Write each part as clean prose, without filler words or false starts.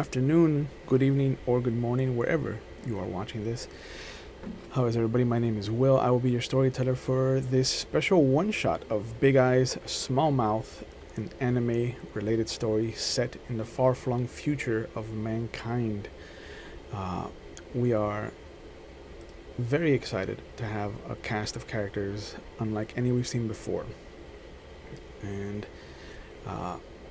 afternoon, good evening, or good morning, wherever you are watching this. How is everybody? My name is Will. I will be your storyteller for this special one shot of Big Eyes, Small Mouth, an anime related story set in the far flung future of mankind. We are very excited to have a cast of characters unlike any we've seen before. And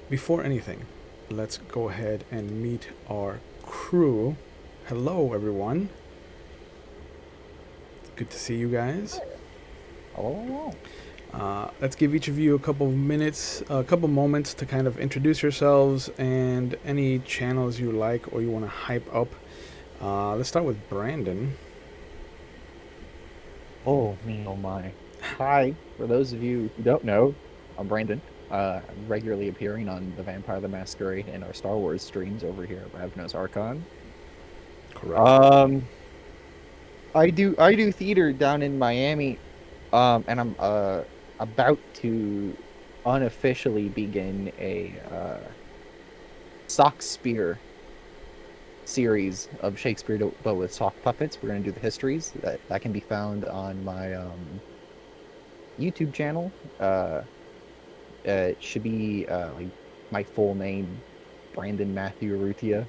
before anything, let's go ahead and meet our crew. Hello, everyone. Good to see you guys. Oh, Let's give each of you a couple of minutes, a couple moments to kind of introduce yourselves and any channels you like or you want to hype up. Let's start with Brandon. oh me, oh my. Hi, for those of you who don't know, I'm Brandon. Regularly appearing on the Vampire the Masquerade and our Star Wars streams over here at Ravnos Archon. Correct. Um, I do theater down in Miami, and I'm about to unofficially begin a sock spear series of Shakespeare, but with sock puppets. We're gonna do the histories that can be found on my YouTube channel. It should be like my full name, Brandon Matthew Arrutia.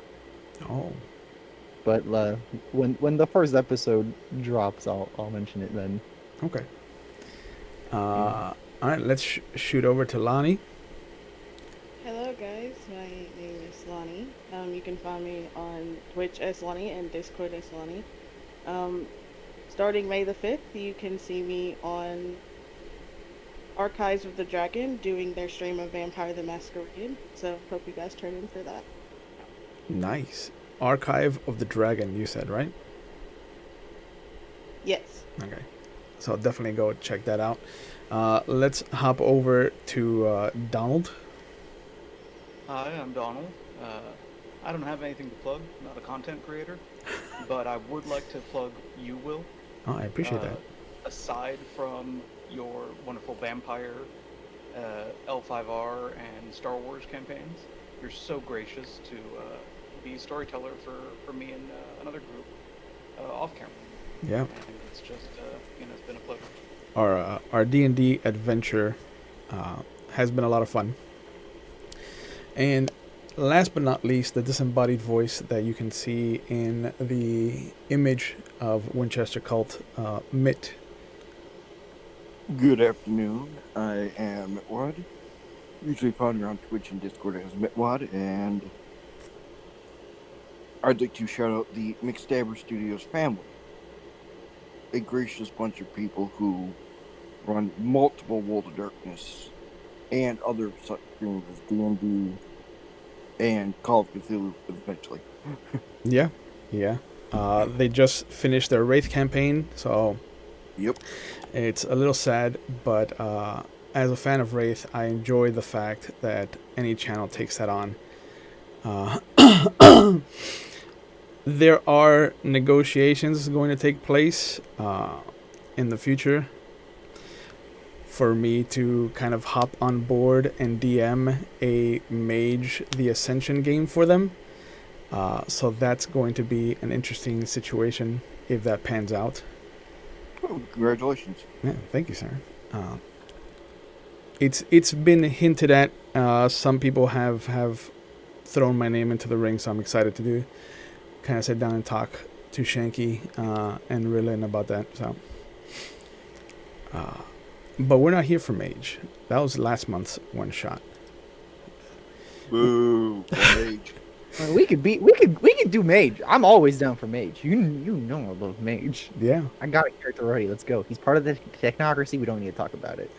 Oh, But when the first episode drops, I'll mention it then. okay. Yeah. All right, let's shoot over to Lonnie. Hello guys, my name is Lonnie. You can find me on Twitch as Lonnie and Discord as Lonnie. Um, Starting May the 5th, you can see me on Archives of the Dragon doing their stream of Vampire the Masquerade. So hope you guys turn in for that. Nice. Archive of the Dragon, you said, right? Yes. Okay. So definitely go check that out. Let's hop over to Donald. Hi, I'm Donald. I don't have anything to plug, not a content creator, but I would like to plug you, Will. Oh, I appreciate Uh, that. Aside from your wonderful vampire, L5R, and Star Wars campaigns, you're so gracious to be storyteller for me and another group off camera. Yeah. And it's just, it's been a pleasure. Our D&D adventure has been a lot of fun. And last but not least, the disembodied voice that you can see in the image of Winchester Cult, Mitt. Good afternoon. I am Mitwad, usually found around Twitch and Discord as Mitwad, and I'd like to shout out the McStabber Studios family, a gracious bunch of people who run multiple World of Darkness and other such things as D&D and Call of Cthulhu eventually. Yeah. They just finished their Wraith campaign, so Yep. it's a little sad, but as a fan of Wraith, I enjoy the fact that any channel takes that on. There are negotiations going to take place in the future for me to kind of hop on board and DM a Mage the Ascension game for them. So that's going to be an interesting situation if that pans out. Oh, congratulations. Yeah, thank you, sir. It's been hinted at. Some people have thrown my name into the ring, so I'm excited to kind of sit down and talk to Shanky and Rilin about that. So, but we're not here for Mage. That was last month's one shot. Boo. Mage. We could do mage. I'm always down for mage. You know I love mage. Yeah, I got a character already. Let's go. He's part of the technocracy. We don't need to talk about it.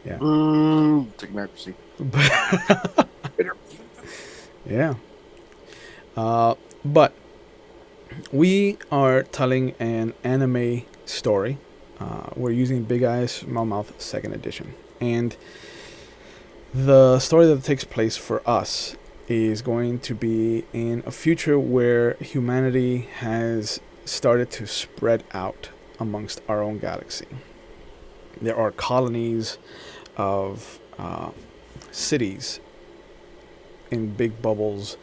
yeah, Boo. Technocracy. yeah. But we are telling an anime story. We're using Big Eyes, Small Mouth 2nd edition, and the story that takes place for us is going to be in a future where humanity has started to spread out amongst our own galaxy. There are colonies of cities in big bubbles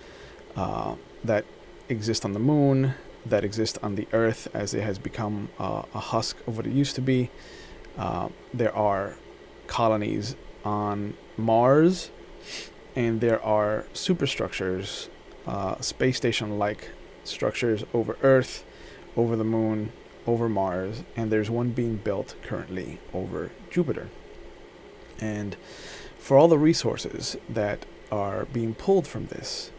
that exist on the moon, that exist on the Earth as it has become a husk of what it used to be. There are colonies on Mars, and there are superstructures, space station-like structures over Earth, over the moon, over Mars, and there's one being built currently over Jupiter. And for all the resources that are being pulled from this,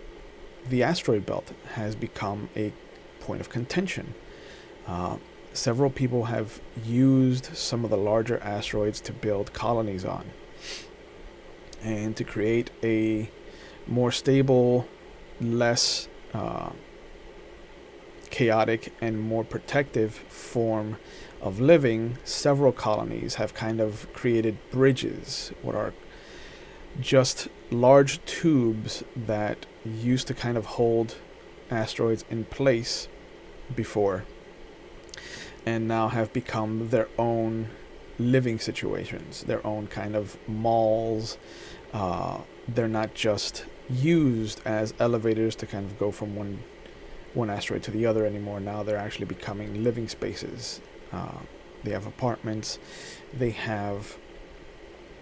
the asteroid belt has become a point of contention. Several people have used some of the larger asteroids to build colonies on and to create a more stable, less chaotic, and more protective form of living. Several colonies have kind of created bridges, what are just large tubes that used to kind of hold asteroids in place before, and now have become their own living situations, their own kind of malls. They're not just used as elevators to kind of go from one asteroid to the other anymore. Now they're actually becoming living spaces. They have apartments, they have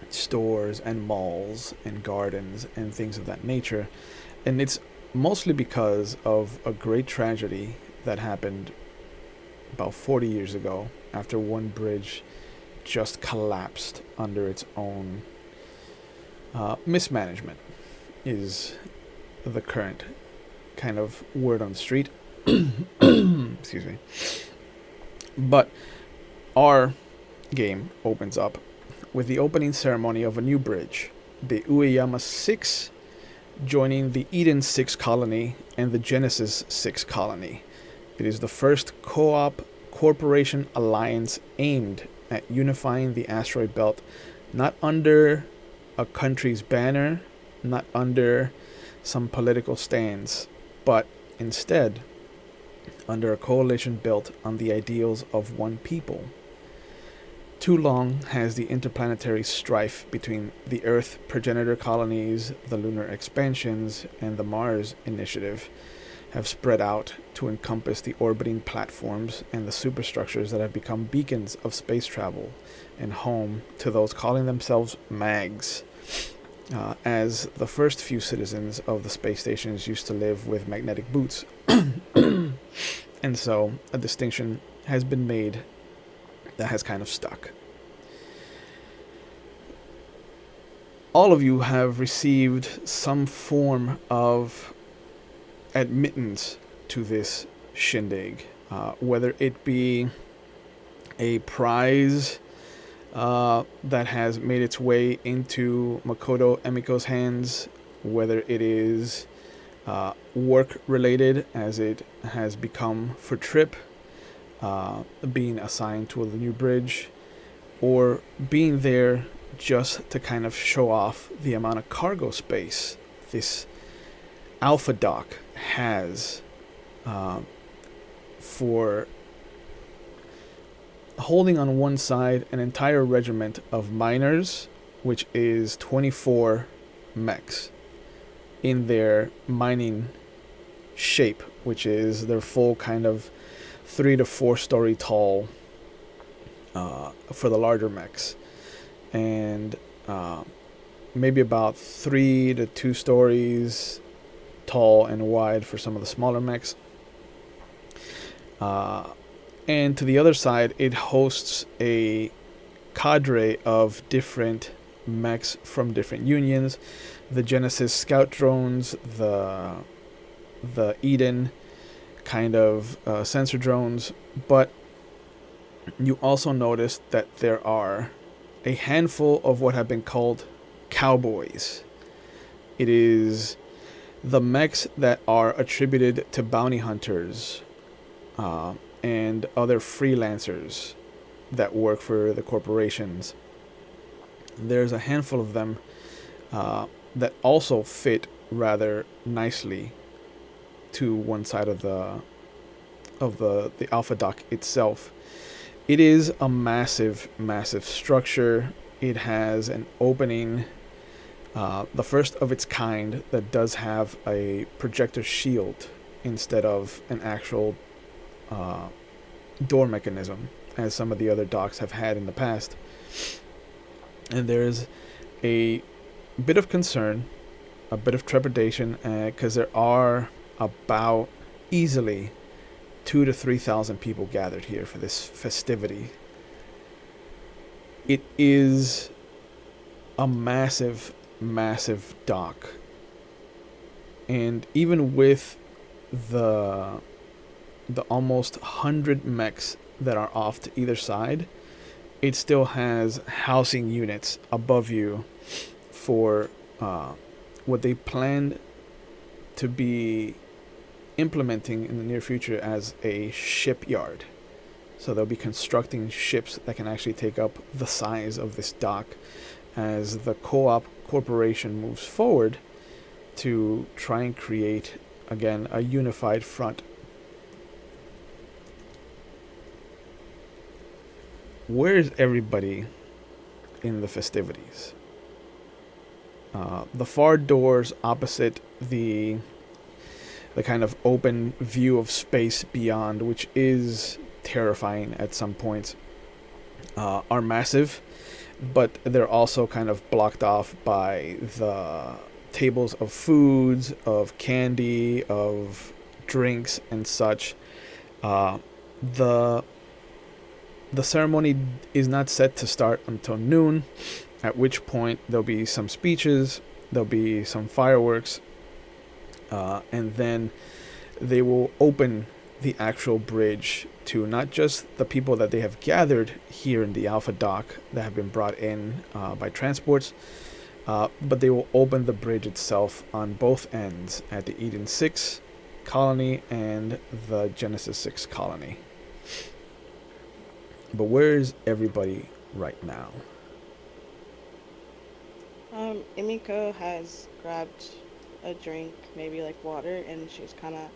stores and malls and gardens and things of that nature. And it's mostly because of a great tragedy that happened about 40 years ago, after one bridge just collapsed under its own mismanagement, is the current kind of word on the street. Excuse me. But our game opens up with the opening ceremony of a new bridge, the Ueyama-6 joining the Eden-6 colony and the Genesis-6 colony. It is the first co-op corporation alliance aimed at unifying the asteroid belt, not under a country's banner, not under some political stance, but instead under a coalition built on the ideals of one people. Too long has the interplanetary strife between the Earth Progenitor-Colonies, the Lunar Expansions, and the Mars Initiative have spread out to encompass the orbiting platforms and the superstructures that have become beacons of space travel and home to those calling themselves mags. As the first few citizens of the space stations used to live with magnetic boots. And so a distinction has been made that has kind of stuck. All of you have received some form of admittance to this shindig, whether it be a prize that has made its way into Makoto Emiko's hands, whether it is work related, as it has become for Trip, being assigned to the new bridge, or being there just to kind of show off the amount of cargo space this Alpha Dock has for holding on one side an entire regiment of miners, which is 24 mechs in their mining shape, which is their full kind of 3 to 4 story tall for the larger mechs, and maybe about 3 to 2 stories tall and wide for some of the smaller mechs. And to the other side, it hosts a cadre of different mechs from different unions. The Genesis scout drones, the Eden kind of sensor drones. But you also notice that there are a handful of what have been called cowboys. It is the mechs that are attributed to bounty hunters and other freelancers that work for the corporations. There's a handful of them that also fit rather nicely to one side of the Alpha Dock itself. It is a massive structure. It has an opening The first of its kind that does have a projector shield instead of an actual door mechanism, as some of the other docks have had in the past. And there's a bit of concern, a bit of trepidation, because there are about easily 2,000 to 3,000 people gathered here for this festivity. It is a massive, massive dock, and even with the almost 100 mechs that are off to either side, it still has housing units above you for what they plan to be implementing in the near future as a shipyard. So they'll be constructing ships that can actually take up the size of this dock as the co-op corporation moves forward to try and create, again, a unified front. Where's everybody in the festivities? The far doors opposite the kind of open view of space beyond, which is terrifying at some points, are massive, but they're also kind of blocked off by the tables of foods, of candy, of drinks, and such. The ceremony is not set to start until noon, at which point there'll be some speeches, there'll be some fireworks, and then they will open the actual bridge to not just the people that they have gathered here in the Alpha Dock that have been brought in by transports, but they will open the bridge itself on both ends at the Eden 6 colony and the Genesis 6 colony. But where's everybody right now? Emiko has grabbed a drink, maybe like water, and she's kind of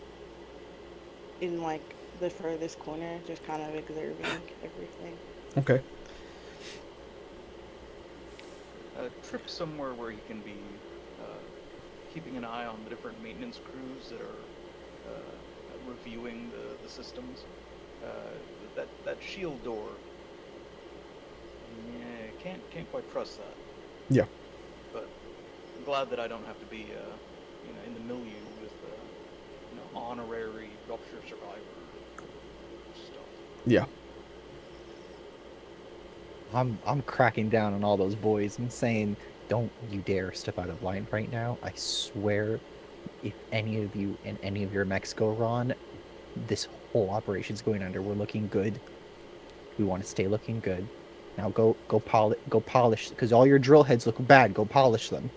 in like the furthest corner, just kind of observing everything. Okay. Trip somewhere where you can be keeping an eye on the different maintenance crews that are reviewing the systems. That shield door. Yeah, can't quite trust that. Yeah. But I'm glad that I don't have to be in the milieu with honorary rupture survivor stuff. Yeah. I'm cracking down on all those boys and saying, don't you dare step out of line right now. I swear, if any of you and any of your mechs go wrong, this whole operation's going under. We're looking good. We want to stay looking good. Now go polish, because all your drill heads look bad. Go polish them.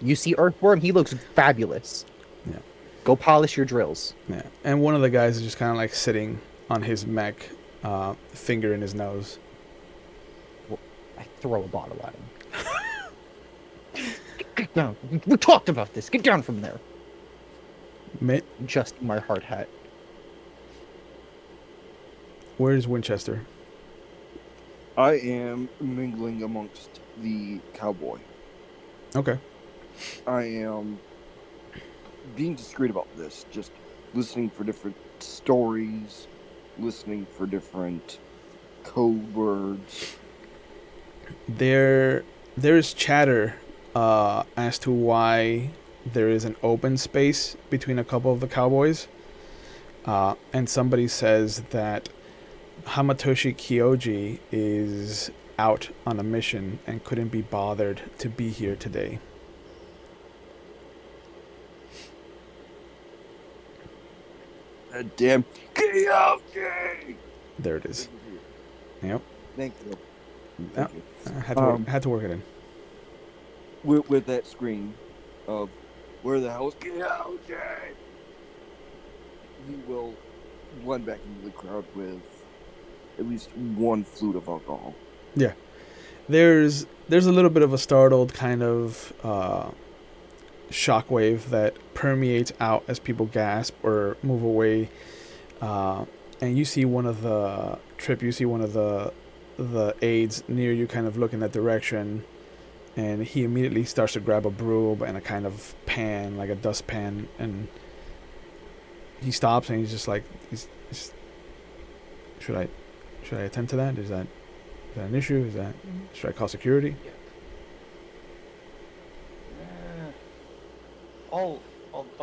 You see Earthworm, he looks fabulous. Yeah. Go polish your drills. Yeah. And one of the guys is just kind of like sitting on his mech, finger in his nose. I throw a bottle at him. Get down. We talked about this. Get down from there. Mate, Just my hard hat. where's Winchester? I am mingling amongst the cowboy. Okay. I am being discreet about this, just listening for different stories, listening for different code words. There is chatter as to why there is an open space between a couple of the cowboys, and somebody says that Hamatoshi Kyoji is out on a mission and couldn't be bothered to be here today. That damn Kyoji! There it is. Yep. Thank you. Yeah. Thank you. I had to work it in. With that scream of where the hell is Kyoji? He will run back into the crowd with at least one flute of alcohol. Yeah. There's a little bit of a startled kind of shockwave that permeates out as people gasp or move away. And you see one of the aides near you kind of look in that direction and he immediately starts to grab a broom and a kind of pan, like a dustpan, and he stops and he's just like, should I attend to that? Is that an issue? Should I call security? I'll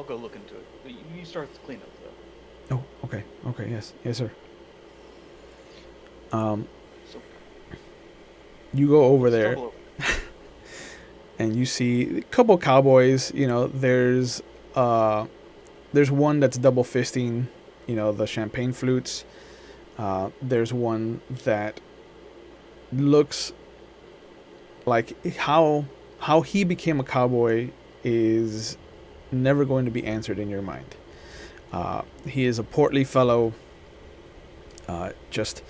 go look into it. But you start the cleanup though. Oh, okay, yes, sir. So You go over there, stumble and you see a couple cowboys. You know, there's one that's double fisting, you know, the champagne flutes. There's one that looks like how he became a cowboy is never going to be answered in your mind. He is a portly fellow, just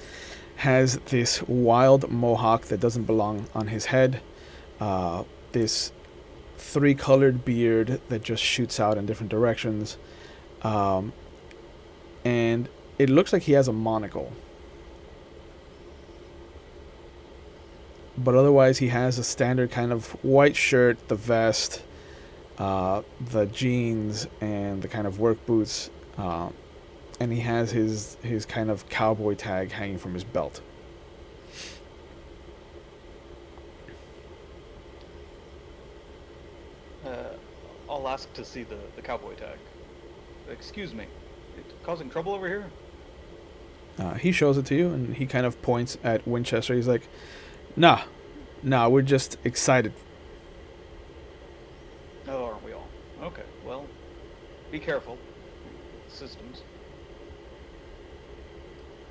has this wild mohawk that doesn't belong on his head, this 3-colored beard that just shoots out in different directions, and it looks like he has a monocle. But otherwise, he has a standard kind of white shirt, the vest, the jeans, and the kind of work boots, and he has his kind of cowboy tag hanging from his belt. I'll ask to see the cowboy tag. Excuse me, it's causing trouble over here? He shows it to you, and he kind of points at Winchester. He's like, Nah, we're just excited. Oh, aren't we all? Okay, well, be careful. Systems.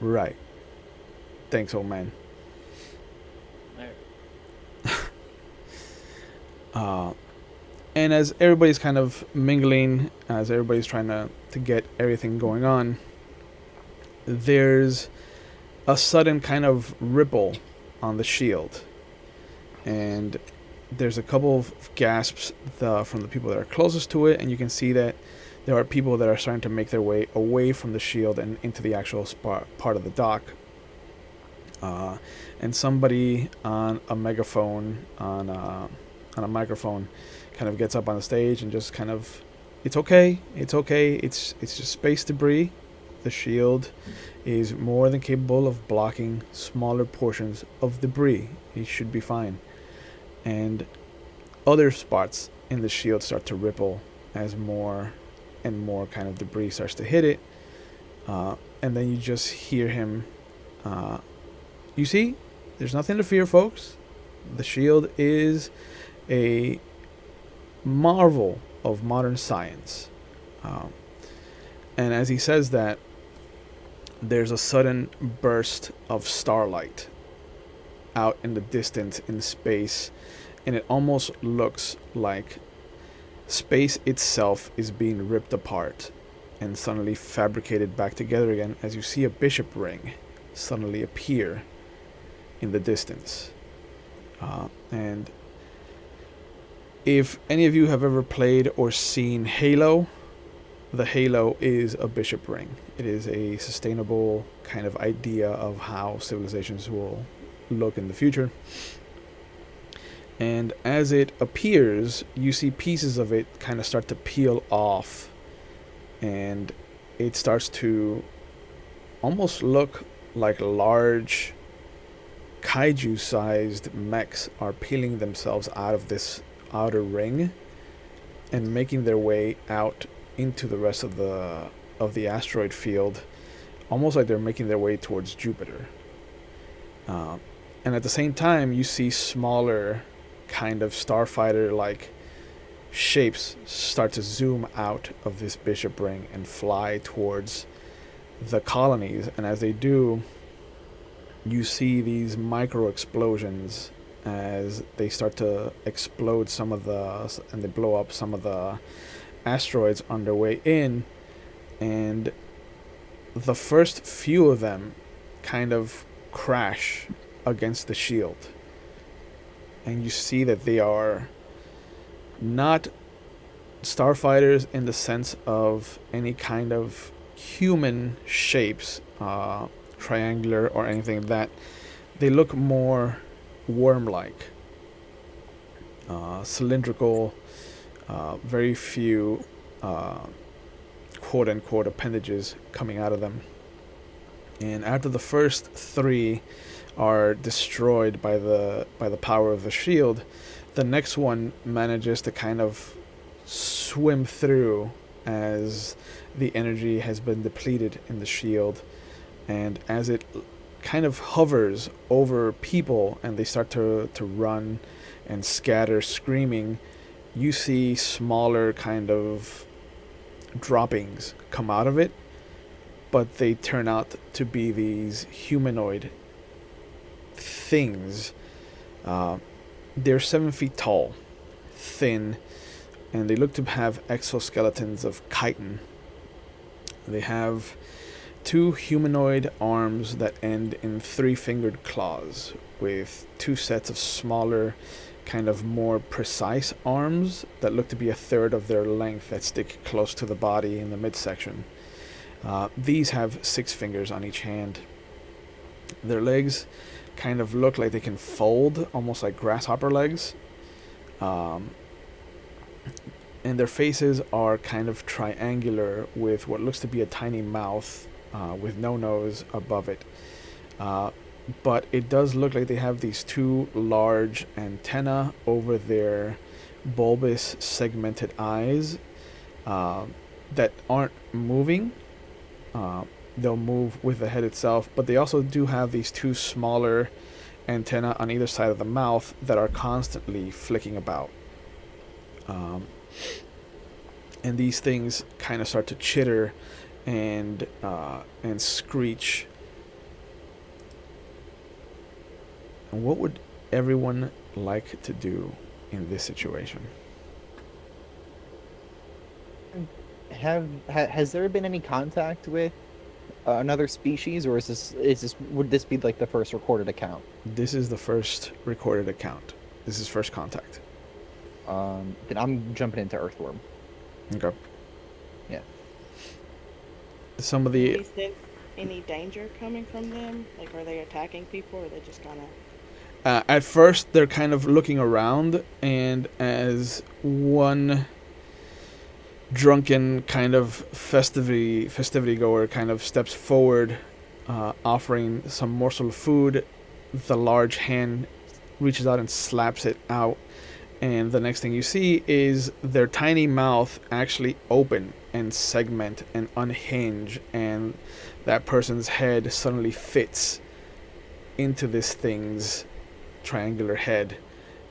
Right. Thanks, old man. There. And as everybody's kind of mingling, as everybody's trying to get everything going on, there's a sudden kind of ripple on the shield. And there's a couple of gasps from the people that are closest to it, and you can see that there are people that are starting to make their way away from the shield and into the actual part of the dock. And somebody on a megaphone, on a microphone, kind of gets up on the stage and just kind of, it's okay, it's just space debris. The shield is more than capable of blocking smaller portions of debris. It should be fine. And other spots in the shield start to ripple as more and more kind of debris starts to hit it. And then you just hear him, you see, there's nothing to fear, folks. The shield is a marvel of modern science. And as he says that, there's a sudden burst of starlight out in the distance in space, and it almost looks like space itself is being ripped apart and suddenly fabricated back together again, as you see a bishop ring suddenly appear in the distance. And if any of you have ever played or seen Halo, the halo is a bishop ring. It is a sustainable kind of idea of how civilizations will look in the future. And as it appears, you see pieces of it kind of start to peel off, and it starts to almost look like large kaiju-sized mechs are peeling themselves out of this outer ring and making their way out into the rest of the asteroid field, almost like they're making their way towards Jupiter. And at the same time, you see smaller kind of starfighter-like shapes start to zoom out of this bishop ring and fly towards the colonies. And as they do, you see these micro explosions as they start to explode and they blow up some of the asteroids on their way in, and the first few of them kind of crash against the shield, and you see that they are not starfighters in the sense of any kind of human shapes, triangular or anything like that. They look more worm-like. cylindrical, very few quote-unquote appendages coming out of them. And after the first three are destroyed by the power of the shield, the next one manages to kind of swim through as the energy has been depleted in the shield, and as it kind of hovers over people and they start to run and scatter screaming, you see smaller kind of droppings come out of it, but they turn out to be these humanoid things. They're 7 feet tall, thin, and they look to have exoskeletons of chitin. They have 2 humanoid arms that end in 3-fingered claws, with 2 sets of smaller, kind of more precise arms that look to be a third of their length that stick close to the body in the midsection. These have 6 fingers on each hand. Their legs kind of look like they can fold, almost like grasshopper legs. And their faces are kind of triangular with what looks to be a tiny mouth with no nose above it. But it does look like they have these 2 large antennae over their bulbous segmented eyes that aren't moving. They'll move with the head itself, but they also do have these 2 smaller antennae on either side of the mouth that are constantly flicking about. And these things kind of start to chitter and screech. And what would everyone like to do in this situation? Has there been any contact with another species, or would this be like the first recorded account? This is the first recorded account. This is first contact. Then I'm jumping into Earthworm. Okay. Yeah. Some of Do the you sense any danger coming from them? Like, are they attacking people, or are they just kind of... at first they're kind of looking around, and as one drunken kind of festivity goer kind of steps forward, offering some morsel of food, the large hand reaches out and slaps it out, and the next thing you see is their tiny mouth actually open and segment and unhinge, and that person's head suddenly fits into this thing's triangular head,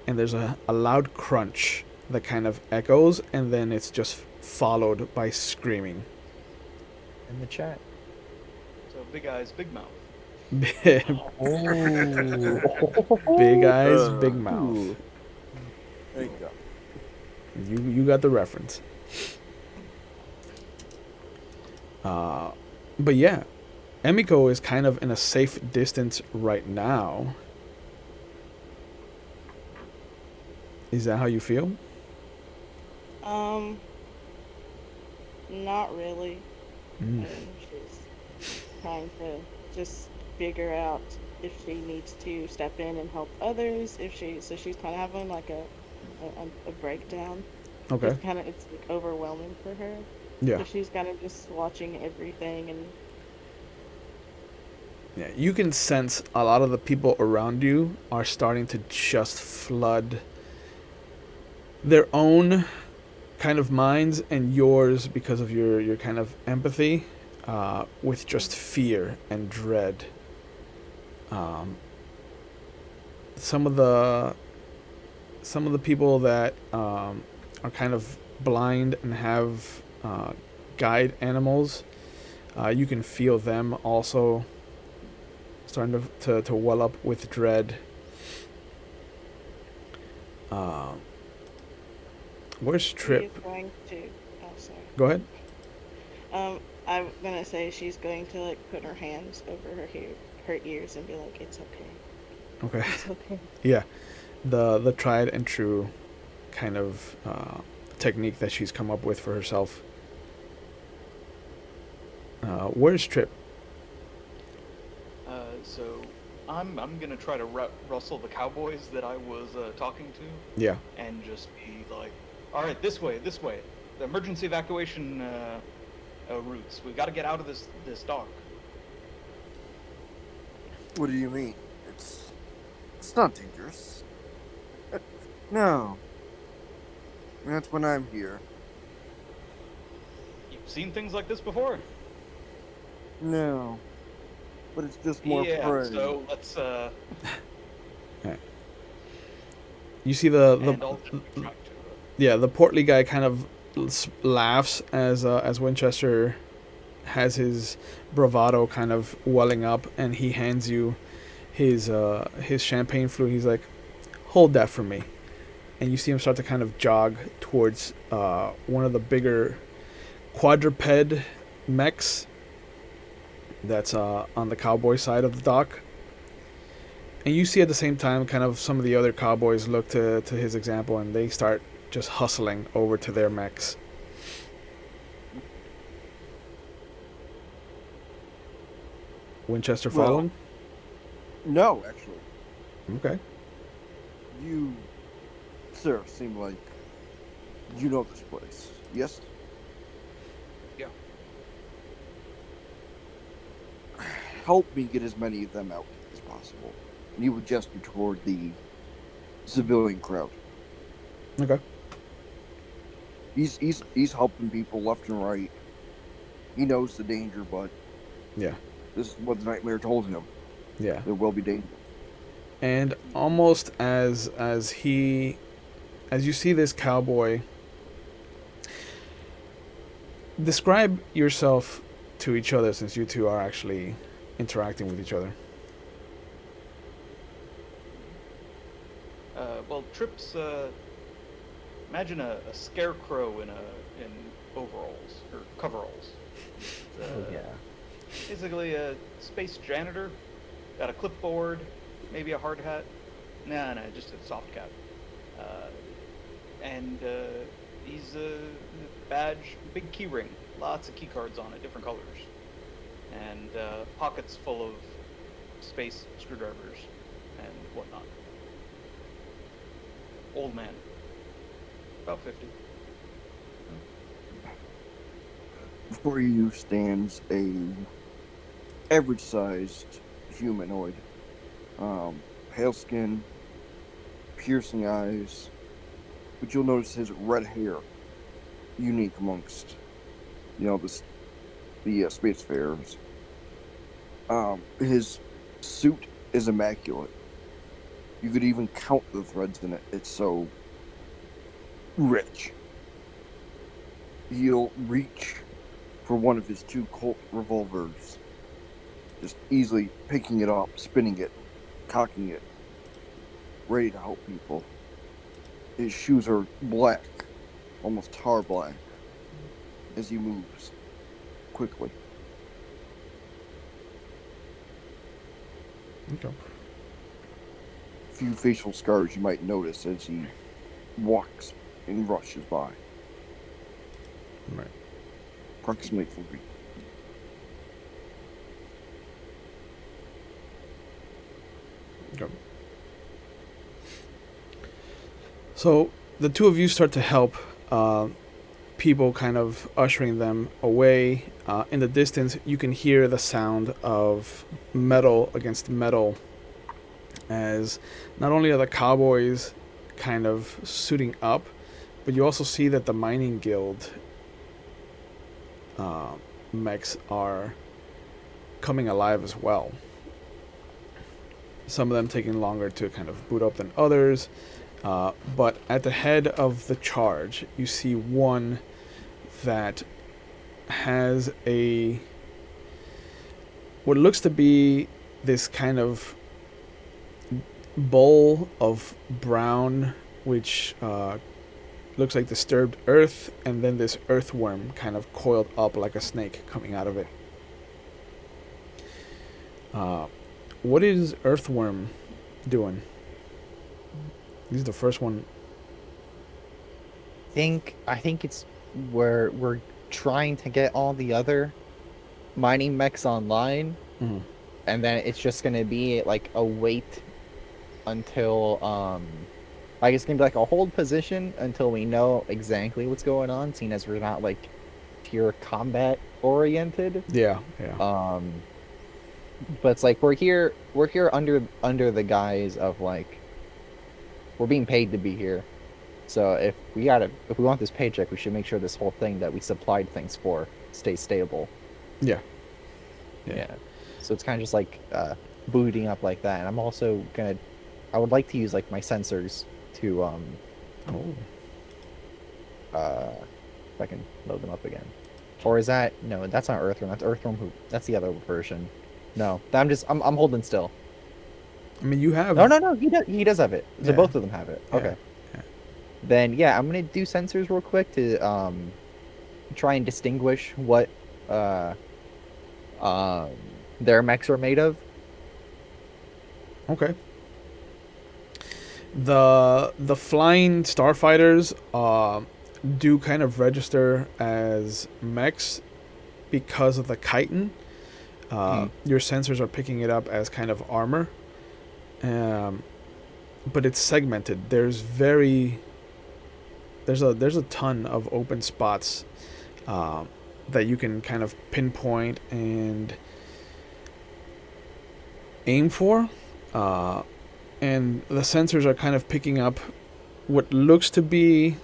and there's a loud crunch that kind of echoes, and then it's just followed by screaming. In the chat. So big eyes, big mouth. Big eyes, big mouth. Ooh. There you go. You got the reference. But yeah, Emiko is kind of in a safe distance right now. Is that how you feel? Not really. Mm. She's trying to just figure out if she needs to step in and help others. So she's kind of having like a breakdown. Okay. It's like overwhelming for her. Yeah. So she's kind of just watching everything, and Yeah, you can sense a lot of the people around you are starting to just flood their own kind of minds and yours because of your kind of empathy with just fear and dread. Some of the people that are kind of blind and have guide animals, you can feel them also starting to well up with dread. Where's Trip? she's going to. Oh, sorry. Go ahead. I'm gonna say she's going to like put her hands over her ears and be like, "It's okay. Okay. It's okay." Yeah, the tried and true kind of technique that she's come up with for herself. Where's Trip? So I'm gonna try to rustle the cowboys that I was talking to, Yeah. and just be like, "All right, this way, this way. The emergency evacuation routes. We got to get out of this dock." What do you mean? It's not dangerous. No. That's when I'm here. You've seen things like this before? No. But it's just more Yeah. prey. So let's. You see the And I'll just be trying to. yeah, the portly guy kind of laughs as Winchester has his bravado kind of welling up, and he hands you his champagne flute. He's like, "Hold that for me," and you see him start to kind of jog towards one of the bigger quadruped mechs that's on the cowboy side of the dock. And you see at the same time kind of some of the other cowboys look to his example, and they start just hustling over to their mechs. Winchester Well- following? No, actually. Okay. You, sir, seem like you know this place. Yes? Yeah. Help me get as many of them out as possible. And he would gesture toward the civilian crowd. Okay. He's helping people left and right. He knows the danger, but Yeah. this is what the nightmare told him. Yeah. There will be danger. And almost as you see this cowboy, describe yourself to each other, since you two are actually interacting with each other. Well, Trips. Imagine a scarecrow in overalls or coveralls. Oh yeah. Basically a space janitor. Got a clipboard, maybe a hard hat. Nah, just a soft cap. And he's a badge, big key ring, lots of key cards on it, different colors, and pockets full of space screwdrivers and whatnot. Old man, about 50. Before you stands a average-sized humanoid. Pale skin, piercing eyes, but you'll notice his red hair, unique amongst, the spacefarers. His suit is immaculate. You could even count the threads in it. It's so rich. He'll reach for one of his two Colt revolvers, just easily picking it up, spinning it, cocking it, ready to help people. His shoes are black, almost tar black, as he moves quickly. Okay. A few facial scars you might notice as he walks and rushes by. Right. Approximately 40. Okay. So the two of you start to help people, kind of ushering them away. In the distance, you can hear the sound of metal against metal, as not only are the cowboys kind of suiting up, but you also see that the mining guild mechs are coming alive as well. Some of them taking longer to kind of boot up than others. But at the head of the charge, you see one that has what looks to be this kind of bowl of brown, which looks like disturbed earth, and then this earthworm kind of coiled up like a snake coming out of it. What is earthworm doing? This is the first one. I think it's where we're trying to get all the other mining mechs online, Mhm. and then it's just gonna be like a wait until like it's gonna be like a hold position until we know exactly what's going on, seeing as we're not like pure combat oriented. Yeah. But it's like we're here under the guise of like we're being paid to be here. So if we want this paycheck, we should make sure this whole thing that we supplied things for stays stable. Yeah. So it's kind of just like booting up like that. And I'm also I would like to use like my sensors to if I can load them up again. Or is that no? That's not Earthworm. That's Earthworm. That's the other version. No, I'm holding still. I mean, you have. No. He does have it. So Yeah. both of them have it. Yeah. Okay. Then yeah, I'm gonna do sensors real quick to try and distinguish what their mechs are made of. Okay. The flying starfighters do kind of register as mechs because of the chitin. Your sensors are picking it up as kind of armor, but it's segmented. There's a ton of open spots that you can kind of pinpoint and aim for, and the sensors are kind of picking up what looks to be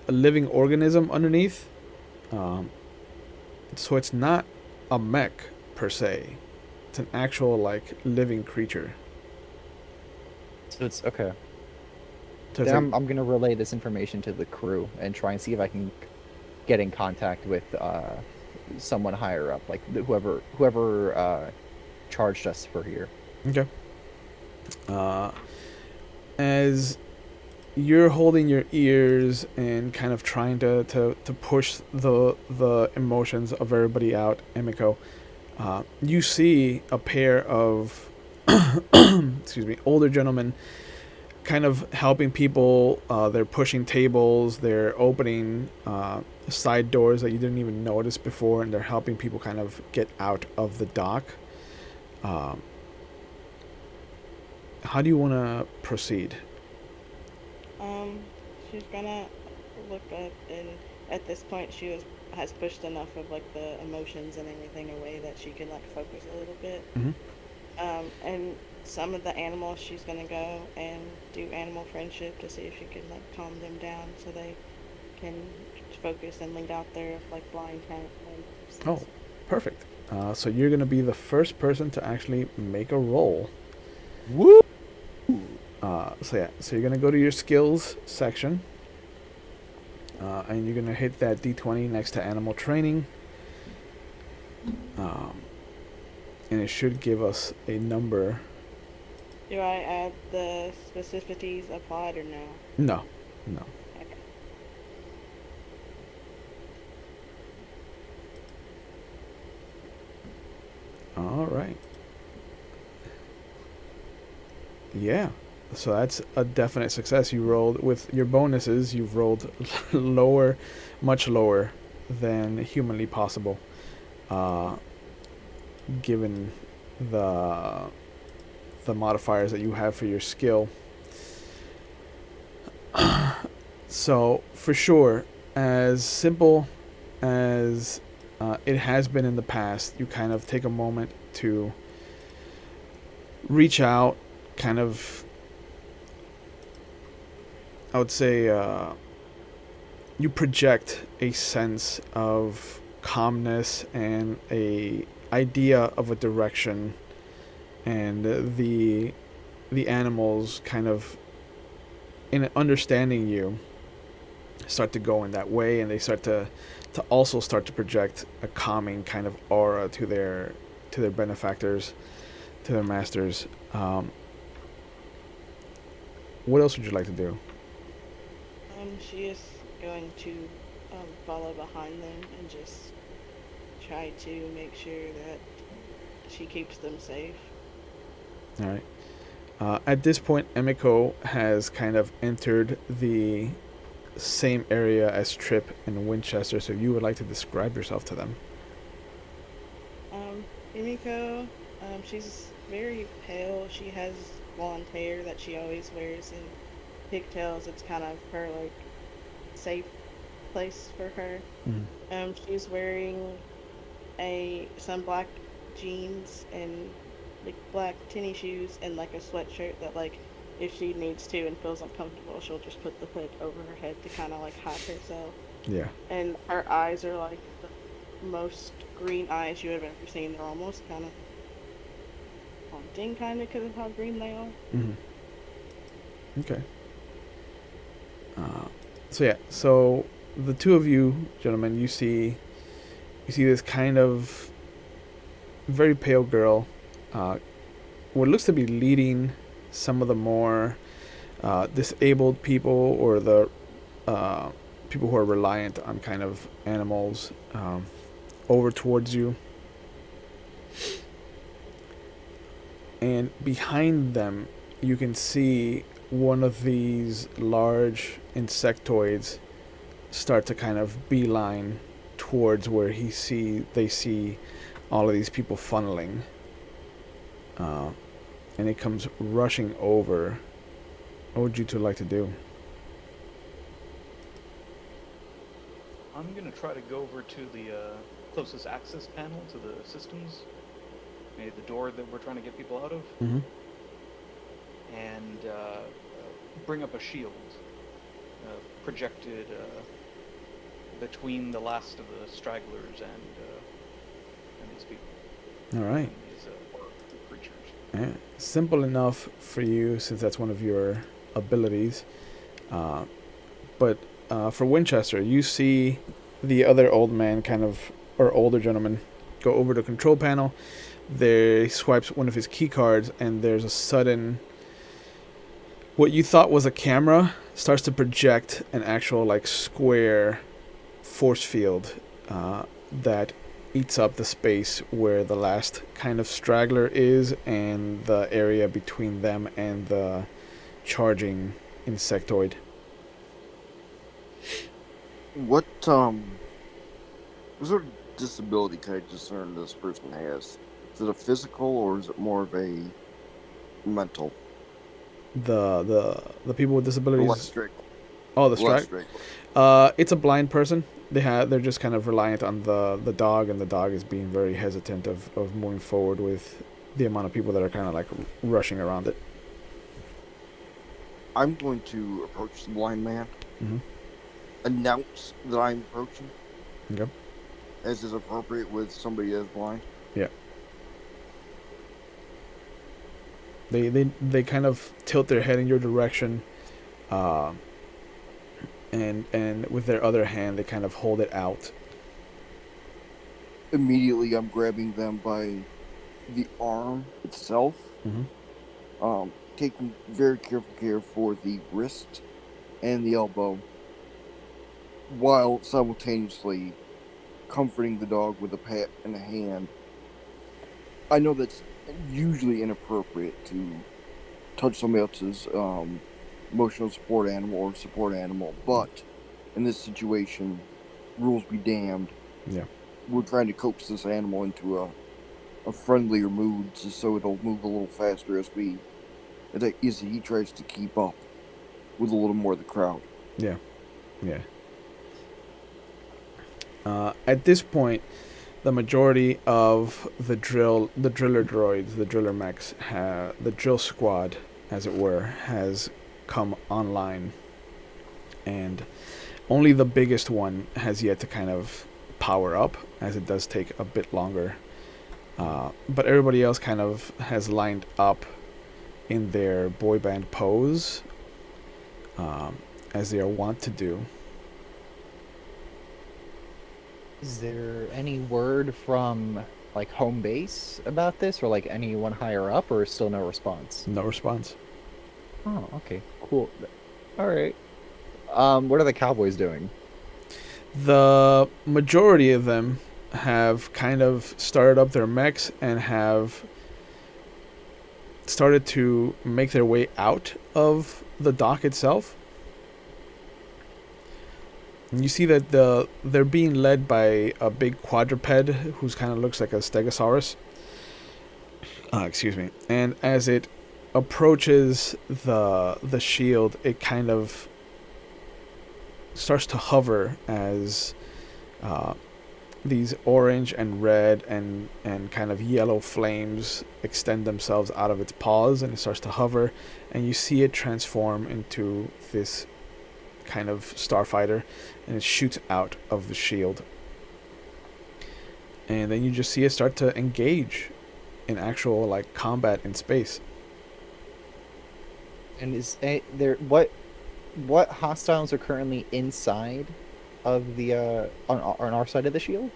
a living organism underneath. So it's not a mech per se. It's an actual like living creature. So it's okay. So it's Then like- I'm gonna relay this information to the crew and try and see if I can get in contact with someone higher up, like whoever charged us for here. Okay. As you're holding your ears and kind of trying to push the emotions of everybody out, Emiko, you see a pair of excuse me, older gentlemen kind of helping people. They're pushing tables, they're opening side doors that you didn't even notice before, and they're helping people kind of get out of the dock. How do you want to proceed? She's gonna look up, and at this point, has pushed enough of like the emotions and everything away that she can like focus a little bit. And some of the animals, she's gonna go and do animal friendship to see if she can like calm them down so they can focus and lead out their like blind cat. Oh, perfect. So you're going to be the first person to actually make a roll. Woo! So you're going to go to your skills section, and you're going to hit that D20 next to animal training, and it should give us a number. Do I add the specificities applied or no? No. Okay. All right. Yeah. So that's a definite success. You rolled with your bonuses. You've rolled lower, much lower than humanly possible, given the modifiers that you have for your skill. So for sure, as simple as it has been in the past, you kind of take a moment to reach out, kind of, I would say, you project a sense of calmness and a idea of a direction, and the animals kind of, in understanding you, start to go in that way, and they start to also start to project a calming kind of aura to their benefactors, to their masters. What else would you like to do? She is going to follow behind them and just try to make sure that she keeps them safe. All right. At this point, Emiko has kind of entered the same area as Tripp and Winchester, so you would like to describe yourself to them. Himiko She's very pale. She has blonde hair that she always wears and pigtails. It's kind of her like safe place for her. Mm. She's wearing a some black jeans and like black tennis shoes and like a sweatshirt that like if she needs to and feels uncomfortable, she'll just put the hood over her head to kind of like hide herself. Yeah. And her eyes are like the most green eyes you have ever seen. They're almost kind of haunting, kind of because of how green they are. Hmm. Okay. So yeah. So the two of you, gentlemen, you see this kind of very pale girl, what looks to be leading some of the more disabled people or the people who are reliant on kind of animals over towards you. And behind them, you can see one of these large insectoids start to kind of beeline towards where they see all of these people funneling. And it comes rushing over. What would you two like to do? I'm gonna try to go over to the closest access panel to the systems, maybe the door that we're trying to get people out of, Mm-hmm. and bring up a shield projected between the last of the stragglers and these people, All right. and these creatures. Yeah. Simple enough for you since that's one of your abilities. But for Winchester, you see the other old man or older gentleman go over to the control panel. There he swipes one of his key cards and there's a sudden, what you thought was a camera starts to project an actual like square force field that eats up the space where the last kind of straggler is and the area between them and the charging insectoid. What sort of disability can I discern this person has? Is it a physical or is it more of a mental? The people with disabilities. Less strict. Oh, the Less strike. strict. It's a blind person. They're just kind of reliant on the dog, and the dog is being very hesitant of moving forward with the amount of people that are kind of like rushing around it. I'm going to approach the blind man. Mm-hmm. Announce that I'm approaching. Okay. As is appropriate with somebody that's blind. Yeah. They kind of tilt their head in your direction, and with their other hand they kind of hold it out. Immediately, I'm grabbing them by the arm itself. Mm-hmm. Taking very careful care for the wrist and the elbow, while simultaneously comforting the dog with a pat and a hand. I know that's usually inappropriate to touch somebody else's emotional support animal or support animal, but in this situation, rules be damned. Yeah. We're trying to coax this animal into a friendlier mood just so it'll move a little faster as he tries to keep up with a little more of the crowd. Yeah. Yeah. At this point, the majority of the driller droids, the driller mechs, the drill squad, as it were, has come online, and only the biggest one has yet to kind of power up, as it does take a bit longer. But everybody else kind of has lined up in their boy band pose, as they are wont to do. Is there any word from like home base about this, or like anyone higher up, or still no response? No response. Oh, okay, cool. All right. What are the cowboys doing? The majority of them have kind of started up their mechs and have started to make their way out of the dock itself. And you see that they're being led by a big quadruped who's kind of looks like a stegosaurus. Excuse me. And as it approaches the shield, it kind of starts to hover as these orange and red and kind of yellow flames extend themselves out of its paws, and it starts to hover, and you see it transform into this kind of starfighter, and it shoots out of the shield. And then you just see it start to engage in actual like combat in space. And is there what hostiles are currently inside of the on our side of the shield?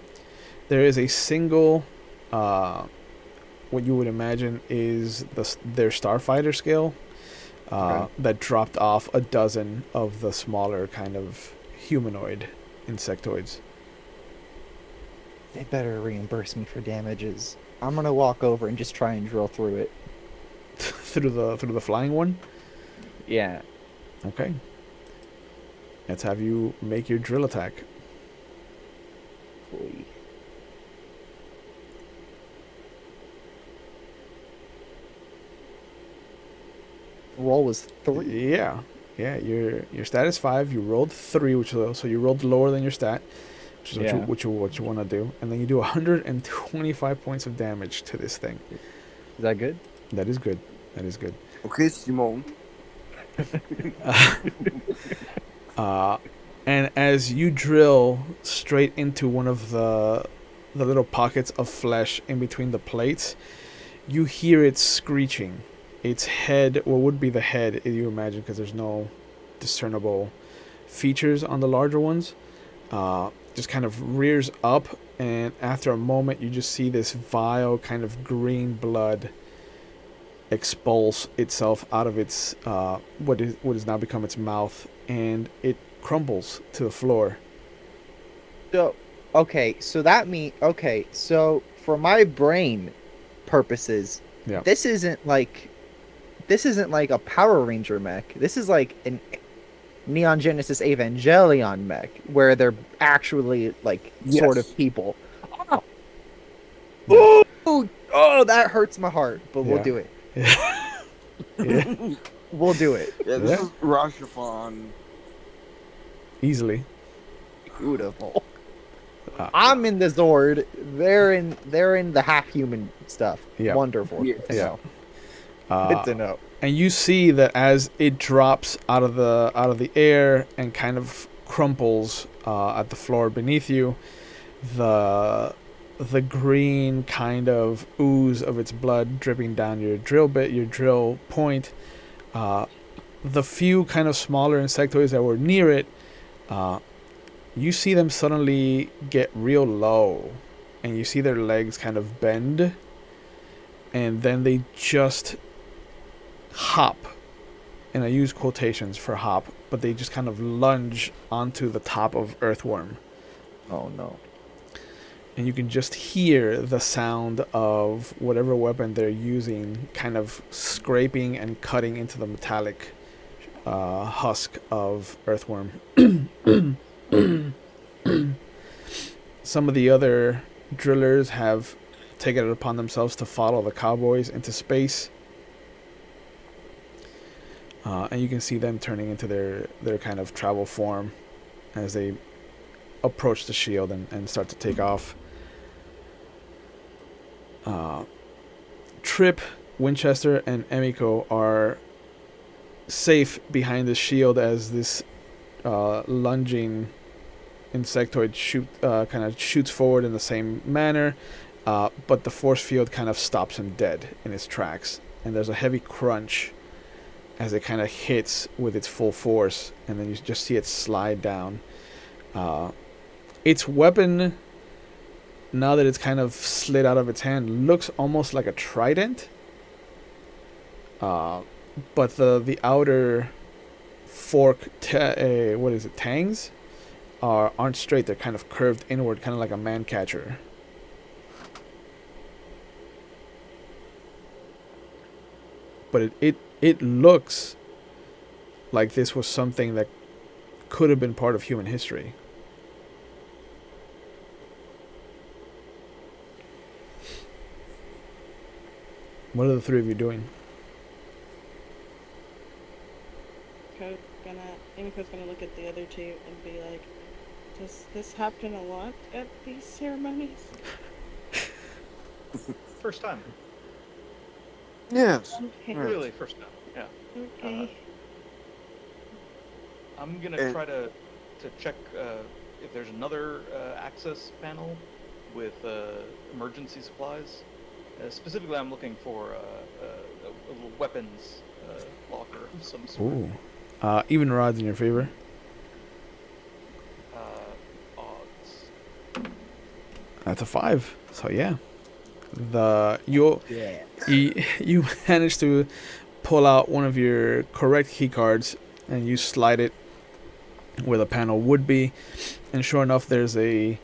There is a single what you would imagine is their starfighter scale Okay. that dropped off a dozen of the smaller kind of humanoid insectoids. They better reimburse me for damages. I'm gonna walk over and just try and drill through it. through the flying one. Yeah. Okay. Let's have you make your drill attack. Boy. Roll was 3. Yeah. Your stat is 5. You rolled 3, which is, so you rolled lower than your stat, which is Yeah. what you want to do, and then you do 125 points of damage to this thing. Is that good? That is good. That is good. Okay, Simone. And as you drill straight into one of the little pockets of flesh in between the plates, you hear it screeching. Its head, what would be the head, you imagine, because there's no discernible features on the larger ones, just kind of rears up, and after a moment, you just see this vile kind of green blood expulse itself out of its what has now become its mouth, and it crumbles to the floor. So, okay, so so for my brain purposes, Yeah. this isn't like a Power Ranger mech. This is like an Neon Genesis Evangelion mech, where they're actually like sort Yes. of people. Oh, that hurts my heart, but we'll Yeah. do it. Yeah. We'll do it. Yeah, this Yeah. is Rashafan. Easily. Beautiful. Uh, I'm in the Zord. They're in the half human stuff. Yeah. Wonderful. Yes. To know. uh, Good to know. and you see that as it drops out of the air and kind of crumples at the floor beneath you, the green kind of ooze of its blood dripping down your drill bit, your drill point. The few kind of smaller insectoids that were near it, you see them suddenly get real low, and you see their legs kind of bend, and then they just hop, and I use quotations for hop, but they just kind of lunge onto the top of Earthworm. Oh no. And you can just hear the sound of whatever weapon they're using kind of scraping and cutting into the metallic husk of Earthworm. Some of the other drillers have taken it upon themselves to follow the cowboys into space. And you can see them turning into their kind of travel form as they approach the shield and start to take off. Trip, Winchester, and Emiko are safe behind the shield as this lunging insectoid kind of shoots forward in the same manner, but the force field kind of stops him dead in his tracks, and there's a heavy crunch as it kind of hits with its full force, and then you just see it slide down. Its weapon, now that it's kind of slid out of its hand, looks almost like a trident. But the outer fork, tangs, aren't straight. They're kind of curved inward, kind of like a man catcher. But it looks like this was something that could have been part of human history. What are the three of you doing? Emiko's gonna look at the other two and be like, "Does this happen a lot at these ceremonies?" First time. Yes. Okay. Right. Really, first time. Yeah. Okay. I'm gonna And- try to check if there's another access panel with emergency supplies. Specifically, I'm looking for a little weapons locker of some sort. Ooh. Even rod's in your favor. Odds. That's a 5. So yeah, Yeah. you manage to pull out one of your correct key cards and you slide it where the panel would be, and sure enough, there's a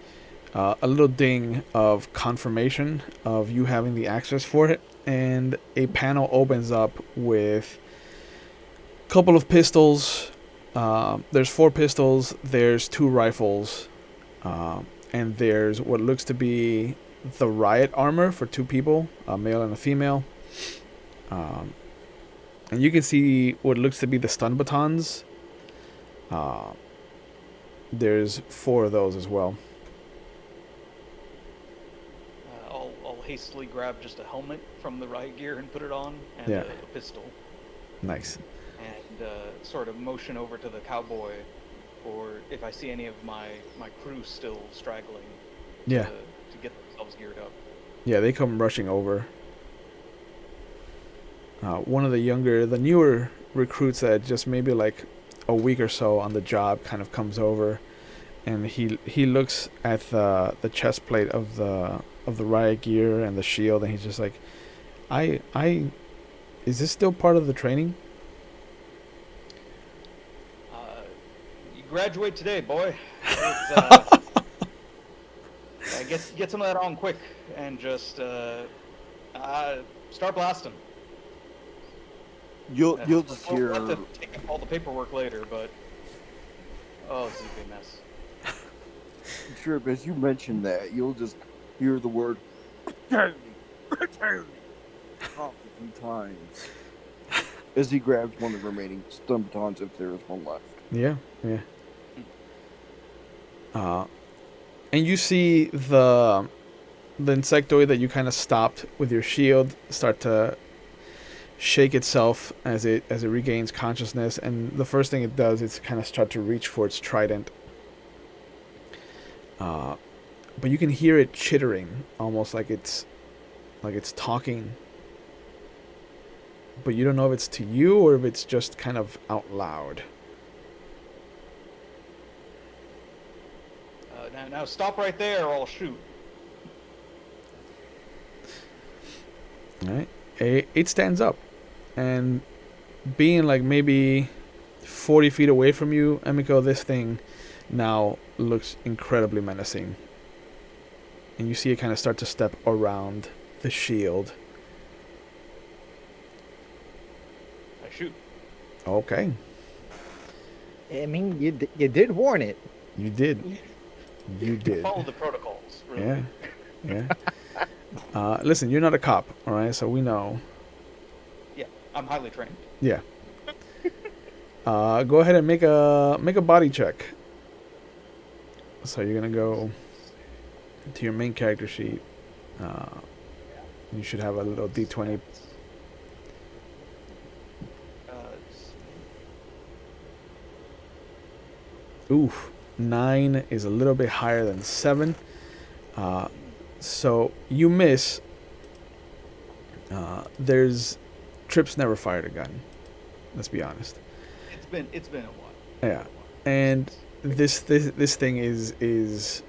little ding of confirmation of you having the access for it, and a panel opens up with a couple of pistols. There's 4 pistols. There's 2 rifles. And there's what looks to be the riot armor for 2 people, a male and a female. And you can see what looks to be the stun batons. There's 4 of those as well. I'll hastily grab just a helmet from the riot gear and put it on, and Yeah. a pistol, Nice. and sort of motion over to the cowboy, or if I see any of my crew still straggling, Yeah. to get themselves geared up. Yeah, they come rushing over. One of the newer recruits that just maybe like a week or so on the job kind of comes over, and he looks at the chest plate of the riot gear and the shield, and he's just like, is this still part of the training? You graduate today, boy. It's, get some of that on quick, and just start blasting. You'll just We'll hear. have to take up all the paperwork later, but this is a big mess. Sure, but as you mentioned that, you'll just hear the word "return, return" off a few times as he grabs one of the remaining stun batons, if there is one left. Yeah. And you see the insectoid that you kind of stopped with your shield start to shake itself as it regains consciousness, and the first thing it does is kind of start to reach for its trident. But you can hear it chittering, almost like it's talking. But you don't know if it's to you or if it's just kind of out loud. Now stop right there, or I'll shoot. All right. It stands up, and being like maybe 40 feet away from you, Emiko, this thing now looks incredibly menacing. And you see it kind of start to step around the shield. I shoot. Okay. I mean, you did warn it. You did. You did. Follow the protocols. Really. Yeah. Yeah. Listen, you're not a cop, all right? So we know. Yeah, I'm highly trained. Yeah. Go ahead and make a body check. So you're gonna go to your main character sheet. You should have a little D20. Oof. 9 is a little bit higher than 7. So you miss. There's Trips never fired a gun. Let's be honest. It's been a while. Yeah, and this thing is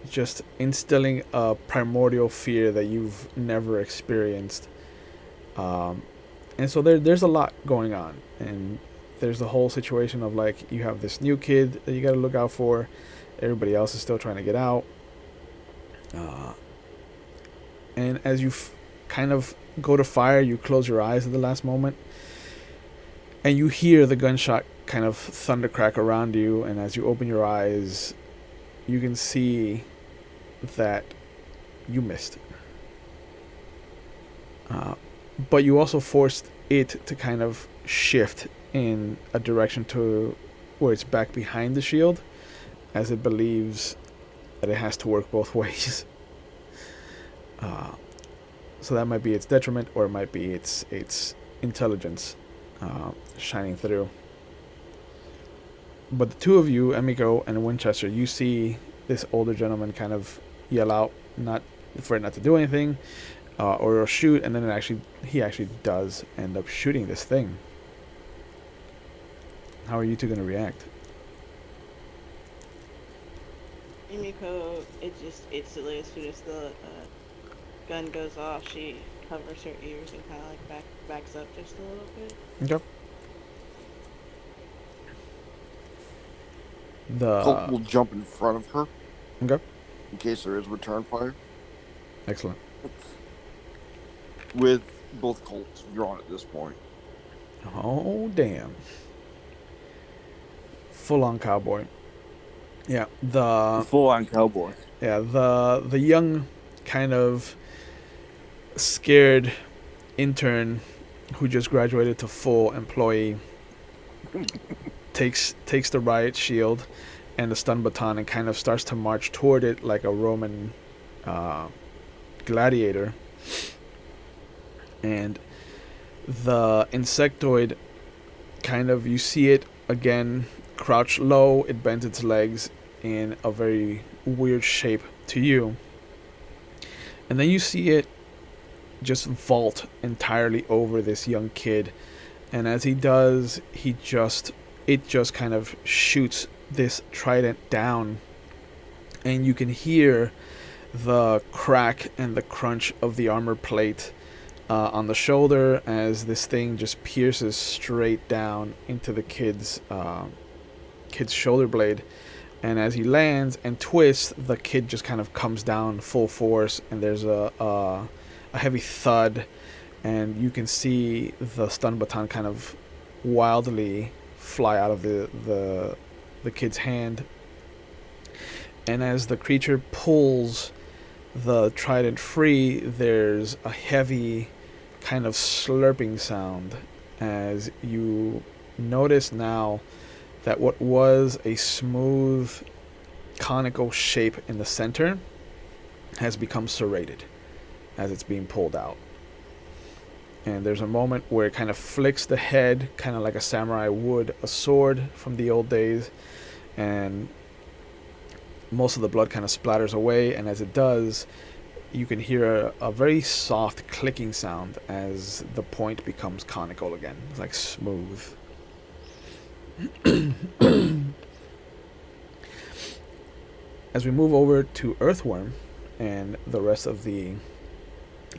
just instilling a primordial fear that you've never experienced. And so there's a lot going on, and there's the whole situation of like you have this new kid that you got to look out for. Everybody else is still trying to get out. And as you kind of go to fire, you close your eyes at the last moment, and you hear the gunshot kind of thundercrack around you. And as you open your eyes, you can see that you missed. but you also forced it to kind of shift in a direction to where it's back behind the shield, as it believes that it has to work both ways. So that might be its detriment, or it might be its intelligence shining through. But the two of you, Emiko and Winchester, you see this older gentleman kind of yell out, not for it not to do anything, or shoot, and then he actually does end up shooting this thing. How are you two gonna react? Emiko, it just instantly, as soon as the gun goes off, she covers her ears and kind of like backs up just a little bit. Okay. Colt will jump in front of her. Okay. In case there is return fire. Excellent. With both Colts drawn at this point. Oh damn! Full on cowboy. Yeah. Full on cowboy. Yeah. The young, kind of scared intern who just graduated to full employee takes the riot shield and the stun baton and kind of starts to march toward it like a Roman gladiator. And the insectoid, kind of, you see it again crouch low. It bends its legs in a very weird shape to you, and then you see it just vault entirely over this young kid. And as he does, it just kind of shoots this trident down, and you can hear the crack and the crunch of the armor plate on the shoulder as this thing just pierces straight down into the kid's shoulder blade. And as he lands and twists, the kid just kind of comes down full force, and there's a heavy thud, and you can see the stun baton kind of wildly fly out of the kid's hand. And as the creature pulls the trident free, there's a heavy kind of slurping sound as you notice now that what was a smooth conical shape in the center has become serrated as it's being pulled out. And there's a moment where it kind of flicks the head, kind of like a samurai would a sword from the old days, and most of the blood kind of splatters away. And as it does, you can hear a very soft clicking sound as the point becomes conical again. It's like smooth. As we move over to Earthworm and the rest of the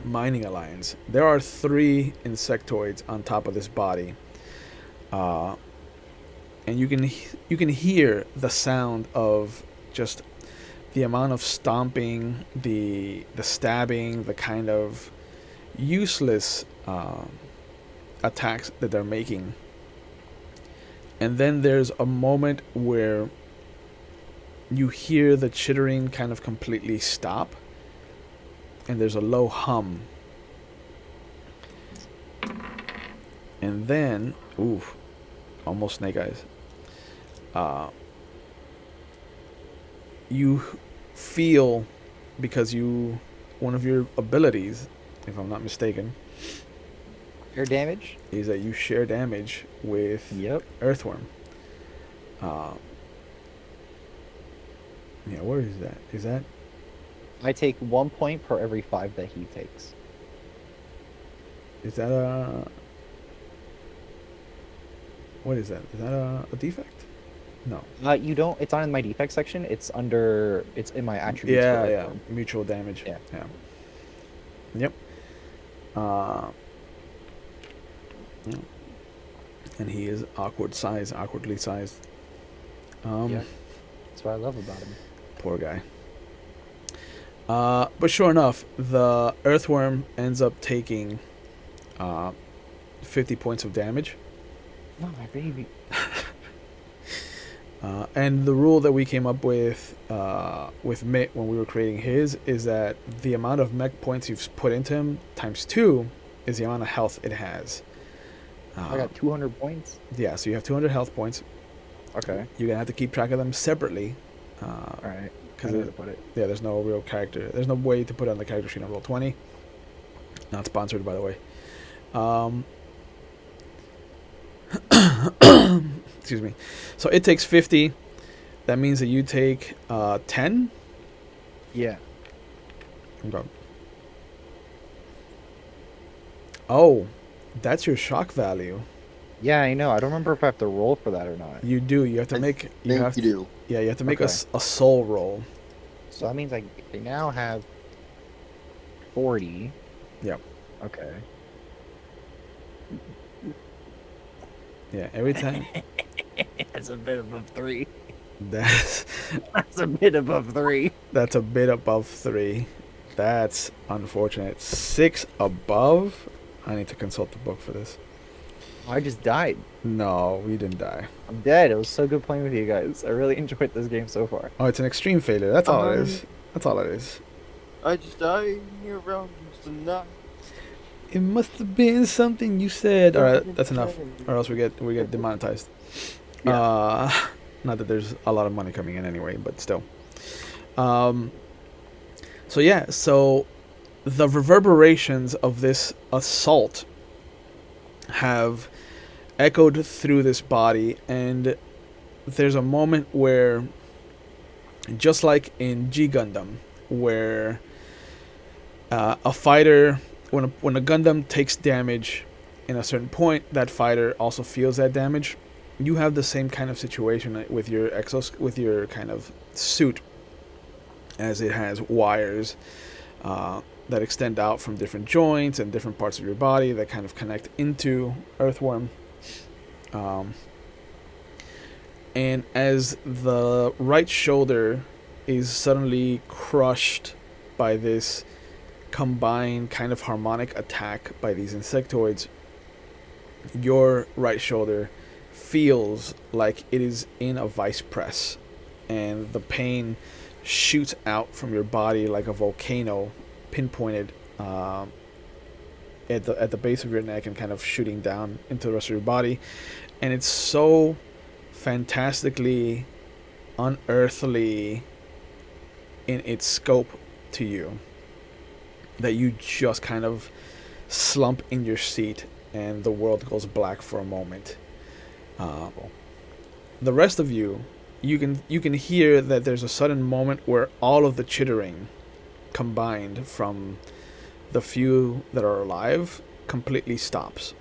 Mining Alliance, there are 3 insectoids on top of this body, and you can hear the sound of just the amount of stomping, the stabbing, the kind of useless attacks that they're making. And then there's a moment where you hear the chittering kind of completely stop, and there's a low hum. And then, oof, almost snake eyes. You feel, because one of your abilities, if I'm not mistaken, Air damage? is that you share damage with Earthworm. Yeah, where is that? Is that? I take 1 point per every 5 that he takes. Is that a? What is that? Is that a defect? No. You don't. It's not in my defect section. It's in my attributes. Yeah, yeah. Mutual damage. Yeah. Yep. Yeah. And he is awkwardly sized. Yeah. That's what I love about him. Poor guy. But sure enough, the Earthworm ends up taking 50 points of damage. Oh, my baby. And the rule that we came up with Mitt when we were creating his is that the amount of mech points you've put into him times 2 is the amount of health it has. I got 200 points. Yeah, so you have 200 health points. Okay. You're gonna have to keep track of them separately. All right. Because I know to put it. yeah, there's no real character. There's no way to put it on the character sheet on Roll20. Not sponsored, by the way. Excuse me. So it takes 50. That means that you take 10. Yeah. Okay. Oh, that's your shock value. Yeah, I know. I don't remember if I have to roll for that or not. You do. You have to I make. think you do. Yeah, you have to make Okay. a soul roll. So that means I now have 40. Yep. Okay. Yeah, every time. That's a bit above 3. That's That's a bit above 3. that's a bit above 3. That's unfortunate. 6 above. I need to consult the book for this. I just died. No, we didn't die. I'm dead. It was so good playing with you guys. I really enjoyed this game so far. Oh, it's an extreme failure. That's all it is. That's all it is. I just died near around tonight. It must have been something you said. All right, that's enough, or else we get demonetized. Not that there's a lot of money coming in anyway, but still. So yeah, so the reverberations of this assault have echoed through this body, and there's a moment where, just like in G Gundam, where a fighter, when a Gundam takes damage in a certain point, that fighter also feels that damage. You have the same kind of situation with your with your kind of suit, as it has wires that extend out from different joints and different parts of your body that kind of connect into Earthworm. And as the right shoulder is suddenly crushed by this combined kind of harmonic attack by these insectoids, your right shoulder feels like it is in a vice press, and the pain shoots out from your body like a volcano, pinpointed at the base of your neck and kind of shooting down into the rest of your body. And it's so fantastically unearthly in its scope to you that you just kind of slump in your seat and the world goes black for a moment. The rest of you can hear that there's a sudden moment where all of the chittering combined from the few that are alive completely stops.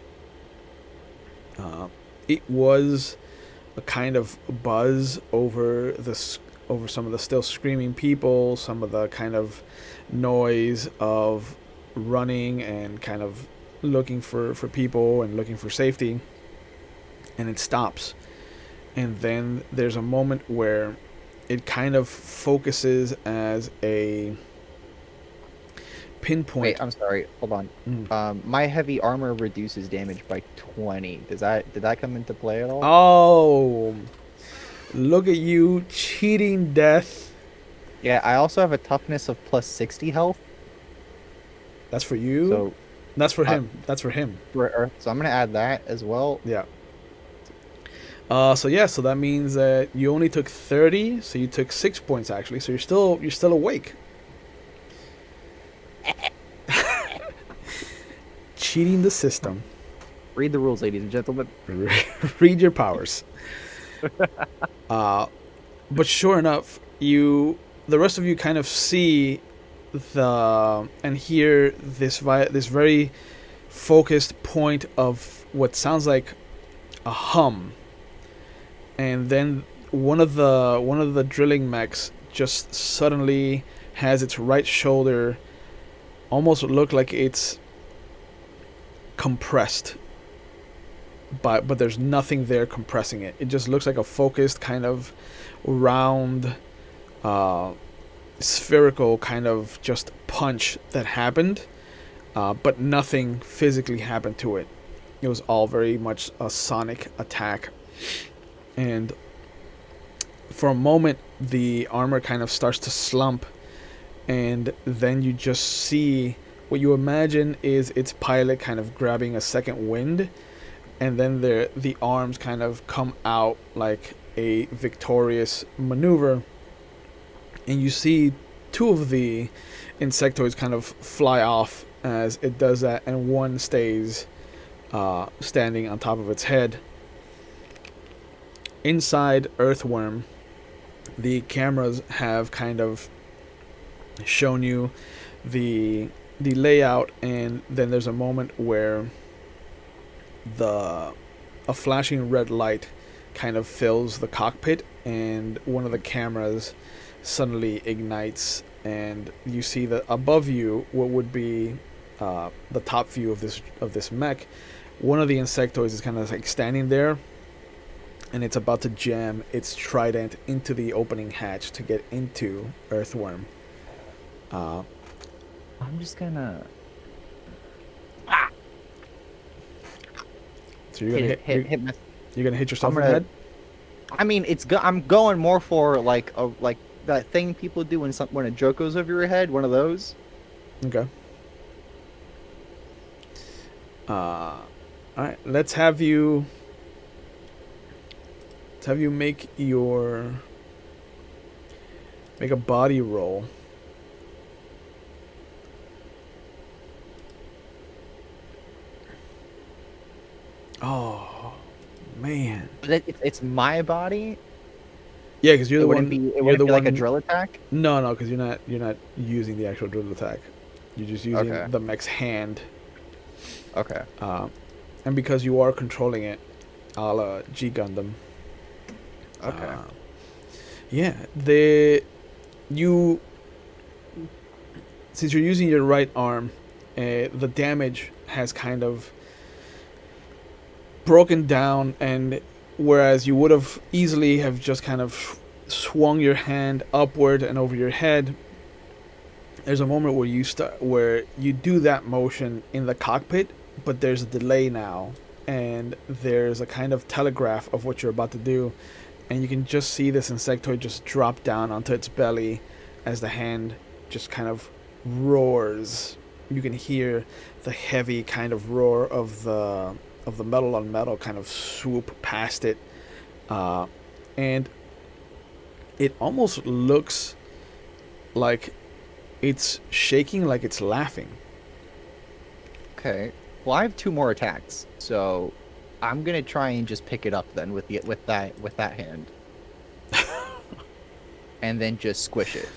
It was a kind of buzz over some of the still screaming people, some of the kind of noise of running and kind of looking for people and looking for safety, and it stops. And then there's a moment where it kind of focuses as a pinpoint. Wait, I'm sorry. Hold on. My heavy armor reduces damage by 20. Did that come into play at all? Oh, look at you cheating death. Yeah, I also have a toughness of plus 60 health. That's for you. So that's for him. That's for him. for Earth. So I'm gonna add that as well. Yeah. So that means that you only took 30, so you took 6 points actually. So you're still awake. Cheating the system. Read the rules, ladies and gentlemen. Read your powers. But sure enough, the rest of you kind of see and hear this very focused point of what sounds like a hum, and then one of the drilling mechs just suddenly has its right shoulder almost look like it's compressed, but there's nothing there compressing it. It just looks like a focused kind of round spherical kind of just punch that happened, but nothing physically happened to it. It was all very much a sonic attack. And for a moment the armor kind of starts to slump, and then you just see what you imagine is its pilot kind of grabbing a second wind, and then the arms kind of come out like a victorious maneuver, and you see two of the insectoids kind of fly off as it does that, and one stays standing on top of its head. Inside Earthworm, the cameras have kind of shown you the layout, and then there's a moment where a flashing red light kind of fills the cockpit, and one of the cameras suddenly ignites, and you see that above you, what would be the top view of this mech, one of the insectoids is kind of like standing there, and it's about to jam its trident into the opening hatch to get into Earthworm. I'm just gonna So you're gonna hit my. you're gonna hit yourself I'm in the gonna- head. I mean, I'm going more for like that thing people do when a joke goes over your head. One of those. Okay. All right. Let's have you make a body roll. Oh man. But it's my body. Yeah, because you're It the wouldn't one. be. It You're wouldn't the be like a one. drill attack. No, because you're not using the actual drill attack. You're just using Okay. the mech's hand. Okay. And because you are controlling it, a la G Gundam. Okay. Yeah, since you're using your right arm, the damage has kind of broken down, and whereas you would have easily have just kind of swung your hand upward and over your head, there's a moment where you do that motion in the cockpit, but there's a delay now, and there's a kind of telegraph of what you're about to do, and you can just see this insectoid just drop down onto its belly as the hand just kind of roars. You can hear the heavy kind of roar of the metal on metal kind of swoop past it, and it almost looks like it's shaking, like it's laughing. Okay. Well, I have 2 more attacks, so I'm gonna try and just pick it up then with that hand, and then just squish it.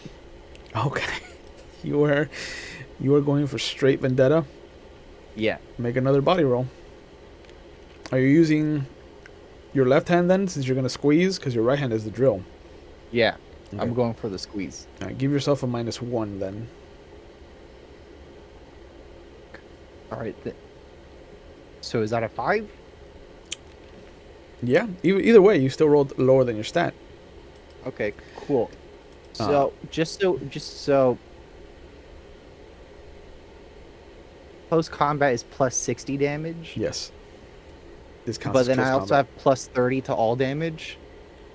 Okay, you are going for straight vendetta. Yeah. Make another body roll. Are you using your left hand then, since you're gonna squeeze? Because your right hand is the drill. Yeah. Okay. I'm going for the squeeze. All right, give yourself a -1 then. All right. So is that a 5? Yeah. Either way, you still rolled lower than your stat. Okay. Cool. So just so. Post combat is plus 60 damage. Yes. This counts. But as then close I also combat. have plus 30 to all damage.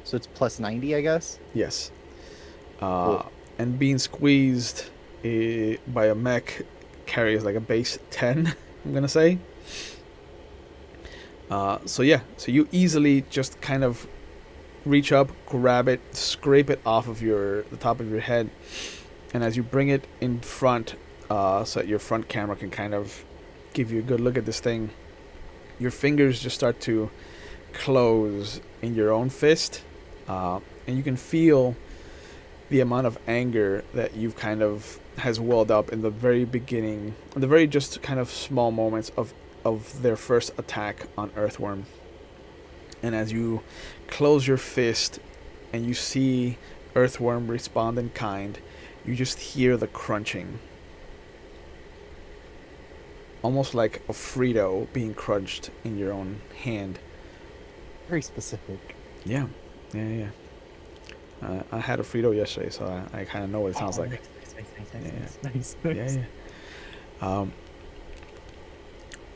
So it's plus 90, I guess. Yes. Cool. And being squeezed by a mech carries like a base 10, I'm gonna say. So you easily just kind of reach up, grab it, scrape it off of the top of your head, and as you bring it in front, so that your front camera can kind of give you a good look at this thing, your fingers just start to close in your own fist, and you can feel the amount of anger that you've kind of has welled up in the very beginning, the very just kind of small moments of their first attack on Earthworm. And as you close your fist and you see Earthworm respond in kind, you just hear the crunching. Almost like a Frito being crunched in your own hand. Very specific. Yeah. I had a Frito yesterday, so I kind of know what it sounds like. Nice. Yeah.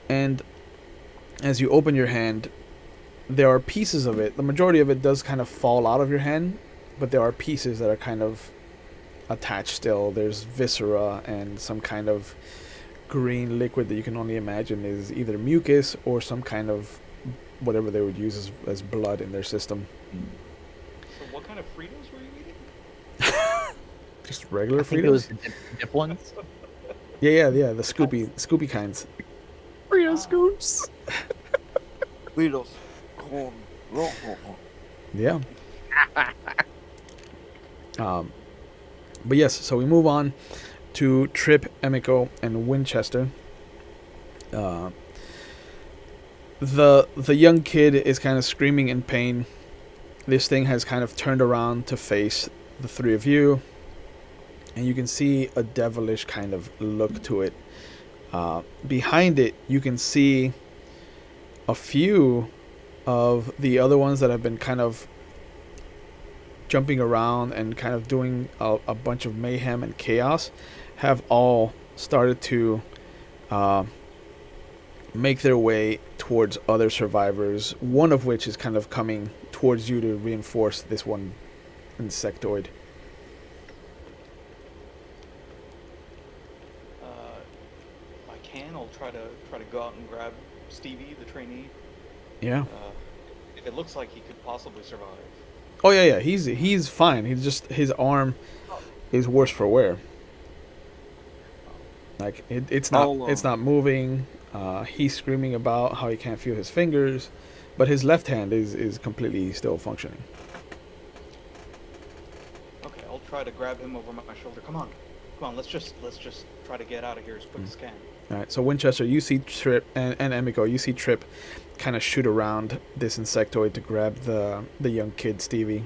And as you open your hand, there are pieces of it. The majority of it does kind of fall out of your hand, but there are pieces that are kind of attached still. There's viscera and some kind of green liquid that you can only imagine is either mucus or some kind of whatever they would use as blood in their system. So what kind of Fritos were you eating? Just regular I think it was Fritos. the dip ones. Yeah, the Scoopy kinds. Frito scoops. Fritos con rojo. Yeah. But yes, so we move on to Trip, Emiko, and Winchester. The young kid is kind of screaming in pain. This thing has kind of turned around to face the three of you, and you can see a devilish kind of look to it. Behind it, you can see a few of the other ones that have been kind of jumping around and kind of doing a bunch of mayhem and chaos, have all started to make their way towards other survivors, one of which is kind of coming towards you to reinforce this one insectoid. I'll try to go out and grab Stevie, the trainee. Yeah. If it looks like he could possibly survive. Oh yeah. He's fine. He's just, his arm is worse for wear. Like it's not moving. He's screaming about how he can't feel his fingers, but his left hand is completely still functioning. Okay, I'll try to grab him over my shoulder. Come on. Let's just try to get out of here as quick as can. All right. So Winchester, you see Trip, and Emiko, you see Trip kind of shoot around this insectoid to grab the young kid Stevie.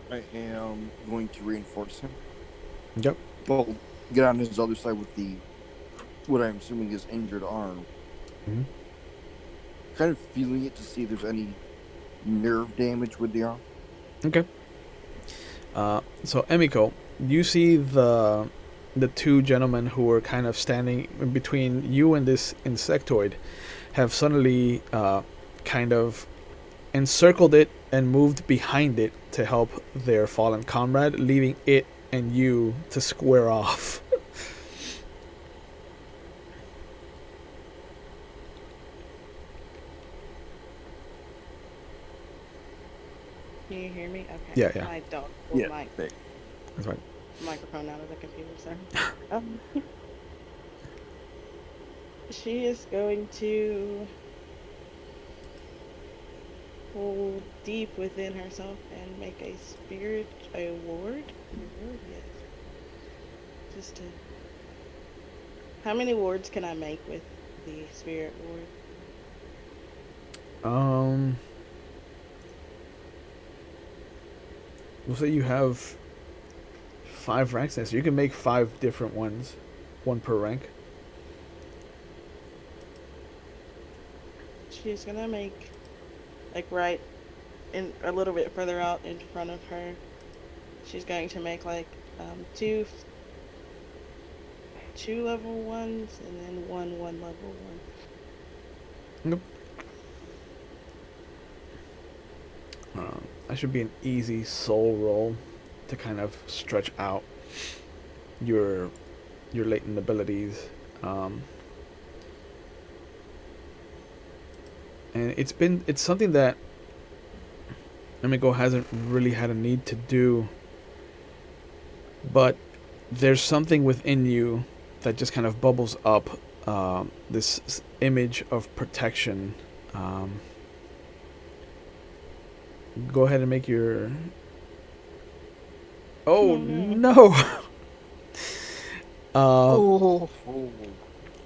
I am going to reinforce him. Yep. Well, get on his other side with what I'm assuming is injured arm. Mm-hmm. Kind of feeling it to see if there's any nerve damage with the arm. Okay. So Emiko, you see the two gentlemen who were kind of standing in between you and this insectoid have suddenly kind of encircled it and moved behind it to help their fallen comrade, leaving it and you to square off. Can you hear me? Okay. Yeah. My dog pulled my That's right. microphone out of the computer, sorry. She is going to hold deep within herself and make a ward? Yes. Just to... How many wards can I make with the spirit ward? We'll say you have 5 ranks now, so you can make 5 different ones, 1 per rank. She's gonna make, like, right in a little bit further out in front of her. She's going to make like two level 1s and then one level 1. Nope. That should be an easy soul roll to kind of stretch out your latent abilities. And it's something that Emiko hasn't really had a need to do, but there's something within you that just kind of bubbles up, this image of protection. Go ahead and make your... Oh, no!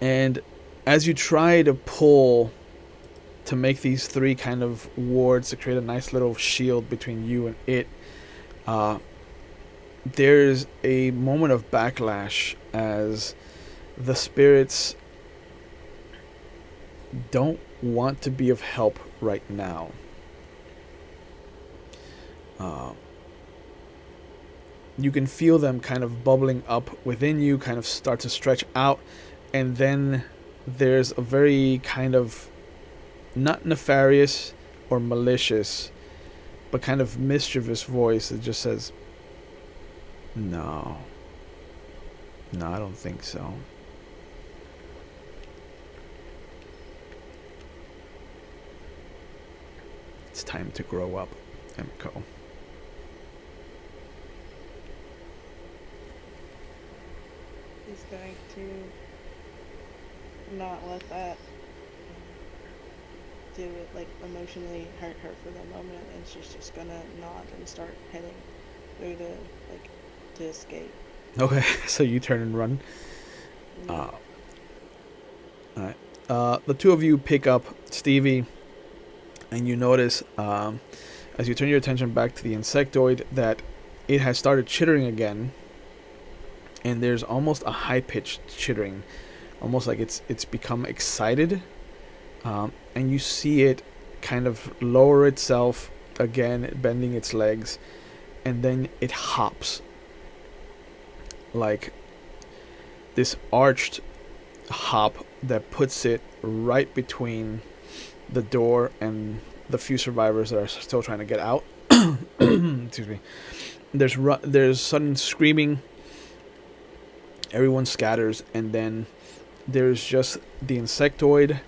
And as you try to pull to make these 3 kind of wards to create a nice little shield between you and it, there's a moment of backlash as the spirits don't want to be of help right now. You can feel them kind of bubbling up within you, kind of start to stretch out, and then there's a very kind of not nefarious or malicious, but kind of mischievous voice that just says, "No, No, I don't think so. It's time to grow up, Emco. He's going to not let that do it, like, emotionally hurt her for the moment, and she's just gonna nod and start heading through the, like, to escape. Okay, so you turn and run. Yeah. Alright. The two of you pick up Stevie, and you notice, as you turn your attention back to the insectoid, that it has started chittering again, and there's almost a high-pitched chittering, almost like it's become excited, and you see it kind of lower itself again, bending its legs, and then it hops like this arched hop that puts it right between the door and the few survivors that are still trying to get out. Excuse me. There's sudden screaming. Everyone scatters, and then there's just the insectoid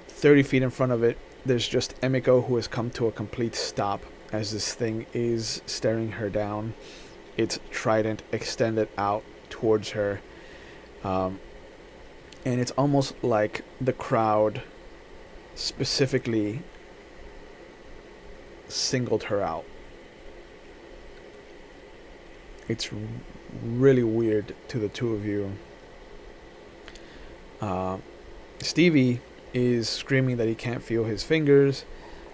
30 feet in front of it. There's just Emiko, who has come to a complete stop as this thing is staring her down, its trident extended out towards her. And it's almost like the crowd specifically singled her out. It's really weird to the two of you. Stevie is screaming that he can't feel his fingers,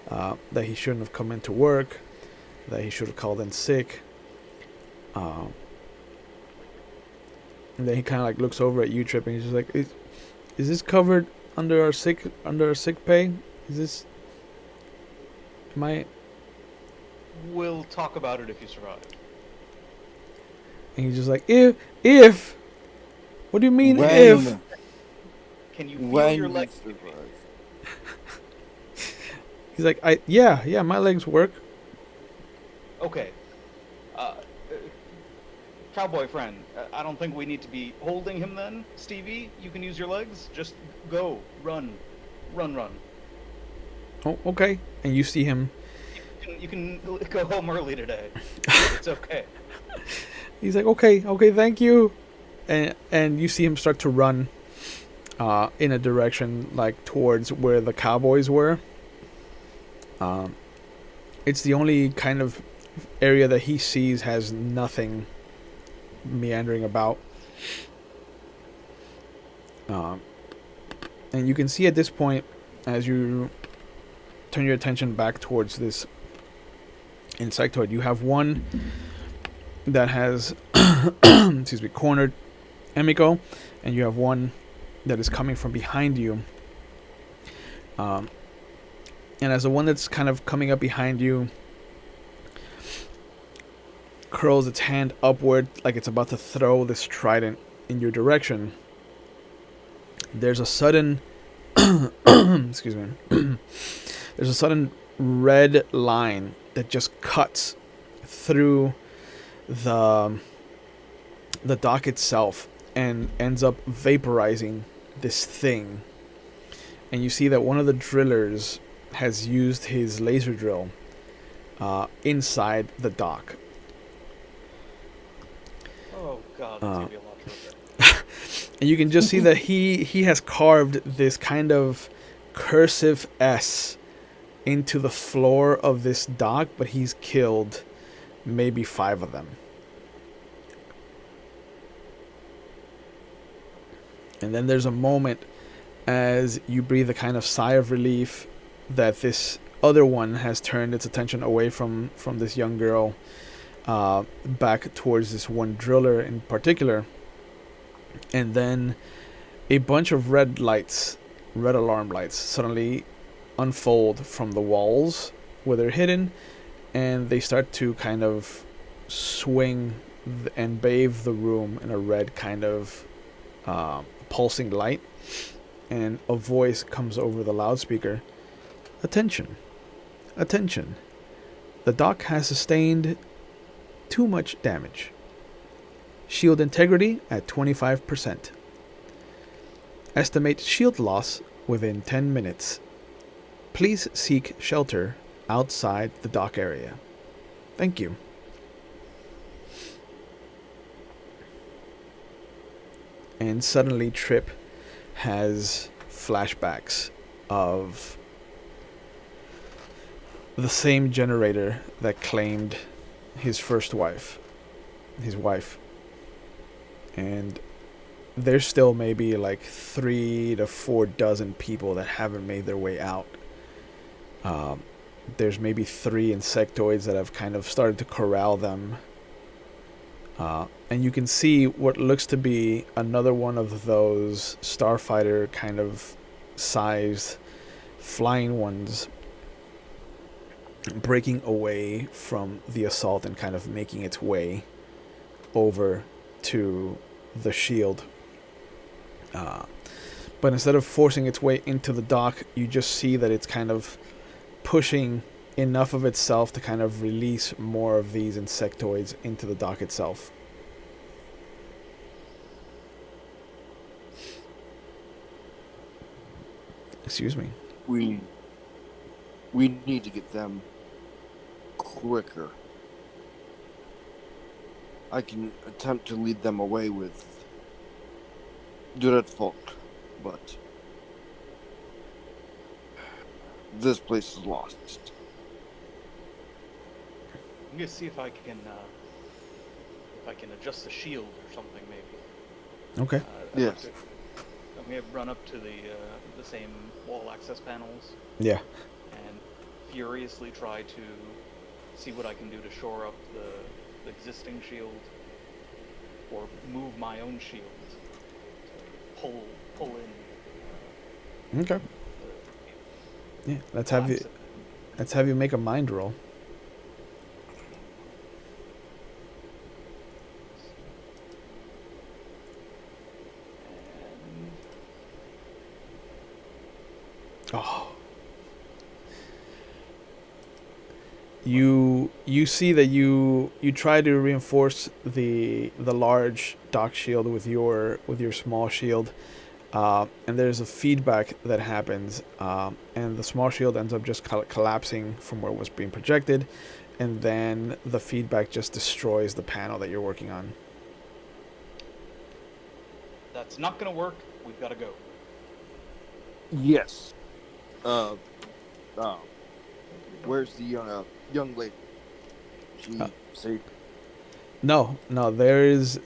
that he shouldn't have come into work, that he should have called in sick. And then he kind of like looks over at you, Trip, and he's just like, "Is this covered under our sick pay? Is this? Am I?" We'll talk about it if you survive. And he's just like, if. What do you mean if? Can you feel When your you legs? survive. He's like, yeah, my legs work. Okay. Cowboy friend, I don't think we need to be holding him then. Stevie, you can use your legs. Just go. Run. Oh, okay. And you see him. You can go home early today. It's okay. He's like, okay, thank you. And you see him start to run in a direction like towards where the cowboys were. It's the only kind of area that he sees has nothing meandering about. And you can see at this point, as you turn your attention back towards this insectoid, you have one that has cornered Emiko, and you have one that is coming from behind you. And as the one that's kind of coming up behind you curls its hand upward like it's about to throw this trident in your direction, there's a sudden excuse me there's a sudden red line that just cuts through the dock itself and ends up vaporizing this thing. And you see that one of the drillers has used his laser drill inside the dock. Oh god, that's gonna be a lot shorter. And you can just see that he has carved this kind of cursive S into the floor of this dock, but he's killed maybe 5 of them. And then there's a moment as you breathe a kind of sigh of relief that this other one has turned its attention away from this young girl back towards this one driller in particular. And then a bunch of red alarm lights suddenly unfold from the walls where they're hidden, and they start to kind of swing and bathe the room in a red kind of pulsing light. And a voice comes over the loudspeaker. Attention. The dock has sustained too much damage. Shield integrity at 25%. Estimate shield loss within 10 minutes. Please seek shelter outside the dock area. Thank you. And suddenly Trip has flashbacks of the same generator that claimed his first wife, his wife. And there's still maybe like 3 to 4 dozen people that haven't made their way out. There's maybe 3 insectoids that have kind of started to corral them. And you can see what looks to be another one of those starfighter kind of sized flying ones breaking away from the assault and kind of making its way over to the shield. But instead of forcing its way into the dock, you just see that it's kind of pushing enough of itself to kind of release more of these insectoids into the dock itself. Excuse me. We need to get them quicker. I can attempt to lead them away with Dreadfolk, but this place is lost. I'm gonna see if I can adjust the shield or something, maybe. Okay. Yes. I'm gonna run up to the same wall access panels Yeah. and furiously try to see what I can do to shore up the existing shield, or move my own shield to pull in. Okay. Yeah. Let's have you make a mind roll. Oh. You see that you try to reinforce the large dock shield with your small shield, and there's a feedback that happens, and the small shield ends up just collapsing from where it was being projected, and then the feedback just destroys the panel that you're working on. That's not gonna work. We've got to go. Yes. Where's the young lady? She safe? No, there is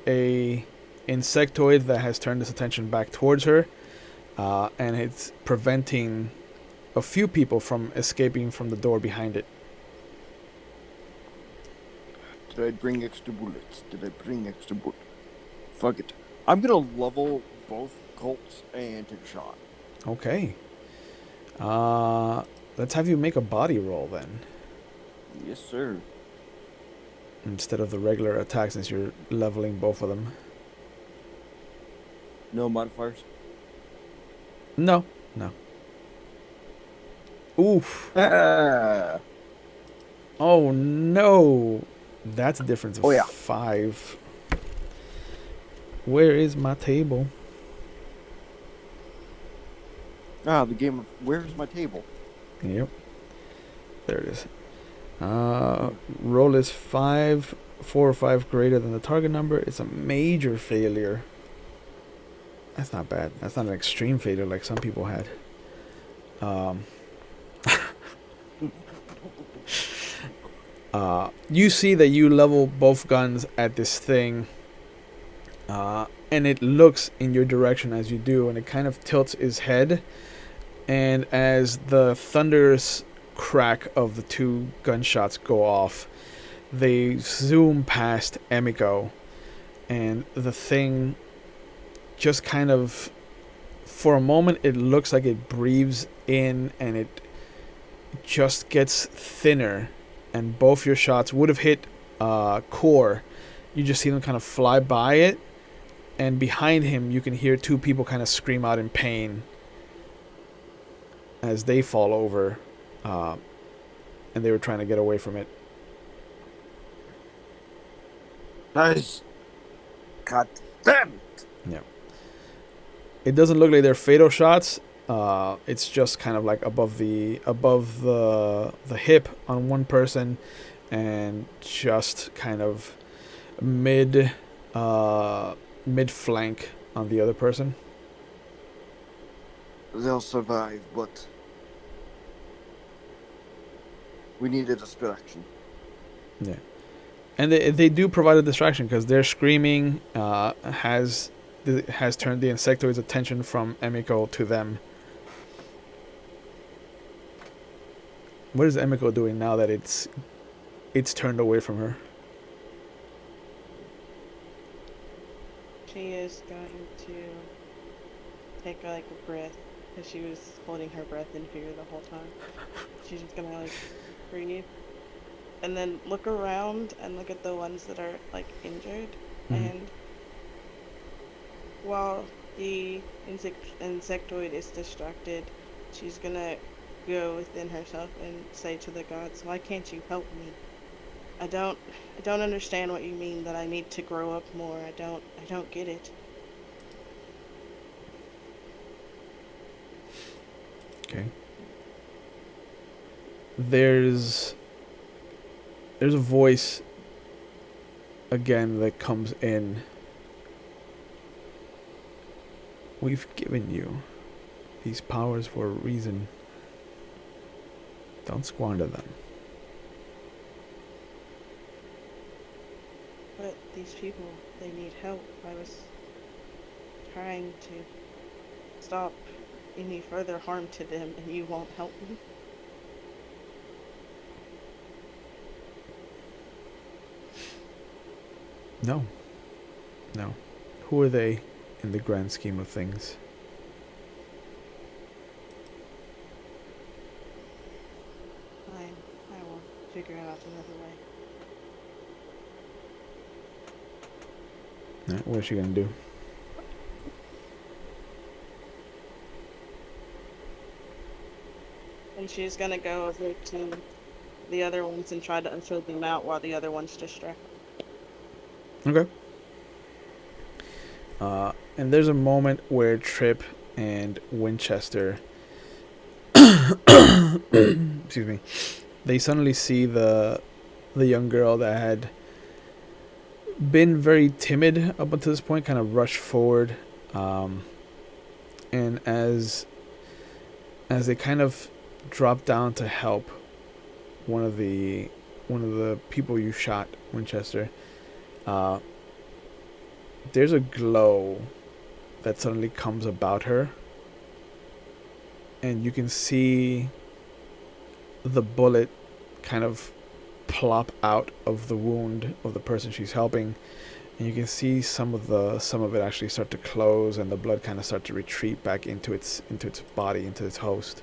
a insectoid that has turned its attention back towards her, and it's preventing a few people from escaping from the door behind it. Did I bring extra bullets? Fuck it. I'm gonna level both Colts and take a shot. Okay. Let's have you make a body roll then, Yes, sir. instead of the regular attack, since you're leveling both of them. No modifiers. No. Oof. Oh no. That's a difference of 5. Where is my table? The game of where's my table? Yep. There it is. Roll is 5, 4 or 5 greater than the target number. It's a major failure. That's not bad. That's not an extreme failure like some people had. You see that you level both guns at this thing, and it looks in your direction as you do, and it kind of tilts its head. And as the thunderous crack of the 2 gunshots go off, they zoom past Emiko, and the thing just kind of, for a moment, it looks like it breathes in, and it just gets thinner, and both your shots would have hit Core. You just see them kind of fly by it, and behind him you can hear 2 people kind of scream out in pain as they fall over, and they were trying to get away from it. Guys, God damn it! Yeah. It doesn't look like they're fatal shots. It's just kind of like above the hip on one person, and just kind of mid flank on the other person. They'll survive, but we need a distraction. Yeah, and they do provide a distraction because their screaming has turned the insectoid's attention from Emiko to them. What is Emiko doing now that it's turned away from her? She is going to take like a breath, because she was holding her breath in fear the whole time. She's just gonna like breathe, and then look around and look at the ones that are like injured. And while the insectoid is distracted, she's gonna go within herself and say to the gods, "Why can't you help me? I don't understand what you mean that I need to grow up more. I don't get it." Okay. There's a voice again that comes in. We've given you these powers for a reason. Don't squander them. But these people, they need help. I was trying to stop any further harm to them, and you won't help me. No. Who are they in the grand scheme of things? Fine, I will figure out another way. What is she gonna do? And she's gonna go over to the other ones and try to unshield them out while the other one's distracted. Okay. And there's a moment where Trip and Winchester, excuse me, they suddenly see the young girl that had been very timid up until this point kind of rush forward, and as they kind of drop down to help one of the people you shot, Winchester, there's a glow that suddenly comes about her, and you can see the bullet kind of plop out of the wound of the person she's helping, and you can see some of it actually start to close, and the blood kind of start to retreat back into its body, into its host.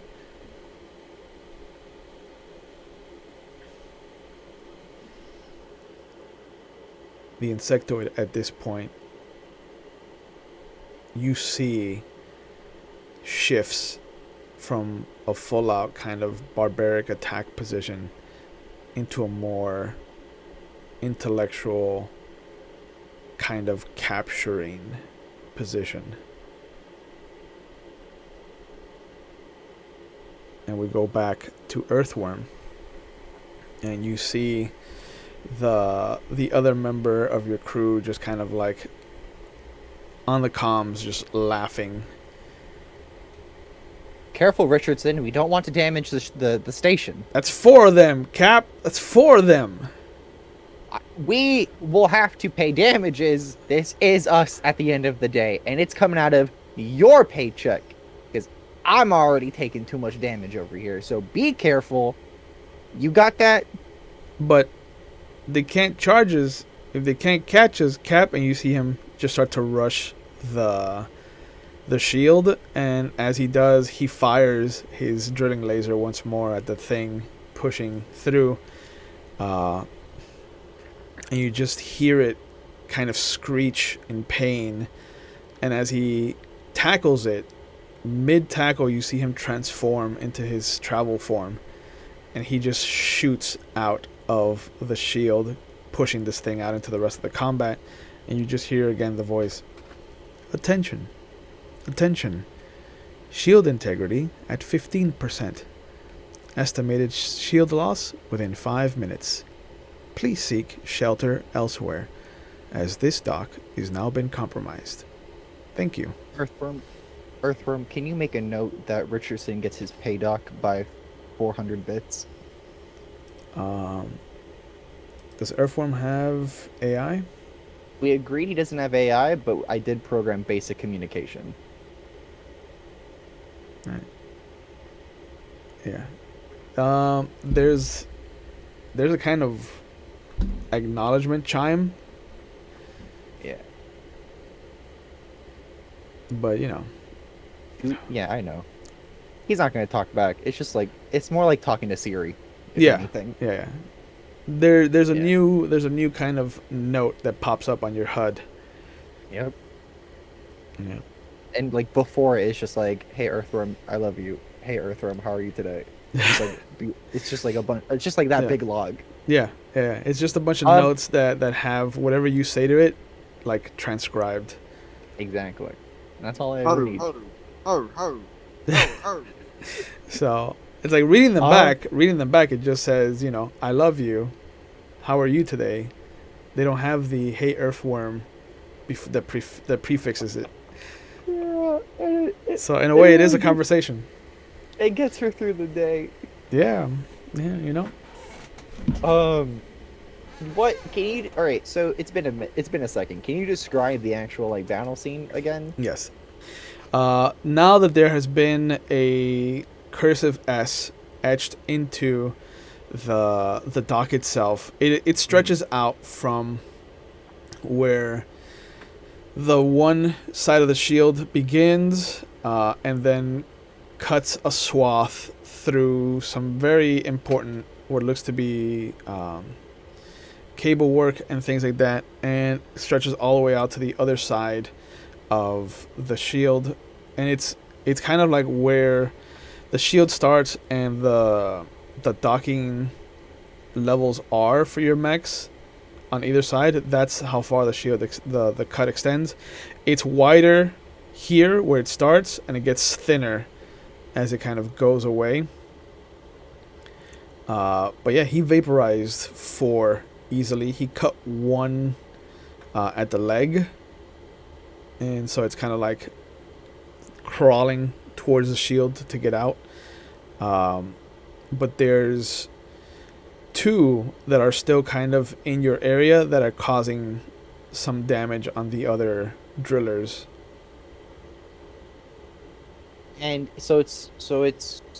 The insectoid at this point, you see, shifts from a full-out kind of barbaric attack position into a more intellectual kind of capturing position. And we go back to Earthworm, and you see the other member of your crew just kind of like on the comms, just laughing. Careful, Richardson. We don't want to damage the station. That's 4 of them, Cap. That's 4 of them. We will have to pay damages. This is us at the end of the day, and it's coming out of your paycheck, because I'm already taking too much damage over here. So be careful. You got that? But they can't charge us if they can't catch us, Cap. And you see him just start to rush the shield, and as he does, he fires his drilling laser once more at the thing pushing through, and you just hear it kind of screech in pain. And as he tackles it, mid-tackle, you see him transform into his travel form, and he just shoots out of the shield, pushing this thing out into the rest of the combat. and you just hear again the voice. Attention. Attention. Shield integrity at 15%. Estimated shield loss within 5 minutes. Please seek shelter elsewhere, as this dock is now been compromised. Thank you. Earthworm, can you make a note that Richardson gets his pay doc by 400 bits? Does Earthworm have AI? We agreed he doesn't have AI, but I did program basic communication. Right. Yeah. There's a kind of acknowledgement chime, Yeah. but you know. Yeah, I know. He's not going to talk back. It's just like, it's more like talking to Siri, if Yeah. anything. Yeah. There's a Yeah. new kind of note that pops up on your HUD. Yep. Yeah. And like before, it's just like, "Hey Earthworm, I love you. Hey Earthworm, how are you today?" It's just like a bunch. It's just like that Yeah. big log. Yeah. It's just a bunch of Um, notes that have whatever you say to it, like transcribed. Exactly. That's all I Ho, ever need. ho, ho, ho, ho, ho. So it's like reading them Um, back. Reading them back, it just says, I love you. How are you today? They don't have the "Hey Earthworm" that prefixes it. Yeah, So in a way, it is a conversation. it gets her through the day. Yeah. Yeah. What can you? All right, so it's been a second. Can you describe the actual like battle scene again? Yes. Now that there has been a cursive S etched into the dock itself, it stretches out from where the one side of the shield begins, and then cuts a swath through some very important, what looks to be cable work and things like that, and stretches all the way out to the other side of the shield. And it's kind of like where the shield starts and the docking levels are for your mechs on either side. That's how far the shield the cut extends. It's wider here where it starts, and it gets thinner as it kind of goes away. But yeah, he vaporized 4 easily. He cut 1 at the leg, and so it's kind of like crawling towards the shield to get out. But there's 2 that are still kind of in your area that are causing some damage on the other drillers. And so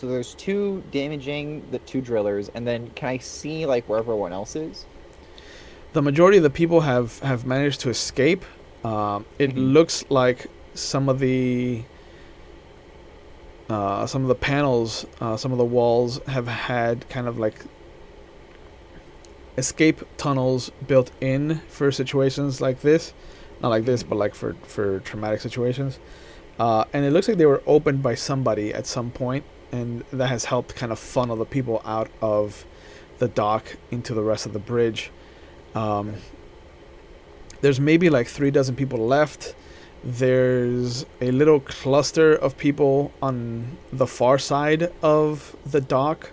there's 2 damaging the 2 drillers, and then can I see like where everyone else is? The majority of the people have managed to escape. It looks like some of the panels, some of the walls have had kind of like escape tunnels built in for situations like this. Not like this, but like for traumatic situations. And it looks like they were opened by somebody at some point, and that has helped kind of funnel the people out of the dock into the rest of the bridge. There's maybe like 3 dozen people left. There's a little cluster of people on the far side of the dock,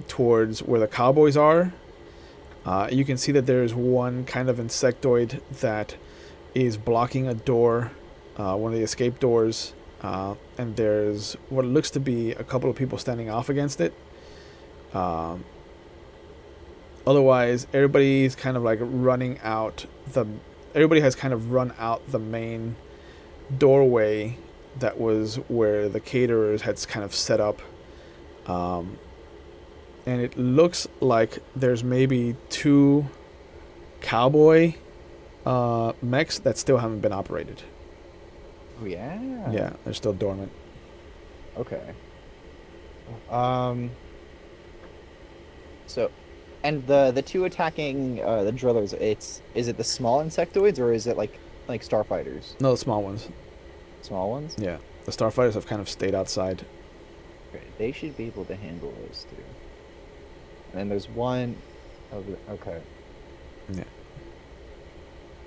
towards where the cowboys are. You can see that there's one kind of insectoid that is blocking a door, one of the escape doors, and there's what looks to be a couple of people standing off against it. Otherwise, everybody's kind of like running out everybody has kind of run out the main doorway that was where the caterers had kind of set up. And it looks like there's maybe 2 cowboy mechs that still haven't been operated. Oh yeah. Yeah, they're still dormant. Okay. So, and the 2 attacking the drillers, is it the small insectoids or is it like starfighters? No, the small ones. Small ones? Yeah, the starfighters have kind of stayed outside. Okay, they should be able to handle those 2. And then there's one. Okay. Yeah.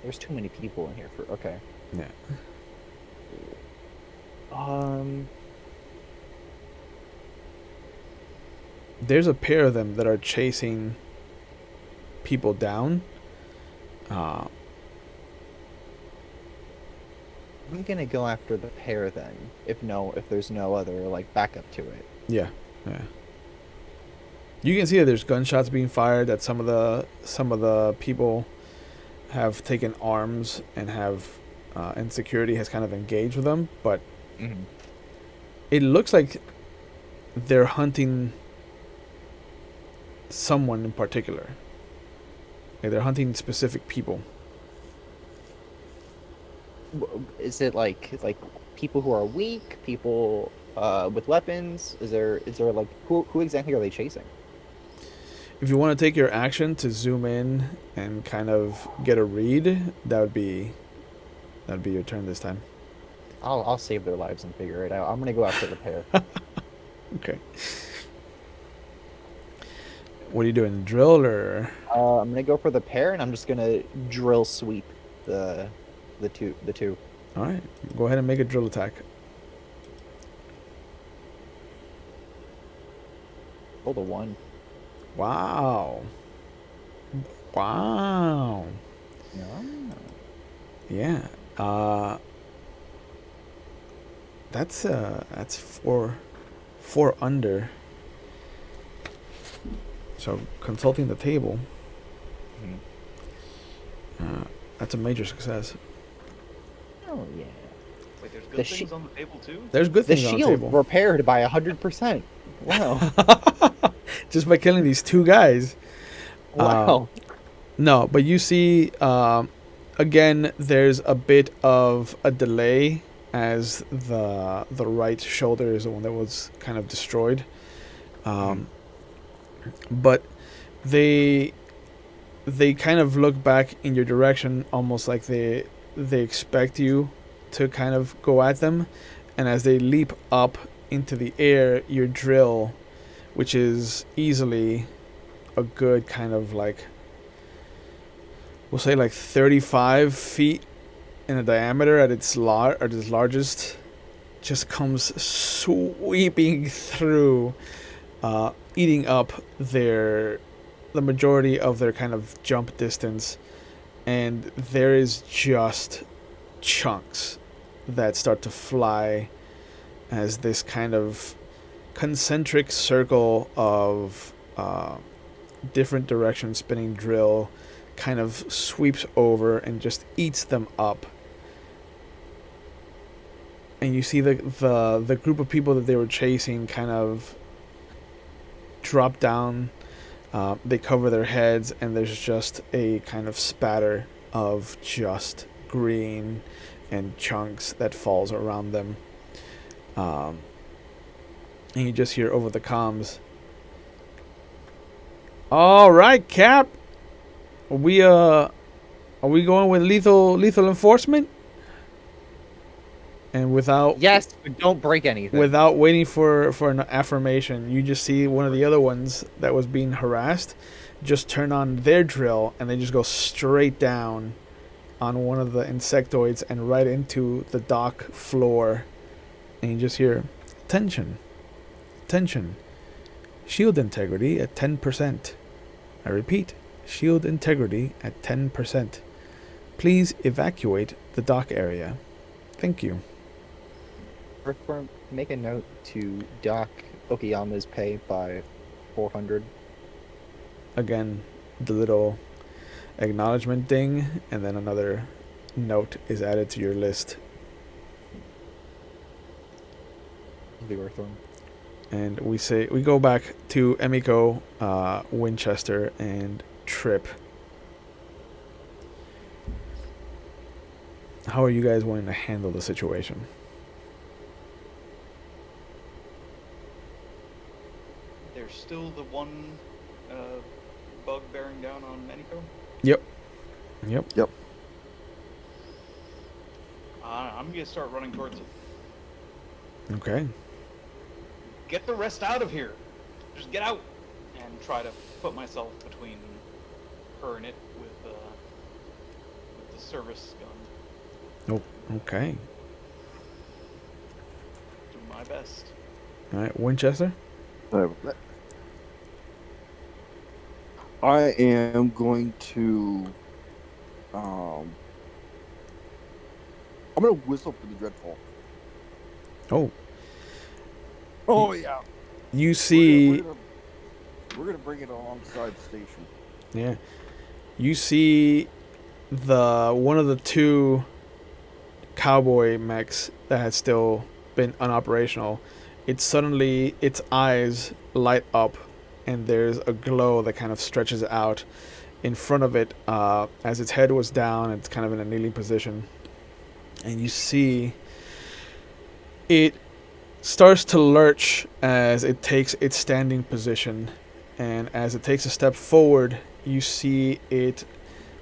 There's too many people in here for. Okay. Yeah. There's a pair of them that are chasing people down. I'm gonna go after the pair then. If there's no other like backup to it. Yeah. You can see that there's gunshots being fired. That some of the people have taken arms and and security has kind of engaged with them. But Mm-hmm. it looks like they're hunting someone in particular. Like they're hunting specific people. Is it like people who are weak, people with weapons? Is there like who exactly are they chasing? If you want to take your action to zoom in and kind of get a read, that'd be your turn this time. I'll save their lives and figure it out. I'm gonna go after the pair. Okay. What are you doing? Drill or? I'm gonna go for the pair, and I'm just gonna drill sweep the two. All right. Go ahead and make a drill attack. Roll the 1. Wow. Wow. Yeah. Yeah. That's four under. So consulting the table, that's a major success. Oh yeah. Wait, there's The good shi- things on the table too? There's good The things on the shield table. repaired by 100%. Wow. Just by killing these two guys. Wow. No, but you see, again, there's a bit of a delay as the right shoulder is the one that was kind of destroyed. But they kind of look back in your direction, almost like they expect you to kind of go at them, and as they leap up into the air, your drill, which is easily a good kind of like, we'll say like 35 feet in a diameter at its largest, just comes sweeping through, eating up the majority of their kind of jump distance, and there is just chunks that start to fly as this kind of concentric circle of different direction spinning drill kind of sweeps over and just eats them up. And you see the group of people that they were chasing kind of drop down. They cover their heads, and there's just a kind of spatter of just green and chunks that falls around them. And you just hear over the comms, "All right, Cap. Are we going with lethal enforcement?" And Yes, but don't break anything. without waiting for an affirmation, you just see one of the other ones that was being harassed just turn on their drill, and they just go straight down on one of the insectoids and right into the dock floor. And you just hear, "Attention. Shield integrity at 10%. I repeat, shield integrity at 10%. Please evacuate the dock area. Thank you." Earthworm, make a note to dock Okayama's pay by 400. Again, the little acknowledgement ding, and then another note is added to your list. The Earthworm. And we go back to Emiko, Winchester, and Trip. How are you guys wanting to handle the situation? There's still the one bug bearing down on Meniko? Yep. I'm gonna start running towards it. Okay. Get the rest out of here! Just get out! And try to put myself between her and it with the service gun. Okay. Do my best. All right, Winchester. I am going to. I'm going to whistle for the Dreadfall. Oh, Oh yeah. you see. We're gonna bring it alongside the station. Yeah, you see the one of the two cowboy mechs that had still been unoperational. It suddenly its eyes light up, and there's a glow that kind of stretches out in front of it as its head was down. It's kind of in a kneeling position, and you see it starts to lurch as it takes its standing position, and as it takes a step forward, you see it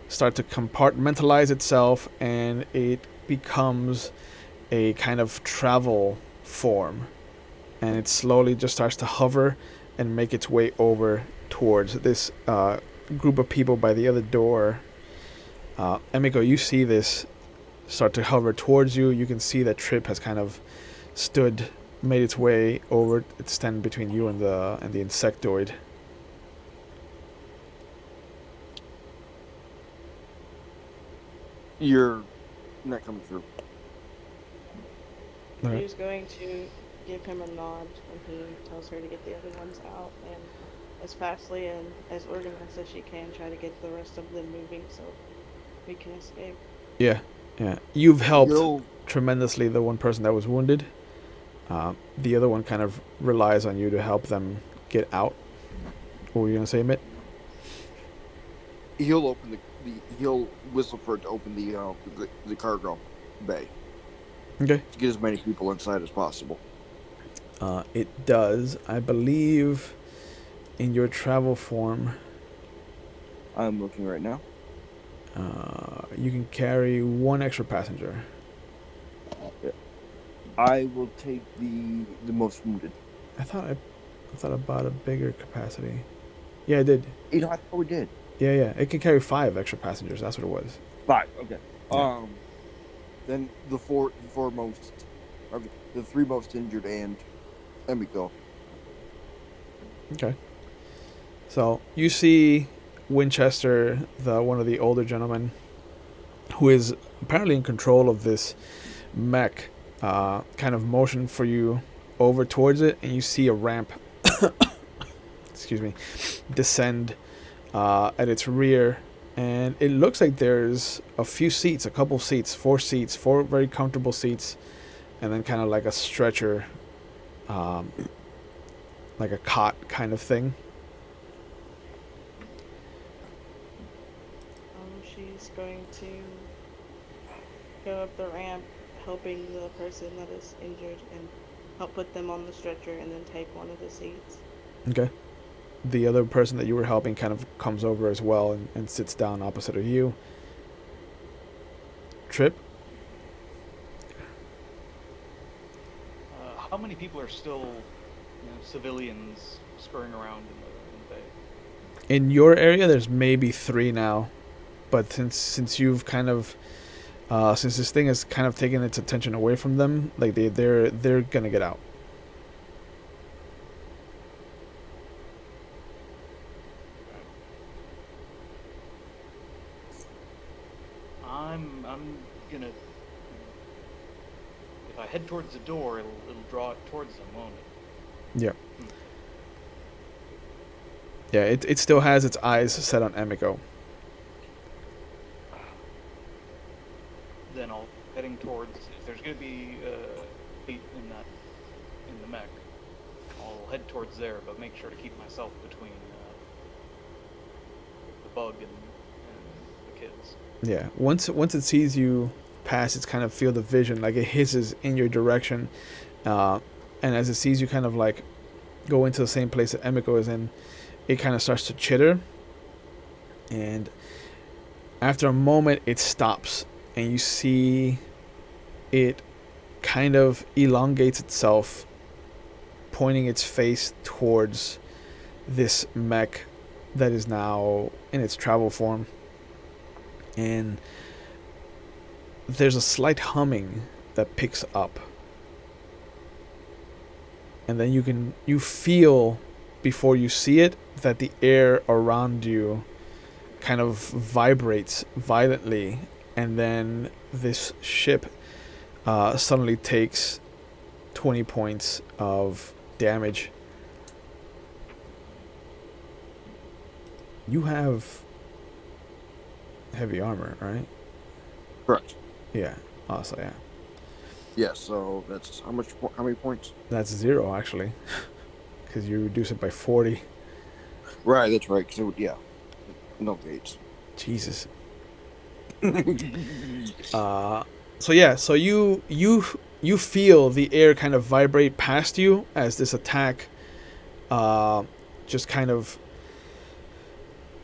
start to compartmentalize itself, and it becomes a kind of travel form, and it slowly just starts to hover and make its way over towards this group of people by the other door. Emiko, you see this start to hover towards you. You can see that Trip has kind of made its way over. It's standing between you and the insectoid. You're not coming through. All right. She's going to give him a nod when he tells her to get the other ones out, and as fastly and as organized as she can, try to get the rest of them moving so we can escape. Yeah. You've helped You'll- tremendously the one person that was wounded. The other one kind of relies on you to help them get out. What were you gonna say, Mitt? He'll open he'll whistle for it to open the cargo bay Okay. to get as many people inside as possible. It does. I believe in your travel form, I'm looking right now. you can carry one extra passenger. I will take the most wounded. I thought about a bigger capacity. Yeah, I did. You know, I thought we did. Yeah. It can carry 5 extra passengers. That's what it was. 5. Okay. Yeah. Then the three most injured and Emiko. Okay. So you see Winchester, one of the older gentlemen, who is apparently in control of this mech, kind of motion for you over towards it, and you see a ramp excuse me, descend at its rear, and it looks like there's a few seats, a couple seats, 4 seats, 4 very comfortable seats, and then kind of like a stretcher, like a cot kind of thing. She's going to go up the ramp, helping the person that is injured, and help put them on the stretcher, and then take one of the seats. Okay. The other person that you were helping kind of comes over as well and sits down opposite of you. Trip? How many people are still, civilians scurrying around in the bay? In your area, there's maybe 3 now, but since you've kind of, since this thing has kind of taken its attention away from them, like they're gonna get out. I'm gonna. If I head towards the door, it'll draw it towards them, won't it? Yeah. Yeah, it still has its eyes set on Emiko. Then I'll heading towards. If there's gonna be feet in the mech, I'll head towards there, but make sure to keep myself between the bug and the kids. Yeah. Once it sees you pass its kind of field of vision, like it hisses in your direction, and as it sees you kind of like go into the same place that Emiko is in, it kind of starts to chitter, and after a moment it stops, and you see it kind of elongates itself, pointing its face towards this mech that is now in its travel form. And there's a slight humming that picks up. And then you feel, before you see it, that the air around you kind of vibrates violently, and then this ship suddenly takes 20 points of damage. You have heavy armor, right? Correct. Yeah. Oh, so yeah. Yeah, so that's how many points? That's 0, actually. Because you reduce it by 40. Right, that's right. Because yeah, no gates. Jesus. So yeah, so you feel the air kind of vibrate past you as this attack just kind of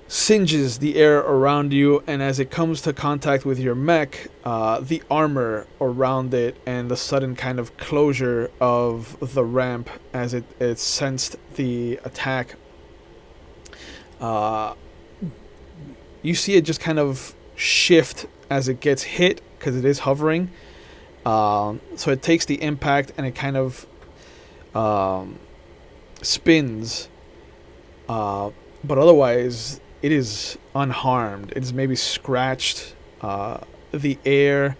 singes the air around you, and as it comes to contact with your mech, the armor around it and the sudden kind of closure of the ramp as it sensed the attack, you see it just kind of shift as it gets hit, because it is hovering. So it takes the impact and it kind of spins, but otherwise it is unharmed. It is maybe scratched. The air,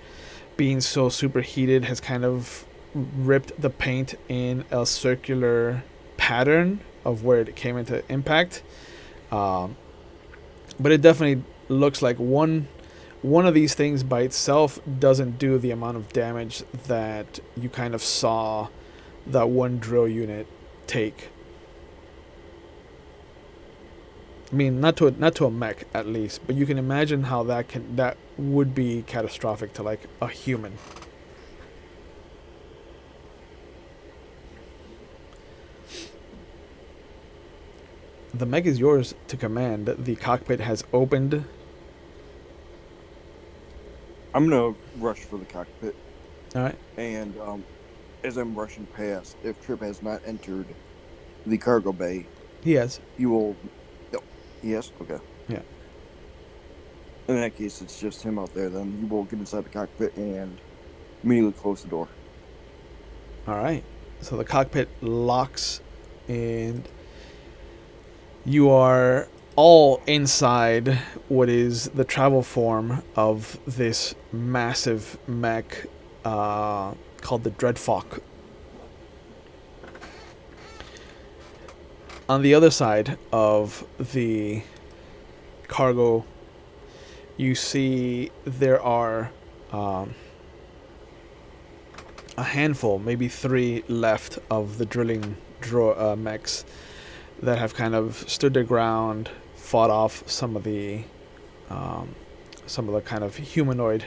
being so superheated, has kind of ripped the paint in a circular pattern of where it came into impact. But it definitely looks like one of these things by itself doesn't do the amount of damage that you kind of saw that one drill unit take. I mean, not to a mech at least, but you can imagine how that would be catastrophic to like a human. The mech is yours to command. The cockpit has opened. I'm gonna rush for the cockpit, All right. and as I'm rushing past, if Trip has not entered the cargo bay, He has. you will. No, yes, okay. Yeah. In that case, it's just him out there. Then you will get inside the cockpit and immediately close the door. All right. So the cockpit locks, and you are all inside what is the travel form of this massive mech called the Dreadfok. On the other side of the cargo, you see there are a handful, maybe 3 left of the drilling mechs that have kind of stood their ground, fought off some of the kind of humanoid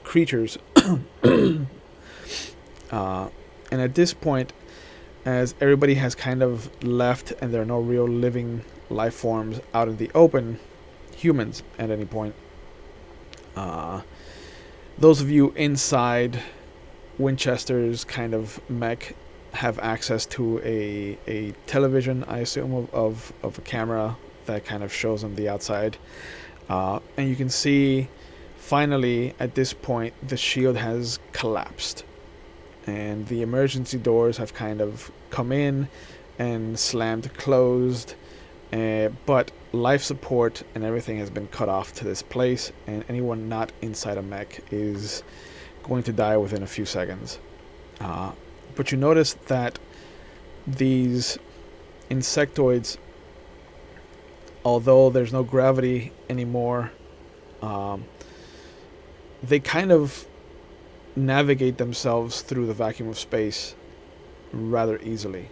creatures. And at this point, as everybody has kind of left and there are no real living life forms out in the open, humans at any point, those of you inside Winchester's kind of mech have access to a television, I assume, of a camera that kind of shows them the outside. And you can see, finally, at this point, the shield has collapsed. And the emergency doors have kind of come in and slammed closed. But life support and everything has been cut off to this place. And anyone not inside a mech is going to die within a few seconds. But you notice that these insectoids, although there's no gravity anymore, they kind of navigate themselves through the vacuum of space rather easily.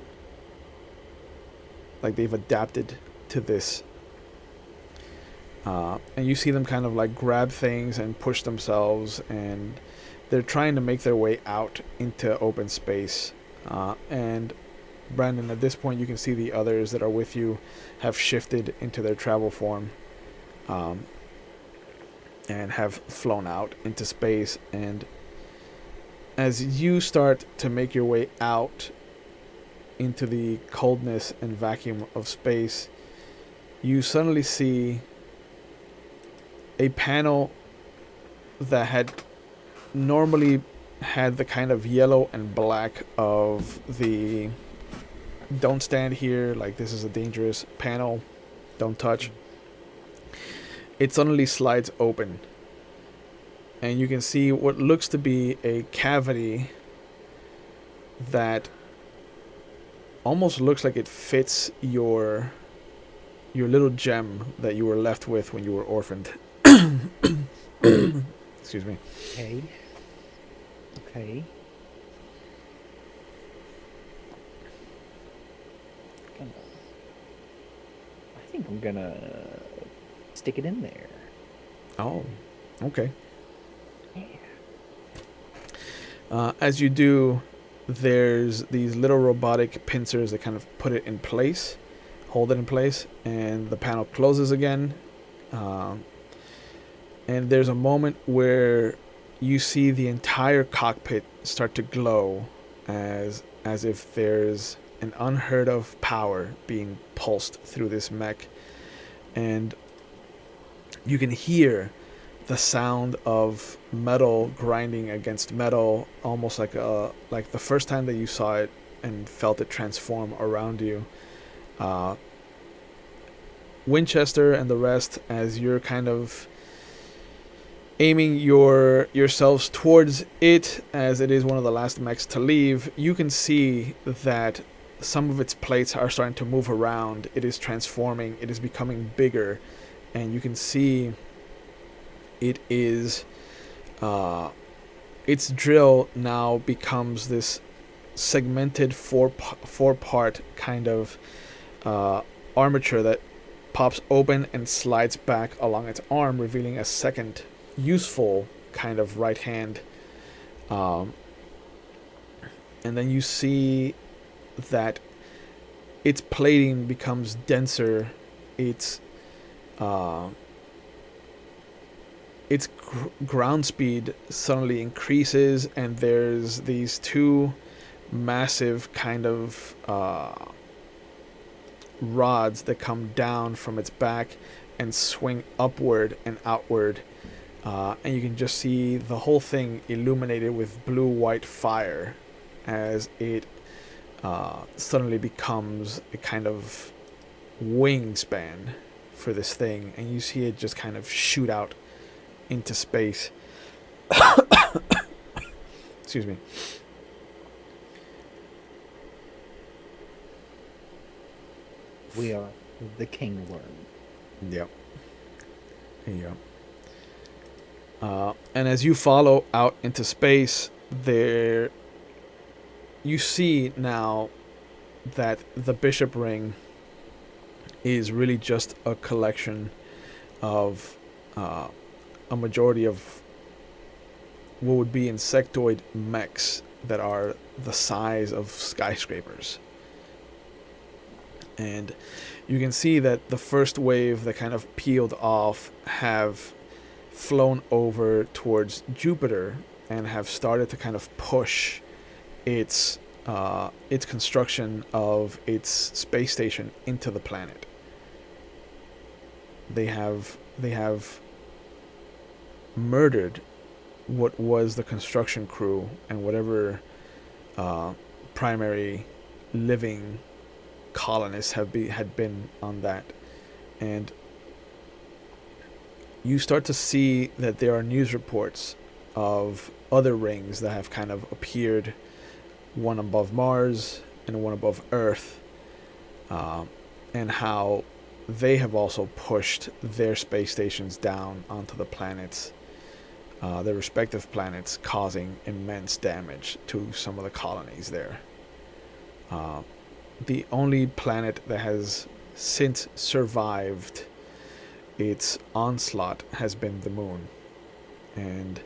Like they've adapted to this. And you see them kind of like grab things and push themselves, and they're trying to make their way out into open space. And Brandon, at this point, you can see the others that are with you have shifted into their travel form, and have flown out into space. And as you start to make your way out into the coldness and vacuum of space, you suddenly see a panel that had normally had the kind of yellow and black of the "don't stand here," like this is a dangerous panel, don't touch, it suddenly slides open. And you can see what looks to be a cavity that almost looks like it fits your little gem that you were left with when you were orphaned. Excuse me. Okay. Okay. I think I'm gonna stick it in there. Oh, okay. Yeah. As you do, there's these little robotic pincers that kind of put it in place, hold it in place, and the panel closes again. And there's a moment where you see the entire cockpit start to glow as if there's an unheard of power being pulsed through this mech. And you can hear the sound of metal grinding against metal, almost like the first time that you saw it and felt it transform around you. Winchester and the rest, as you're kind of aiming yourselves towards it, as it is one of the last mechs to leave, you can see that some of its plates are starting to move around. It is transforming. It is becoming bigger, and you can see it is its drill now becomes this segmented four-part kind of armature that pops open and slides back along its arm, revealing a second useful kind of right hand. And then you see that its plating becomes denser. Its ground speed suddenly increases, and there's these two massive kind of rods that come down from its back and swing upward and outward. And you can just see the whole thing illuminated with blue-white fire as it suddenly becomes a kind of wingspan for this thing. And you see it just kind of shoot out into space. Excuse me. We are the king worm. Yep. Yep. And as you follow out into space, there you see now that the Bishop Ring is really just a collection of a majority of what would be insectoid mechs that are the size of skyscrapers. And you can see that the first wave that kind of peeled off have flown over towards Jupiter and have started to kind of push its construction of its space station into the planet. They have murdered what was the construction crew and whatever primary living colonists had been on that. And you start to see that there are news reports of other rings that have kind of appeared, one above Mars and one above Earth, and how they have also pushed their space stations down onto the planets, their respective planets, causing immense damage to some of the colonies there. The only planet that has since survived its onslaught has been the moon, and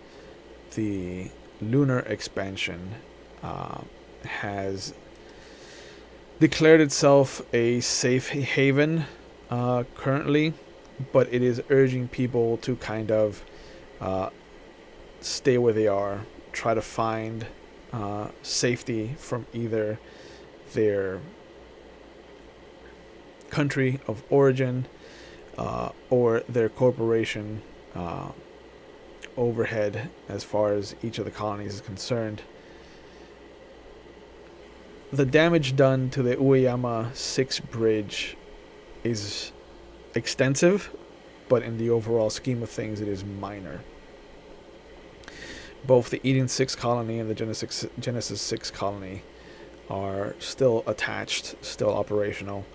the Lunar Expansion has declared itself a safe haven currently, but it is urging people to kind of stay where they are, try to find safety from either their country of origin or their corporation overhead as far as each of the colonies is concerned. The damage done to the Ueyama-6 Bridge is extensive, but in the overall scheme of things, it is minor. Both the Eden 6 colony and the Genesis 6 colony are still attached, still operational.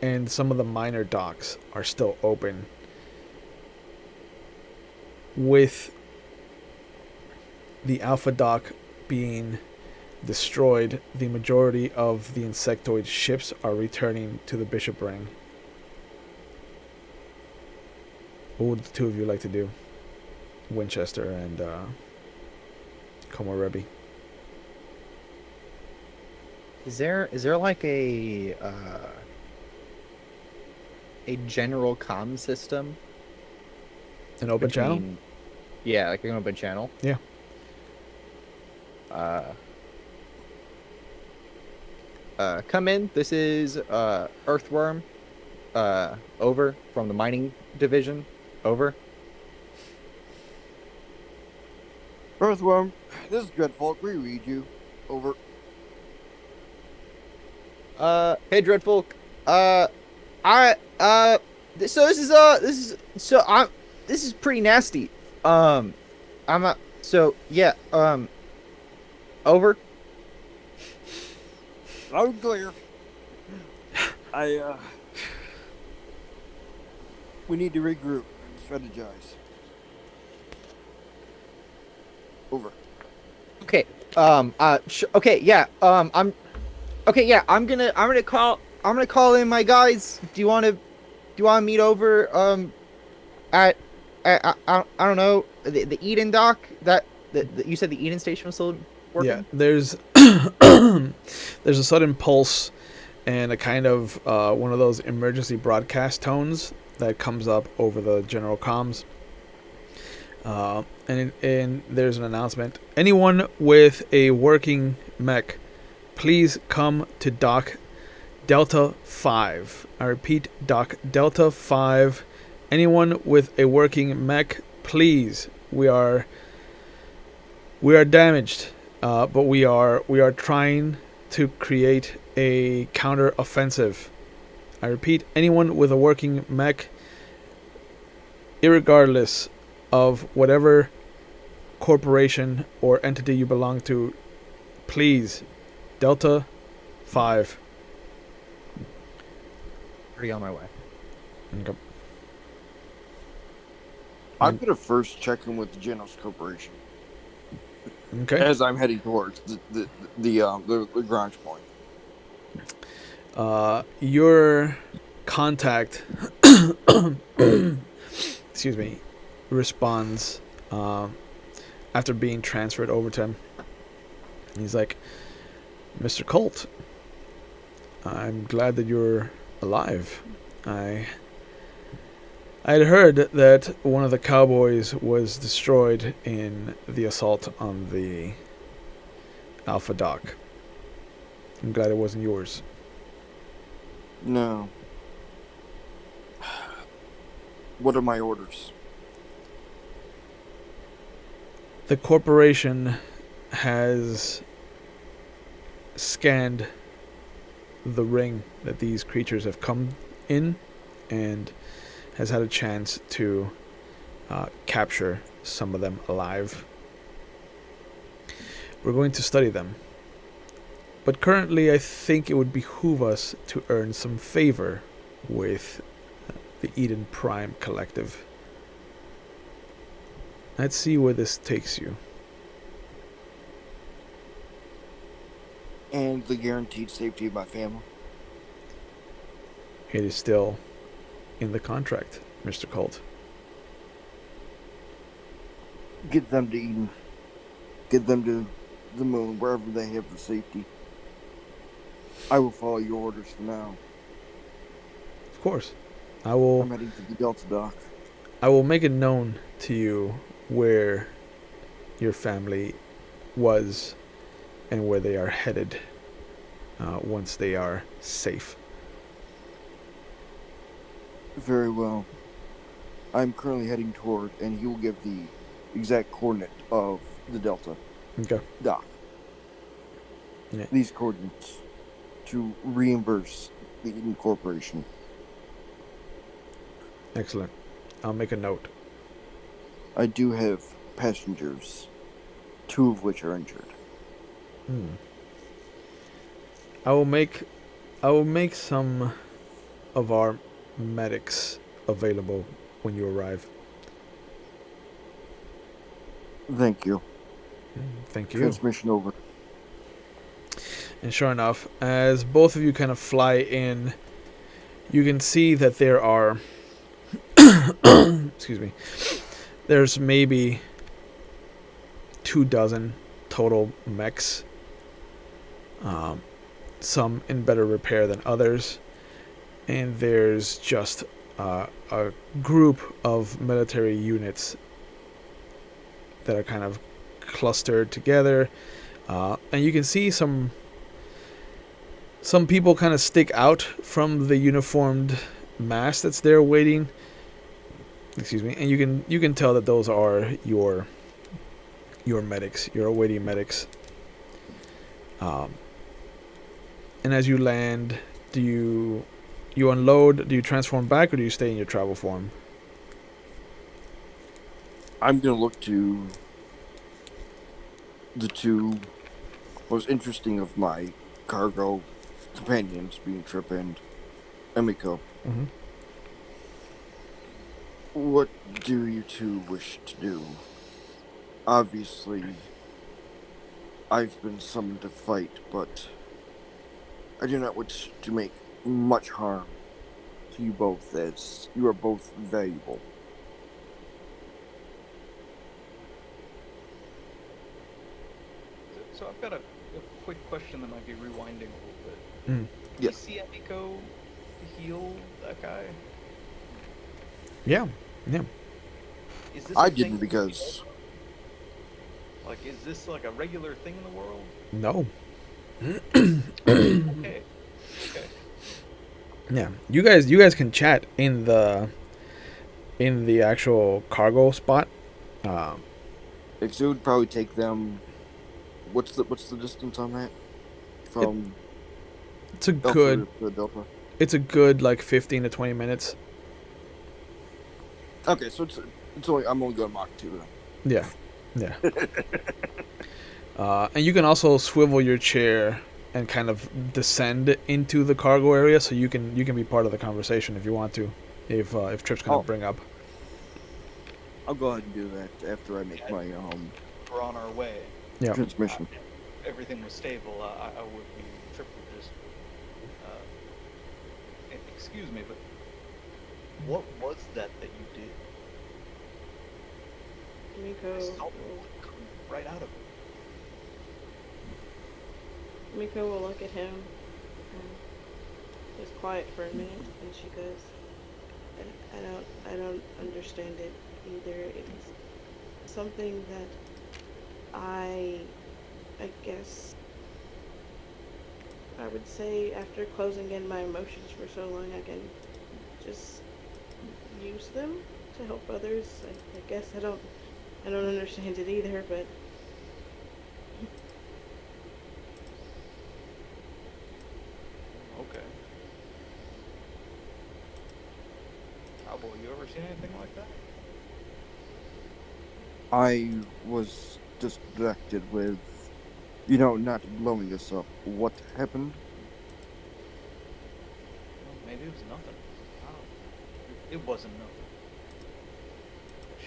And some of the minor docks are still open. With the Alpha dock being destroyed, the majority of the insectoid ships are returning to the Bishop Ring. What would the two of you like to do? Winchester and Komorebi. Is there like a general comm system? An open channel? Yeah, like an open channel. Yeah. Come in. This is Earthworm. Over from the mining division. Over. Earthworm, this is Dreadful. We read you. Over. Hey Dreadful. This is pretty nasty. Over. Loud clear. We need to regroup and strategize. Over. Okay. Okay. Yeah. Okay. Yeah. I'm gonna call in my guys. Do you want to meet over at I don't know, the Eden dock that you said the Eden station was still working? Yeah. There's there's a sudden pulse and a kind of one of those emergency broadcast tones that comes up over the general comms. And there's an announcement. Anyone with a working mech, please come to Dock Delta 5. I repeat, Dock Delta 5. Anyone with a working mech, please. We are damaged, but we are trying to create a counter offensive. I repeat, anyone with a working mech, irregardless of whatever corporation or entity you belong to, please, Delta 5. Already on my way. Okay. I'm gonna first check in with the Genos Corporation Okay. as I'm heading towards the garage point. Your contact, excuse me, responds after being transferred over to him. He's like, Mr. Colt, I'm glad that you're alive. I had heard that one of the cowboys was destroyed in the assault on the Alpha dock. I'm glad it wasn't yours. No. What are my orders? The corporation has scanned the ring that these creatures have come in and has had a chance to capture some of them alive. We're going to study them. But currently I think it would behoove us to earn some favor with the Eden Prime Collective. Let's see where this takes you. And the guaranteed safety of my family. It is still in the contract, Mr. Colt. Get them to Eden. Get them to the moon, wherever they have the safety. I will follow your orders for now. Of course. I'm heading to the Delta dock. I will make it known to you where your family was and where they are headed once they are safe. Very well. I'm currently heading toward, and he will give the exact coordinate of the Delta Okay. dock. Yeah. These coordinates to reimburse the Eden Corporation. Excellent. I'll make a note. I do have passengers, 2 of which are injured. Hmm. I will make some of our medics available when you arrive. Thank you. Thank you. Transmission over. And sure enough, as both of you kind of fly in, you can see that there are excuse me. There's maybe 24 total mechs. Some in better repair than others. And there's just a group of military units that are kind of clustered together. And you can see some people kind of stick out from the uniformed mass that's there waiting. Excuse me. And you can tell that those are your medics, your awaiting medics. And as you land, do you unload? Do you transform back, or do you stay in your travel form? I'm going to look to the 2 most interesting of my cargo companions, being Trip and Emiko. Mm-hmm. What do you 2 wish to do? Obviously, I've been summoned to fight, but I do not wish to make much harm to you both, as you are both valuable. So I've got a quick question that might be rewinding a little bit. Mm. Did you see Emiko heal that guy? Yeah. Yeah. Is this I a didn't thing because like, is this like a regular thing in the world? No. Okay. Okay. Yeah. You guys can chat in the actual cargo spot. it would probably take them. What's the distance on that from It's a Alpha good to Delta? it's a good like 15 to 20 minutes. Okay, so it's only I'm only going Mach 2 Yeah. Yeah. And you can also swivel your chair and kind of descend into the cargo area, so you can be part of the conversation if you want to. If Trip's gonna Oh. bring up. I'll go ahead and do that after I make my We're on our way. Yeah. transmission. If everything was stable, I would be Trip would just. Excuse me, but what was that you did? I Miko saw blood coming right out of it. Miko will look at him and is quiet for a minute, and she goes, I don't understand it either. It's something that I guess I would say after closing in my emotions for so long, I can just use them to help others. I guess I don't understand it either, but Okay. Cowboy, you ever seen anything like that? I was distracted with, not blowing this up. What happened? Well, maybe it was nothing. I don't. It wasn't nothing.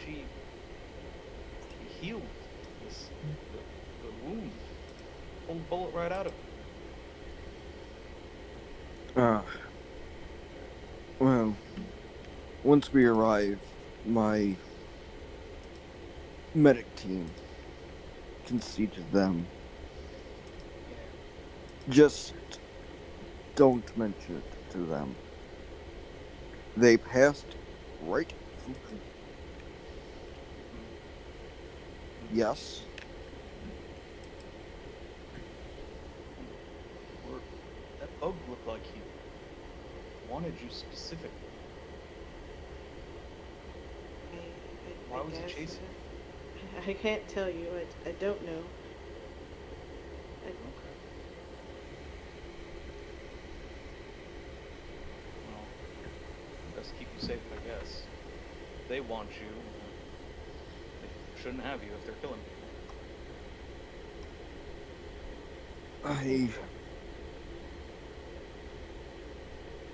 She healed the wound. Pulled the bullet right out of it. Well, once we arrive, my medic team can see to them. Just don't mention it to them. They passed right through. Yes. That bug looked like he wanted you specifically. Why was he guess. chasing? I can't tell you. I don't know. Okay. Well, best keep you safe, I guess. If they want you. They shouldn't have you if they're killing people.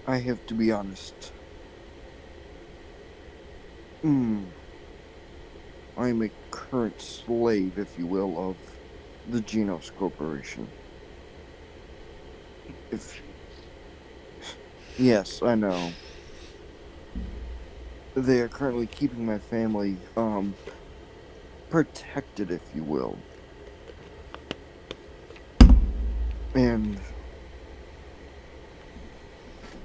I have to be honest. I'm a current slave, if you will, of the Genos Corporation. Yes, I know. They are currently keeping my family, protected, if you will. And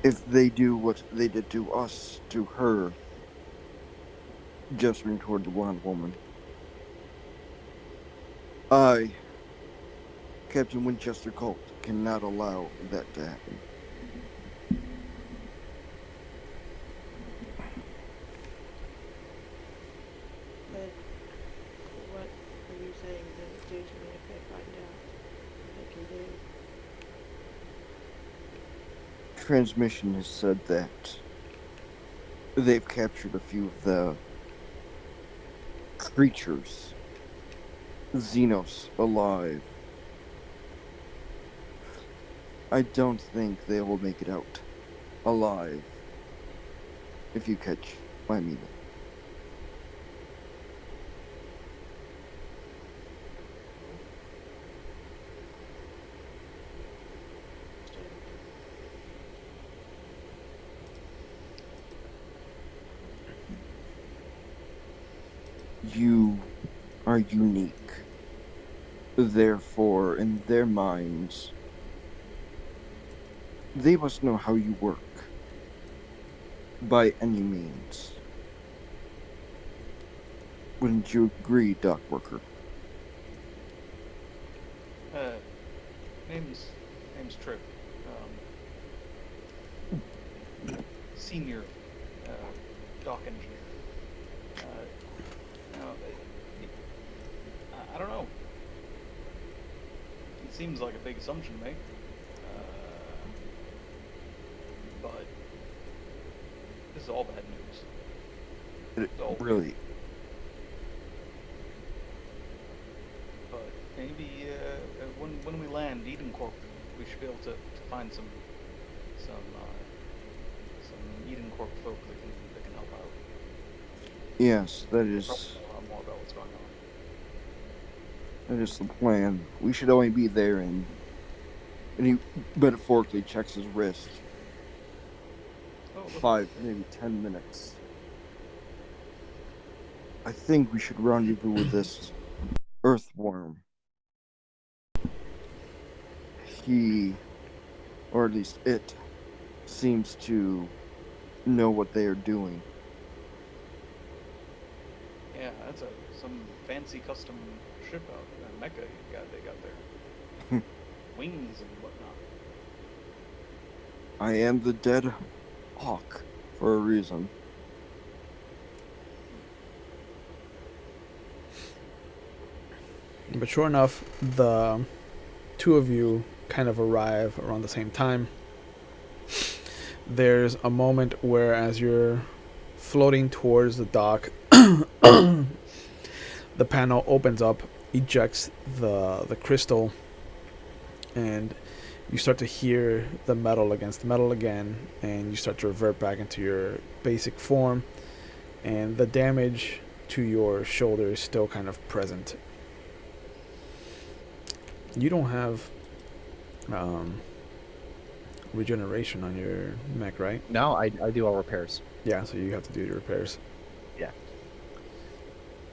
if they do what they did to us, to her, gesturing toward the blonde woman, I, Captain Winchester Colt, cannot allow that to happen. But what are you saying they do to me if they find out what they can do? Transmission has said that they've captured a few of the creatures, Xenos, alive. I don't think they will make it out alive, if you catch my meaning. You are unique. Therefore, in their minds, they must know how you work. By any means. Wouldn't you agree, Dock Worker? Name's Trip. Senior dock engineer. Now, I don't know. It seems like a big assumption to make. But this is all bad news. Really? But maybe when we land Eden Corp, we should be able to find some Eden Corp folk that can help out. Yes, that Probably is know a lot more about what's going on. the plan. We should only be there and he metaphorically checks his wrist. Oh, look. 5, maybe 10 minutes. I think we should rendezvous with this earthworm. He, or at least it, seems to know what they are doing. Yeah, that's some fancy custom ship out Mecca they got there. Wings and whatnot. I am the dead hawk for a reason. But sure enough, the two of you kind of arrive around the same time. There's a moment where, as you're floating towards the dock, the panel opens up, ejects the crystal, and you start to hear the metal against metal again, and you start to revert back into your basic form, and the damage to your shoulder is still kind of present. You don't have regeneration on your mech, right? No, I do all repairs. Yeah, so you have to do your repairs. Yeah.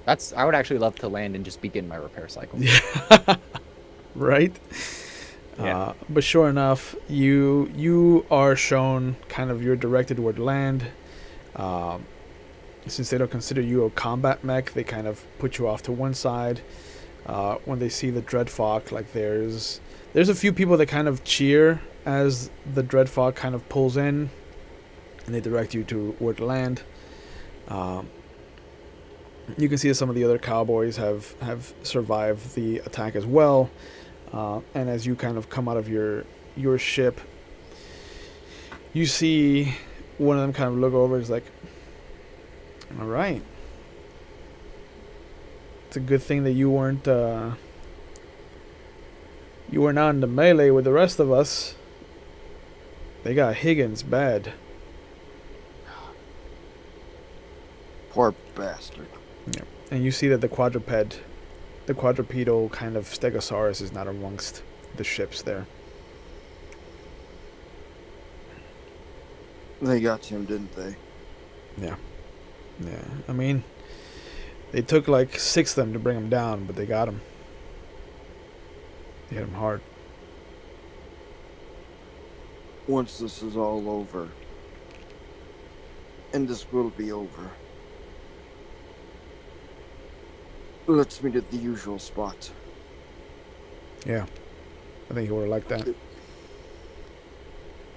I would actually love to land and just begin my repair cycle. Yeah. Right? Yeah. But sure enough, you are shown kind of you're directed toward land. Since they don't consider you a combat mech, they kind of put you off to one side. When they see the Dreadfog, like there's a few people that kind of cheer as the Dreadfog kind of pulls in, and they direct you toward land. You can see that some of the other cowboys have survived the attack as well. And as you kind of come out of your ship, you see one of them kind of look over. He's like, "All right, it's a good thing that you weren't out in the melee with the rest of us. They got Higgins bad." Poor bastard. Yeah. And you see that the quadrupedal kind of stegosaurus is not amongst the ships there. They got him, didn't they? Yeah. Yeah. I mean, they took like 6 of them to bring him down, but they got him. They hit him hard. Once this is all over, and this will be over, let's meet at the usual spot. Yeah. I think he would have liked that.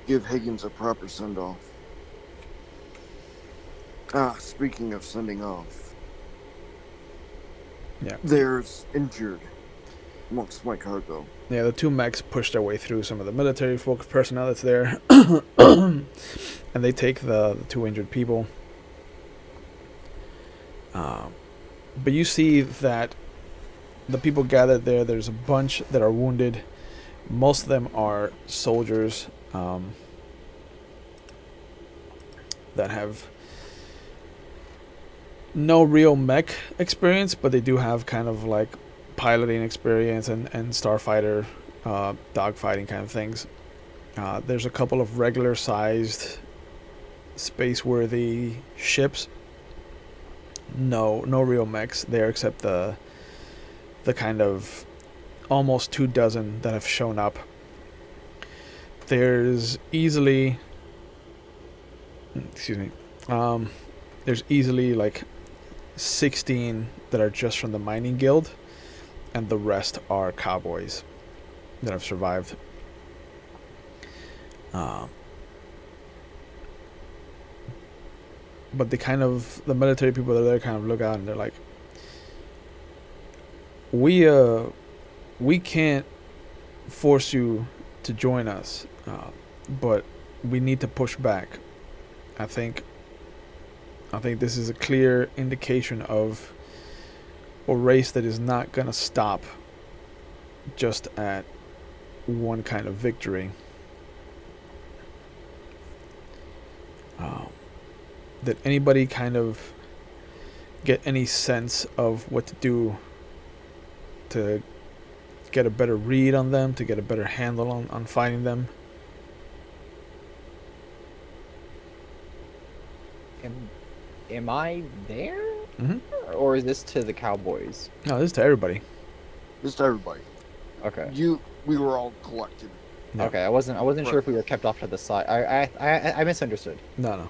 Give Higgins a proper send-off. Speaking of sending off. Yeah. There's injured amongst my cargo. Yeah, the 2 mechs push their way through some of the military folk personnel that's there. And they take the 2 injured people. But you see that the people gathered there, there's a bunch that are wounded. Most of them are soldiers that have no real mech experience, but they do have kind of like piloting experience and starfighter dogfighting kind of things. There's a couple of regular sized space-worthy ships. No real mechs there except the kind of almost 24 that have shown up. There's easily there's easily like 16 that are just from the mining guild, and the rest are cowboys that have survived. But the military people that are there kind of look out and they're like, we can't force you to join us, but we need to push back. I think this is a clear indication of a race that is not going to stop just at one kind of victory. Did anybody kind of get any sense of what to do to get a better read on them, to get a better handle on fighting them? Am I there? Mm-hmm. Or is this to the cowboys? No, this is to everybody. Just everybody. Okay. We were all collected. No. Okay, I wasn't sure if we were kept off to the side. I misunderstood. No.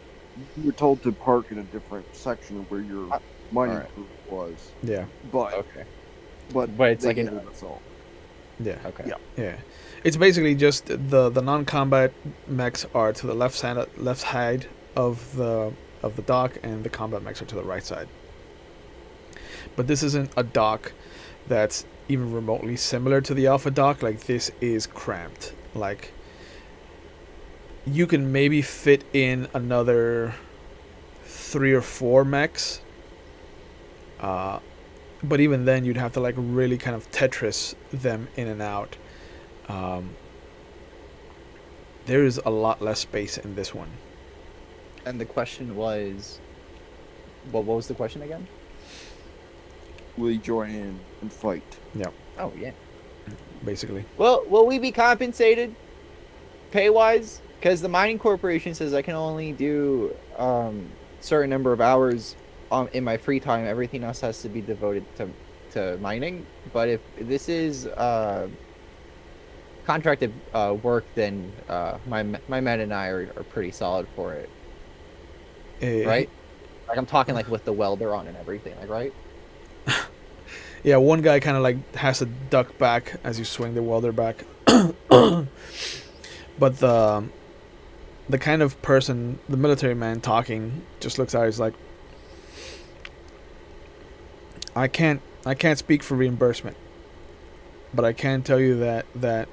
You were told to park in a different section where your mining alright. group was. Yeah. But Okay. but it's they like gathered us all. Yeah. Okay. Yeah. Yeah. It's basically just the non-combat mechs are to the left side of the dock, and the combat mechs are to the right side. But this isn't a dock that's even remotely similar to the Alpha dock. Like, this is cramped. Like, you can maybe fit in another 3 or 4 mechs. But even then, you'd have to like really kind of Tetris them in and out. There is a lot less space in this one. And the question was, what was the question again? Will you join in and fight? Oh yeah. Basically. Well, will we be compensated pay-wise? Because the mining corporation says I can only do certain number of hours in my free time. Everything else has to be devoted to mining. But if this is contracted work, then my men and I are pretty solid for it, right? Like, I'm talking like with the welder on and everything, like, right? Yeah, one guy kind of like has to duck back as you swing the welder back. But the kind of person, the military man talking, just looks at it, he's like, I can't speak for reimbursement, but I can tell you that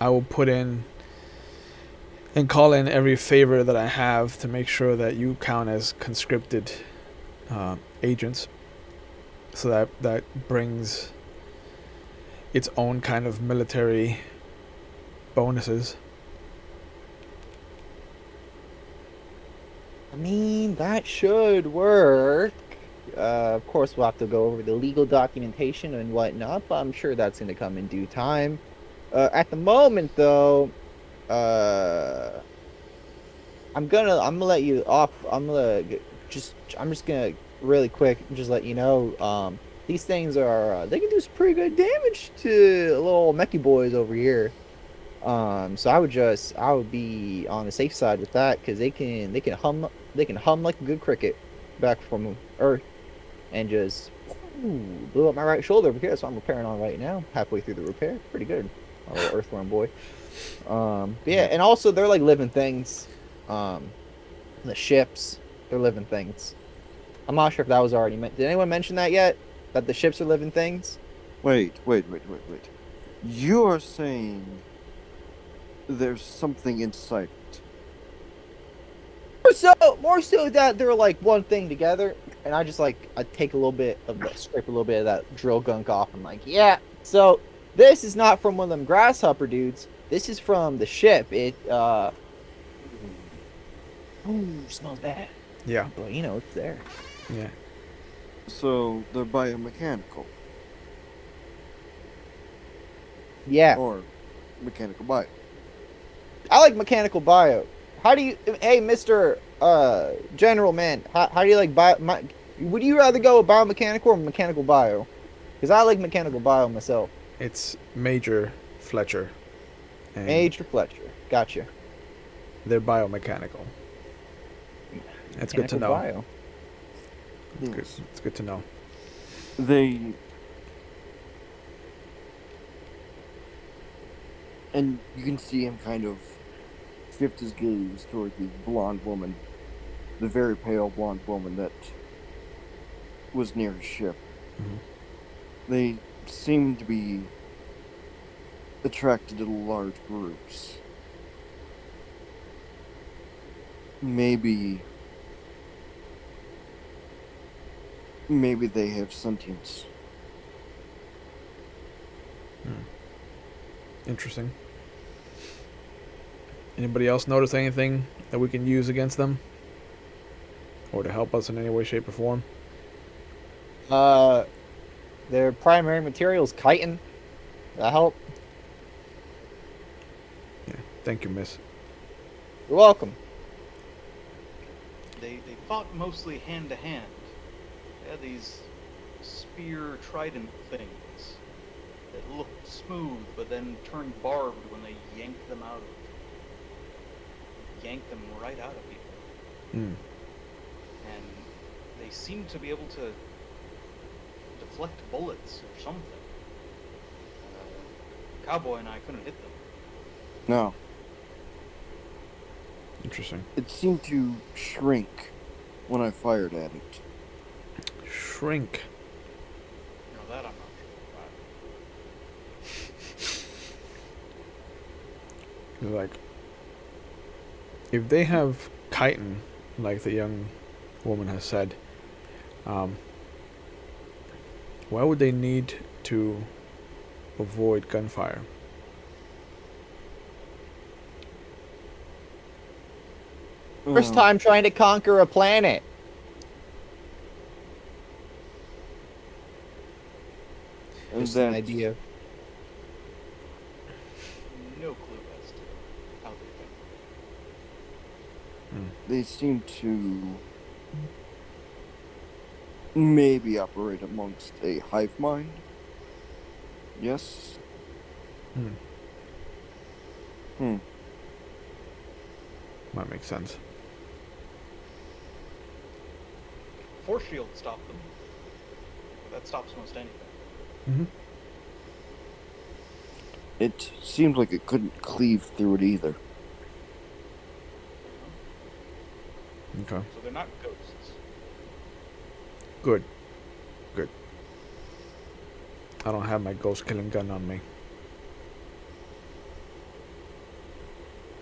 I will put in and call in every favor that I have to make sure that you count as conscripted agents. So that brings its own kind of military bonuses. I mean, that should work. Of course, we'll have to go over the legal documentation and whatnot, but I'm sure that's going to come in due time. At the moment, though, I'm gonna let you off. I'm just gonna really quick just let you know. These things are they can do some pretty good damage to little mechy boys over here. So I would be on the safe side with that because they can hum like a good cricket back from Earth and just blew up my right shoulder over here. So I'm repairing on right now, halfway through the repair. Pretty good, a little earthworm boy. But yeah, and also they're like living things. The ships, they're living things. I'm not sure if that was already meant. Did anyone mention that yet? That the ships are living things? Wait. You're saying there's something inside it. More so that they're like one thing together, and I take a little bit of scrape a little bit of that drill gunk off. I'm like, yeah. So this is not from one of them grasshopper dudes. This is from the ship. It smells bad. Yeah. But you know it's there. Yeah. So they're biomechanical. Yeah. Or mechanical bio. I like mechanical bio. How do you, hey, Mr. General Man, how do you like would you rather go with biomechanical or mechanical bio? Because I like mechanical bio myself. It's Major Fletcher. And Major Fletcher. Gotcha. they're biomechanical. That's good to know. Bio. It's good. It's good to know. And you can see him kind of shift his gaze toward the blonde woman, the very pale blonde woman that was near his ship. Mm-hmm. They seem to be attracted to large groups. Maybe they have sentience. Interesting. Anybody else notice anything that we can use against them? Or to help us in any way, shape, or form? Their primary material is chitin. That help? Yeah. Thank you, miss. You're welcome. They fought mostly hand to hand. They had these spear trident things that looked smooth but then turned barbed when they yanked them out of yanked them right out of people. Mm. And they seemed to be able to deflect bullets or something. Cowboy and I couldn't hit them. No. Interesting. It seemed to shrink when I fired at it. Shrink. Now that I'm not sure about. Like, if they have chitin, like the young woman has said, why would they need to avoid gunfire? First time trying to conquer a planet. Just an idea. No clue as to how they think. They seem to maybe operate amongst a hive mind. Yes? Might make sense. Force shield stopped them. That stops most anything. Mm-hmm. It seemed like it couldn't cleave through it either. Okay. So they're not ghosts. Good. Good. I don't have my ghost killing gun on me.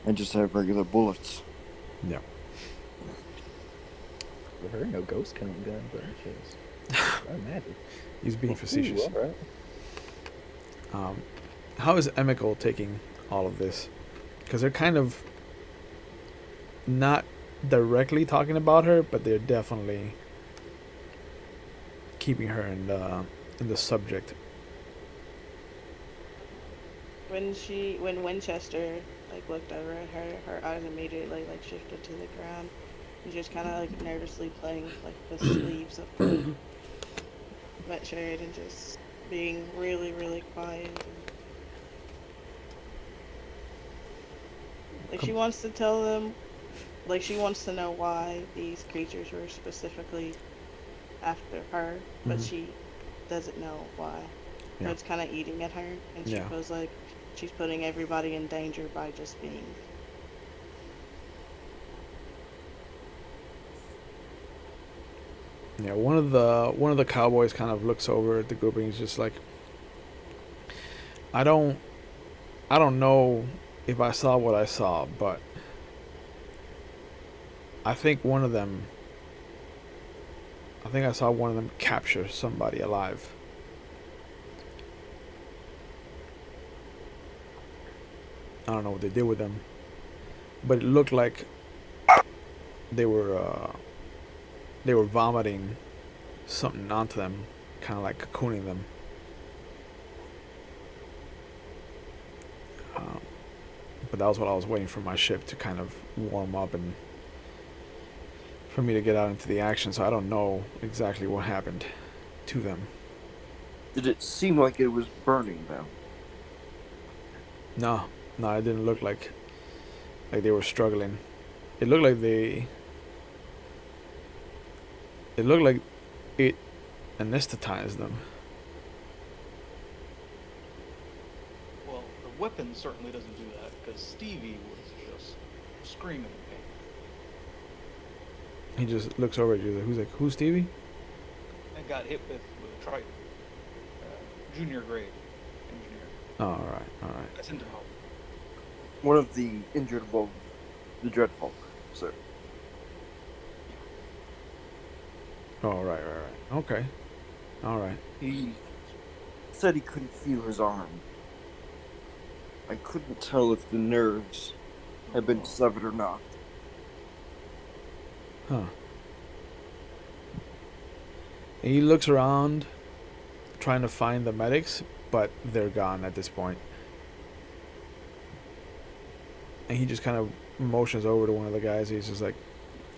I just have regular bullets. Yeah. There are no ghost killing guns, but I imagine. He's being facetious. Ooh, all right. How is Emiko taking all of this? Because they're kind of not directly talking about her, but they're definitely keeping her in the subject. When Winchester like looked over at her eyes immediately like shifted to the ground. And just kind of like nervously playing like the sleeves of her sweatshirt and just being really, really quiet. Like she wants to tell them, like she wants to know why these creatures were specifically after her, but she doesn't know why. Yeah. So it's kind of eating at her, and she feels like she's putting everybody in danger by just being. Yeah, one of the cowboys kind of looks over at the group and he's just like, I don't know if I saw what I saw, but I think I saw one of them capture somebody alive. I don't know what they did with them, but it looked like they were vomiting something onto them, kind of like cocooning them. But that was what I was waiting for my ship to kind of warm up and for me to get out into the action, so I don't know exactly what happened to them. Did it seem like it was burning though? No, it didn't look like they were struggling. It looked like it anesthetized them. Well, the weapon certainly doesn't do that, because Stevie was just screaming in pain. He just looks over at you. Who's who's Stevie? And got hit with a Triton. Junior grade engineer. Oh, all right. I sent him home. One of the injured above the Dreadfolk, sir. Oh, right. Okay. All right. He said he couldn't feel his arm. I couldn't tell if the nerves had been severed or not. Huh. And he looks around, trying to find the medics, but they're gone at this point. And he just kind of motions over to one of the guys. He's just like,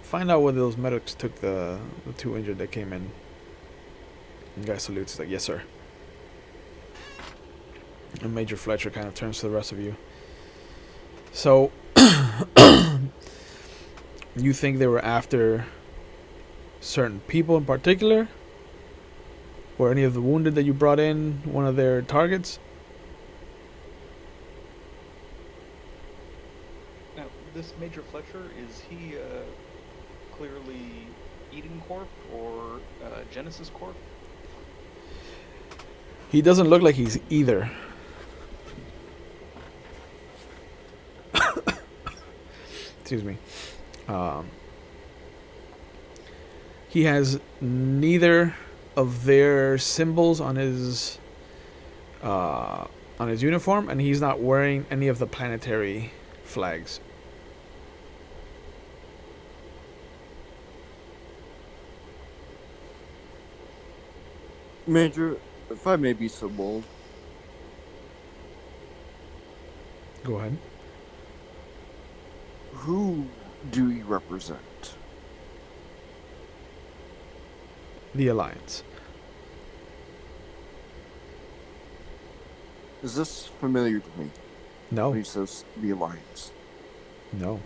find out whether those medics took the two injured that came in. And the guy salutes. He's like, yes, sir. And Major Fletcher kind of turns to the rest of you. So, you think they were after certain people in particular? Were any of the wounded that you brought in one of their targets? Now, this Major Fletcher, is he clearly Eden Corp or Genesis Corp? He doesn't look like he's either. Excuse me. He has neither of their symbols on his uniform, and he's not wearing any of the planetary flags. Major, if I may be so bold. Go ahead. Who do you represent? The Alliance. Is this familiar to me? No. When he says the Alliance. No.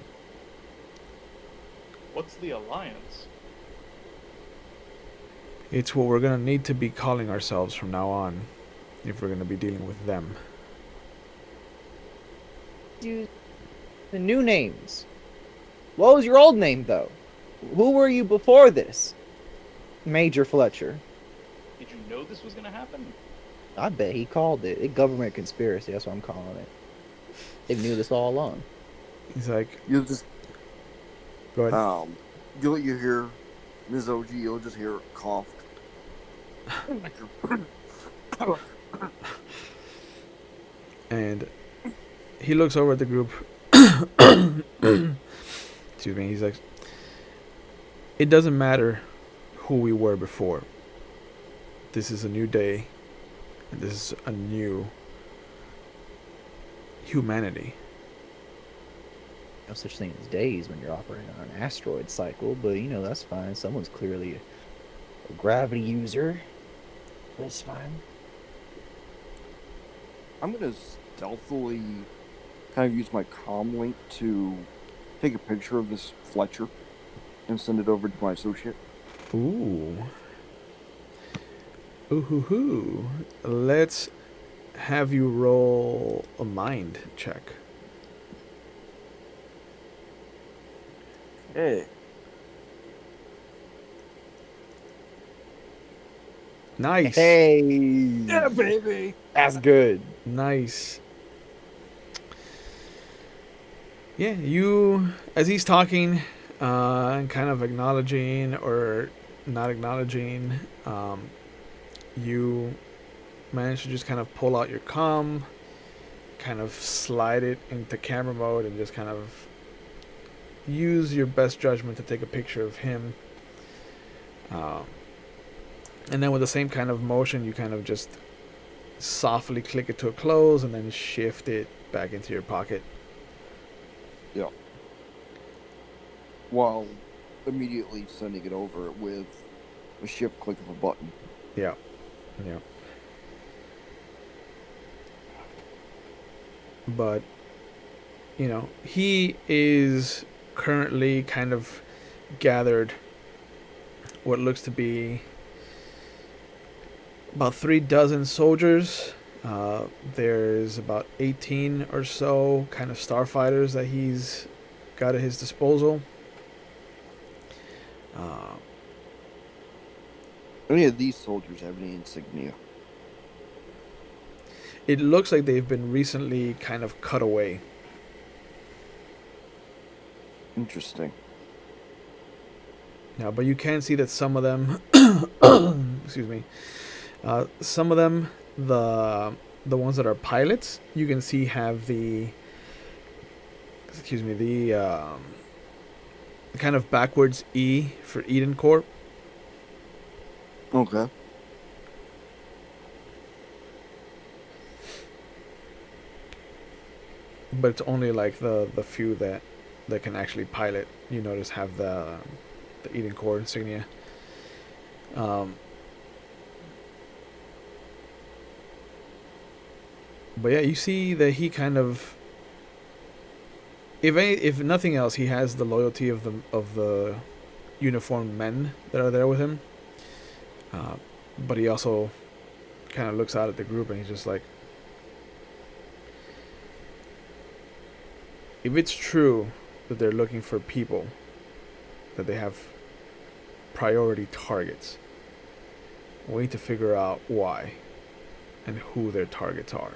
What's the Alliance? It's what we're going to need to be calling ourselves from now on if we're going to be dealing with them. Use the new names. What was your old name, though? Who were you before this? Major Fletcher. Did you know this was going to happen? I bet he called it. A government conspiracy. That's what I'm calling it. They knew this all along. He's like, You'll just go ahead. you hear Ms. OG. You'll just hear a cough. And he looks over at the group. Excuse me. He's like, it doesn't matter who we were before. This is a new day. And this is a new humanity. No such thing as days when you're operating on an asteroid cycle, but that's fine. Someone's clearly a gravity user. That's fine. I'm gonna stealthily kind of use my comm link to take a picture of this Fletcher and send it over to my associate. Ooh. Ooh hoo hoo. Let's have you roll a mind check. Hey. Nice. Hey! Yeah, baby. That's good. Nice. Yeah, you, as he's talking, and kind of acknowledging or not acknowledging, you manage to just kind of pull out your comm, kind of slide it into camera mode, and just kind of use your best judgment to take a picture of him. And then with the same kind of motion, you kind of just softly click it to a close and then shift it back into your pocket. Yeah. While immediately sending it over with a shift click of a button. Yeah. Yeah. But, he is currently kind of gathered what looks to be about 36 soldiers. There's about 18 or so kind of starfighters that he's got at his disposal. Any of these soldiers have any insignia? It looks like they've been recently kind of cut away. Interesting. Yeah, but you can see that some of them, excuse me, some of them, the ones that are pilots, you can see have the kind of backwards E for Eden Corp. Okay. But it's only like the few that can actually pilot. You notice have the Eden Corp insignia. But yeah, you see that he kind of, if nothing else, he has the loyalty of the uniformed men that are there with him. But he also kind of looks out at the group and he's just like, if it's true that they're looking for people, that they have priority targets, we need to figure out why and who their targets are.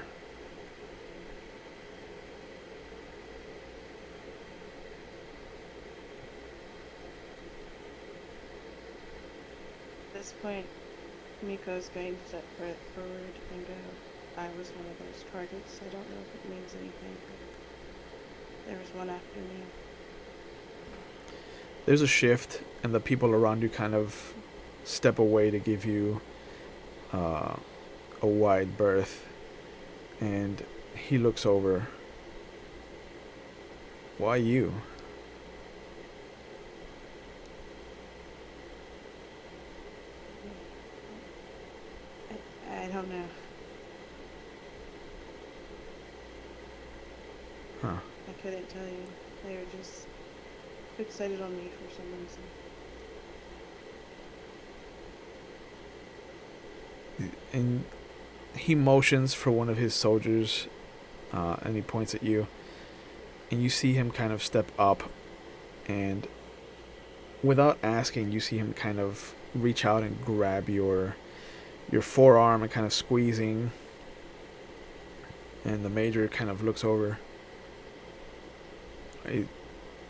At this point, Miko's going to step forward and go, I was one of those targets. I don't know if it means anything, but there was one after me. There's a shift, and the people around you kind of step away to give you a wide berth. And he looks over. Why you? I don't know. Huh. I couldn't tell you. They were just fixated on me for some reason. And he motions for one of his soldiers, and he points at you. And you see him kind of step up, and without asking, you see him kind of reach out and grab your your forearm and kind of squeezing. And the major kind of looks over.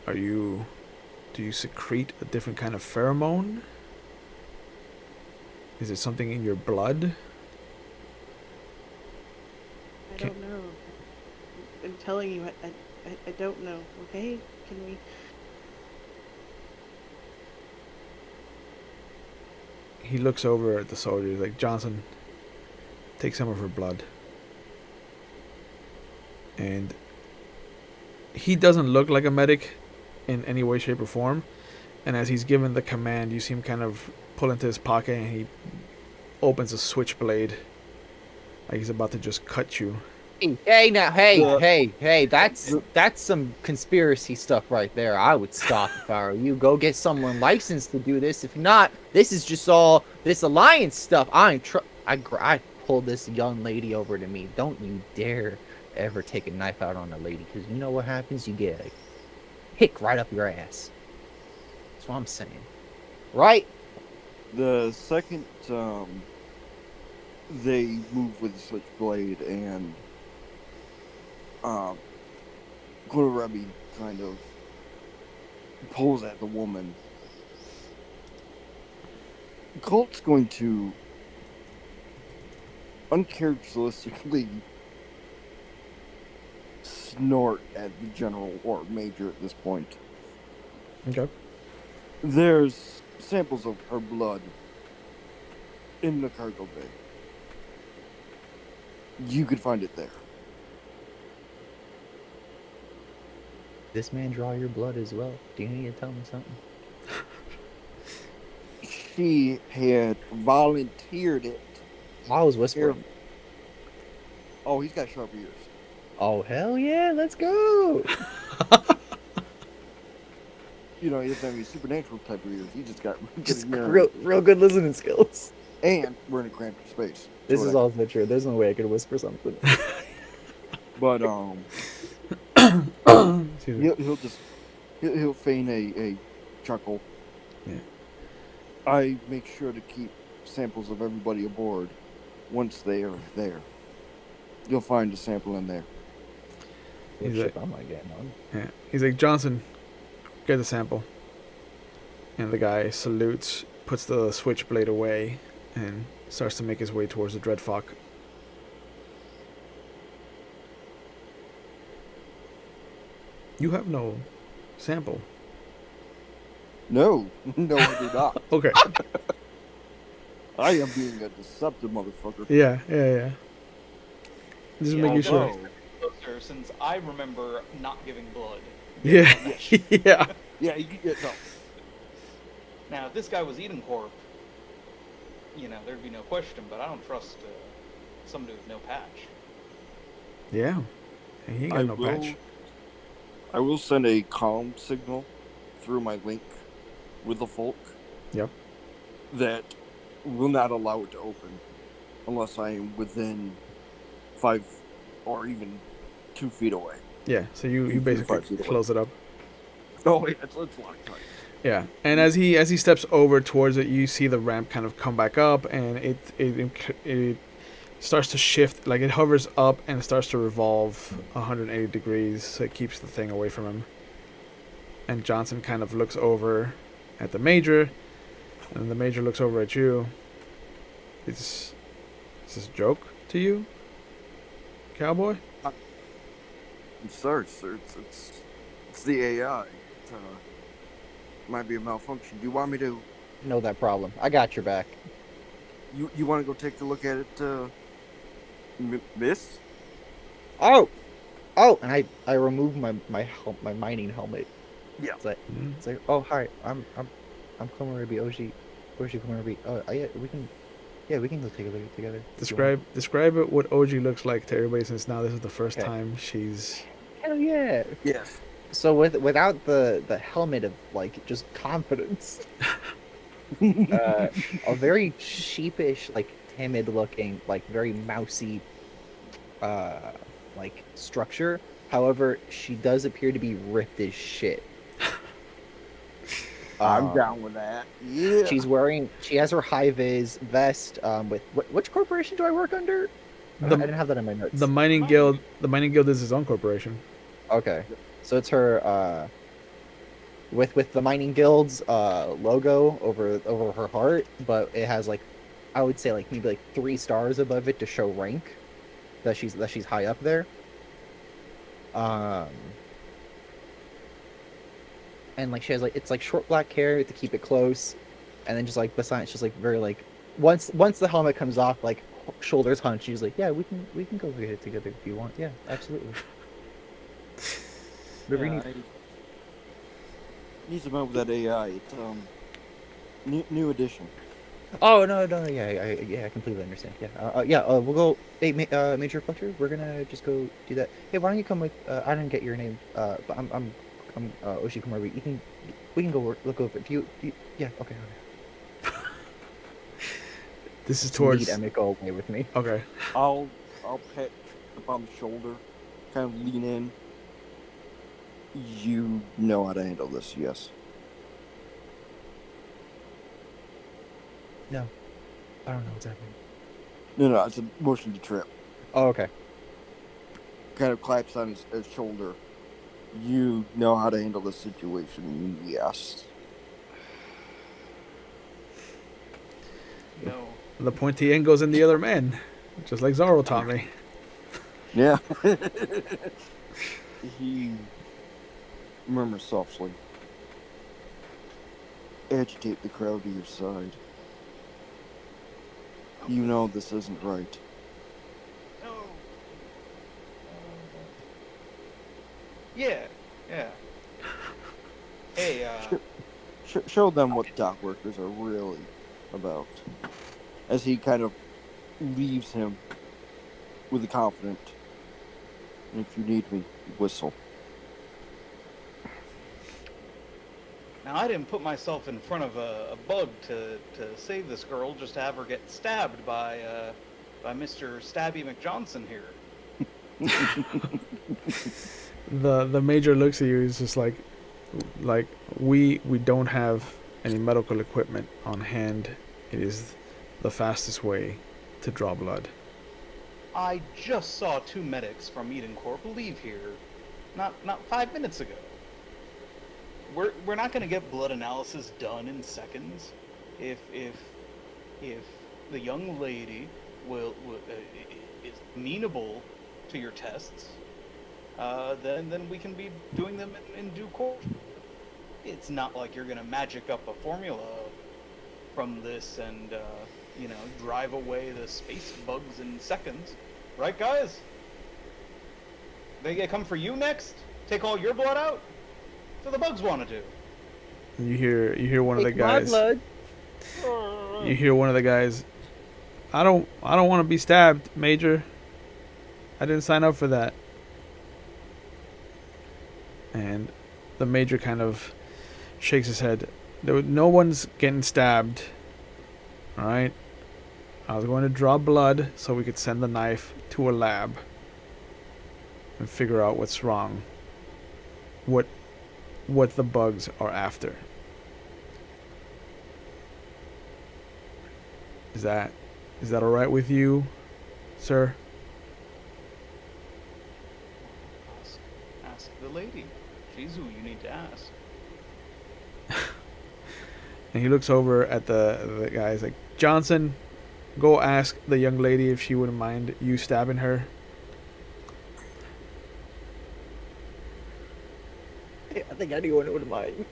Are you... Do you secrete a different kind of pheromone? Is it something in your blood? I don't know. I'm telling you, I don't know. Okay, can we? He looks over at the soldier. He's like, Johnson, take some of her blood. And he doesn't look like a medic in any way, shape, or form. And as he's given the command, you see him kind of pull into his pocket and he opens a switchblade. Like he's about to just cut you. Hey, now, hey, The- hey, that's some conspiracy stuff right there. I would stop if I were you. Go get someone licensed to do this. If not, this is just all this alliance stuff. I pulled this young lady over to me. Don't you dare ever take a knife out on a lady, because you know what happens? You get a hick right up your ass. That's what I'm saying. Right? The second they move with the switchblade and Kohlrabi kind of pulls at the woman, Colt's going to uncharacteristically snort at the general or major at this point. Okay. There's samples of her blood in the cargo bay. You could find it there. This man draw your blood as well. Do you need to tell me something? She had volunteered it. I was whispering. Oh, he's got sharp ears. Oh, hell yeah, let's go. You know, he doesn't have any supernatural type of ears. He just got Just hearing. real good listening skills. And we're in a cramped space. This So is that- also true. There's no way I could whisper something. But Excuse me. he'll feign a chuckle. Yeah. I make sure to keep samples of everybody aboard once they are there. You'll find a sample in there. What He's ship am I getting on? Yeah. He's like, Johnson, get the sample. And the guy salutes, puts the switchblade away, and starts to make his way towards the Dreadfok. You have no sample. No, no, I do not. Okay. I am being a deceptive motherfucker. Yeah. Just Yeah, making sure. although- Closer, since I remember not giving blood. Yeah. Yeah. Yeah, you can get no. Now, if this guy was Eden Corp, you know, there'd be no question, but I don't trust somebody with no patch. Yeah. He ain't got no patch. I will send a calm signal through my link with the folk. Yep. That will not allow it to open unless I am within 5 or even 2 feet away. Yeah. So you 2 to 5 basically feet away. close it up. Oh, yeah, it's locked tight. Yeah, and as he steps over towards it, you see the ramp kind of come back up, and it starts to shift. Like it hovers up and starts to revolve 180 degrees, so it keeps the thing away from him. And Johnson kind of looks over at the major, and the major looks over at you. Is this a joke to you, cowboy? I'm sorry, sir. It's the AI. It, might be a malfunction. Do you want me to? No, that problem. I got your back. You want to go take a look at it, Miss? Oh, and I remove my mining helmet. Yeah. It's like, oh hi, I'm Kohlrabi Oji Kohlrabi. Oh yeah, we can go take a look together. Describe it what OG looks like to everybody, since now this is the first Okay. time she's. Hell yeah. Yes. So without the helmet of like just confidence, a very sheepish, like timid looking, like very mousy, like structure. However, she does appear to be ripped as shit. I'm Um, down with that. Yeah. She has her high vis vest. With which corporation do I work under? I The didn't have that in my notes. the mining guild. The mining guild is his own corporation. Okay, so it's her with the mining guild's logo over her heart, but it has like, I would say like maybe like 3 stars above it to show rank that she's high up there. Um, and like she has like, it's like short black hair to keep it close, and then just like beside, it's just like very like, once the helmet comes off, like shoulders hunched, she's like, yeah, we can go get it together if you want. Yeah, absolutely. Whatever you need. I need to remember that AI. It's new edition. Oh no, yeah, I completely understand. Yeah, we'll go. Hey, Major Fletcher, we're gonna just go do that. Hey, why don't you come with? I didn't get your name. But I'm Oshikumaru. We can go look over. Yeah, okay. This is Just towards. lead Emiko away with me. Okay. I'll pat up on the shoulder, kind of lean in. You know how to handle this, yes. No, I don't know what's happening. No, it's a motion to trip. Oh, okay. Kind of claps on his shoulder. You know how to handle this situation, yes. No. The pointy end goes in the other man, just like Zoro taught me. Yeah. He murmurs softly. Agitate the crowd to your side. You know this isn't right. No. Yeah. Hey, Show them what dock workers are really about. As he kind of leaves him with a confident, and if you need me, whistle. now I didn't put myself in front of a bug to save this girl, just to have her get stabbed by Mr. Stabby McJohnson here. The major looks at you. He's just like we don't have any medical equipment on hand. It is the fastest way to draw blood. I just saw 2 medics from Eden Corp leave here, not 5 minutes ago. We're not going to get blood analysis done in seconds. If the young lady is amenable to your tests, then we can be doing them in due course. It's not like you're going to magic up a formula from this and drive away the space bugs in seconds, right, guys? They come for you next? Take all your blood out? So the bugs want to do. You hear one of the Take my guys. blood. You hear one of the guys. I don't want to be stabbed, Major. I didn't sign up for that. And the major kind of shakes his head. No one's getting stabbed. All right. I was going to draw blood so we could send the knife to a lab and figure out what's wrong. What the bugs are after. Is that all right with you, sir? Ask the lady. She's who you need to ask. And he looks over at the guys like, Johnson, go ask the young lady if she wouldn't mind you stabbing her. I think anyone would mind.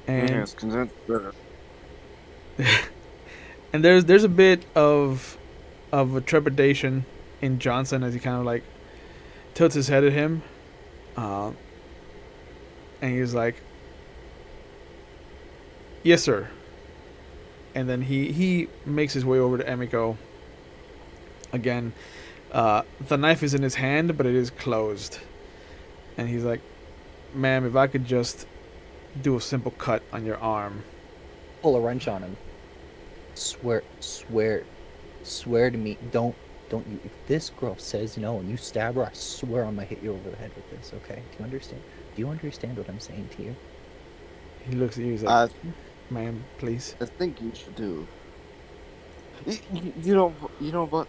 And Yes, consent better. and there's a bit of a trepidation in Johnson as he kind of like tilts his head at him, and he's like, "Yes, sir." And then he makes his way over to Emiko. Again, the knife is in his hand, but it is closed, and he's like, "Ma'am, if I could just do a simple cut on your arm." Pull a wrench on him. Swear to me. Don't Don't you? If this girl says no and you stab her, I swear I'm gonna hit you over the head with this. Okay? Do you understand? Do you understand what I'm saying to you? He looks at you. He's like, I "Ma'am, please." I think you should do. You know what?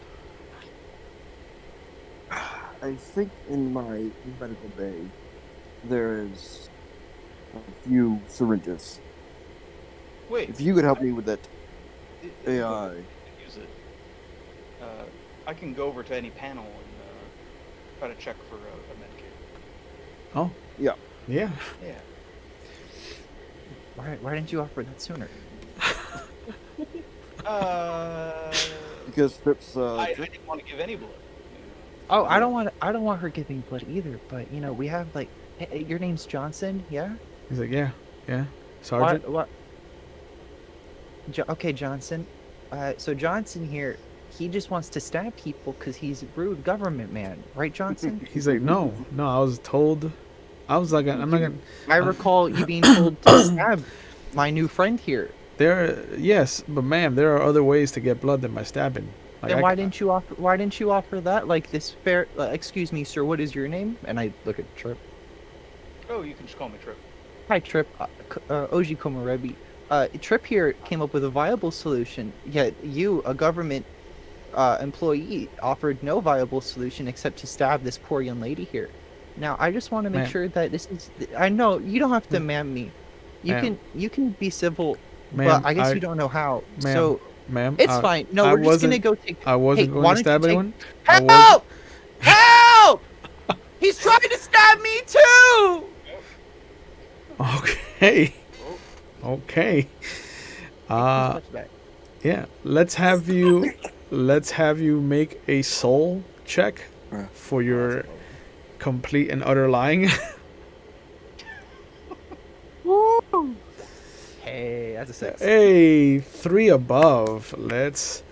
I think in my medical bay there is a few syringes. Wait. If you could help me with that Go AI. ahead, use it. I can go over to any panel and try to check for a medkit. Oh. Yeah. Yeah. Yeah. Why didn't you offer that sooner? Because Trips I didn't want to give any blood. Oh, I don't want her giving blood either. But we have like, your name's Johnson, yeah? He's like, yeah, Sergeant. What? Okay, Johnson. So Johnson here, he just wants to stab people because he's a rude government man, right, Johnson? He's like, no. I was told. I was like, I'm not gonna. I recall you being told to stab my new friend here. Yes, but ma'am, there are other ways to get blood than by stabbing. Like, Then why didn't you offer that? Like this fair? Excuse me, sir. What is your name? And I look at Trip. Oh, you can just call me Trip. Hi, Trip. Oji Komarebi. Trip here came up with a viable solution. Yet you, a government employee, offered no viable solution except to stab this poor young lady here. Now, I just want to make Ma'am. sure that this is. I know you don't have to ma'am me. Ma'am. You can be civil, Ma'am, but I guess you don't know how. Ma'am, So ma'am, it's fine. No, I we're just gonna wasn't- go take. I wasn't Hey, going why to don't you stab take- anyone. I was- Help! Help! He's trying to stab me too. Okay. Okay. Yeah. Let's have you make a soul check for your complete and utter lying. Hey, that's a 6. Hey, 3 above. Let's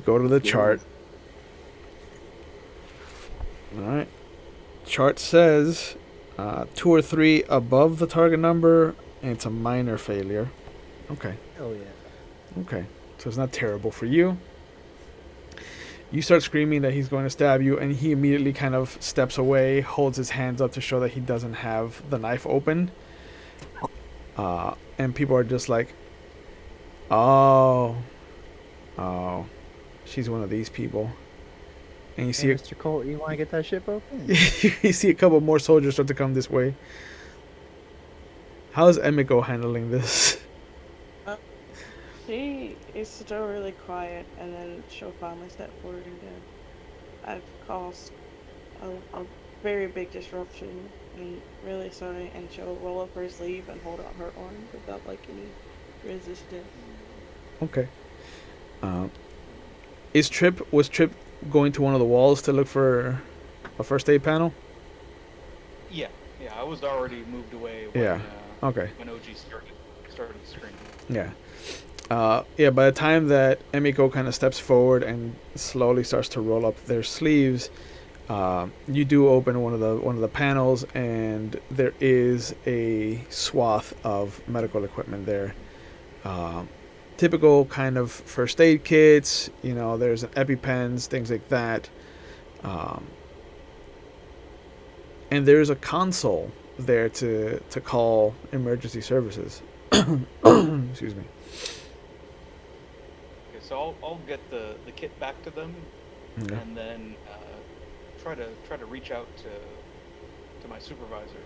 go to the chart. All right. Chart says 2 or 3 above the target number, and it's a minor failure. Okay. Hell yeah. Okay. So it's not terrible for you. You start screaming that he's going to stab you, and he immediately kind of steps away, holds his hands up to show that he doesn't have the knife open. And people are just like, oh, she's one of these people. And you see, Hey, Mr. Colt, you want to get that ship open? you see a couple more soldiers start to come this way. How's Emiko handling this? She is still really quiet, and then she'll finally step forward and go, I've caused a very big disruption, and really sorry, and she'll roll up her sleeve and hold out her arm without like any resistance. Okay. Was Trip going to one of the walls to look for a first aid panel? Yeah, I was already moved away when, Yeah. Okay. when OG started screaming. Yeah. By the time that Emiko kind of steps forward and slowly starts to roll up their sleeves, you do open one of the panels, and there is a swath of medical equipment there. Typical kind of first aid kits, there's an EpiPens, things like that. And there's a console there to call emergency services. Excuse me. Okay, so I'll get the kit back to them, Okay. and then try to reach out to my supervisor.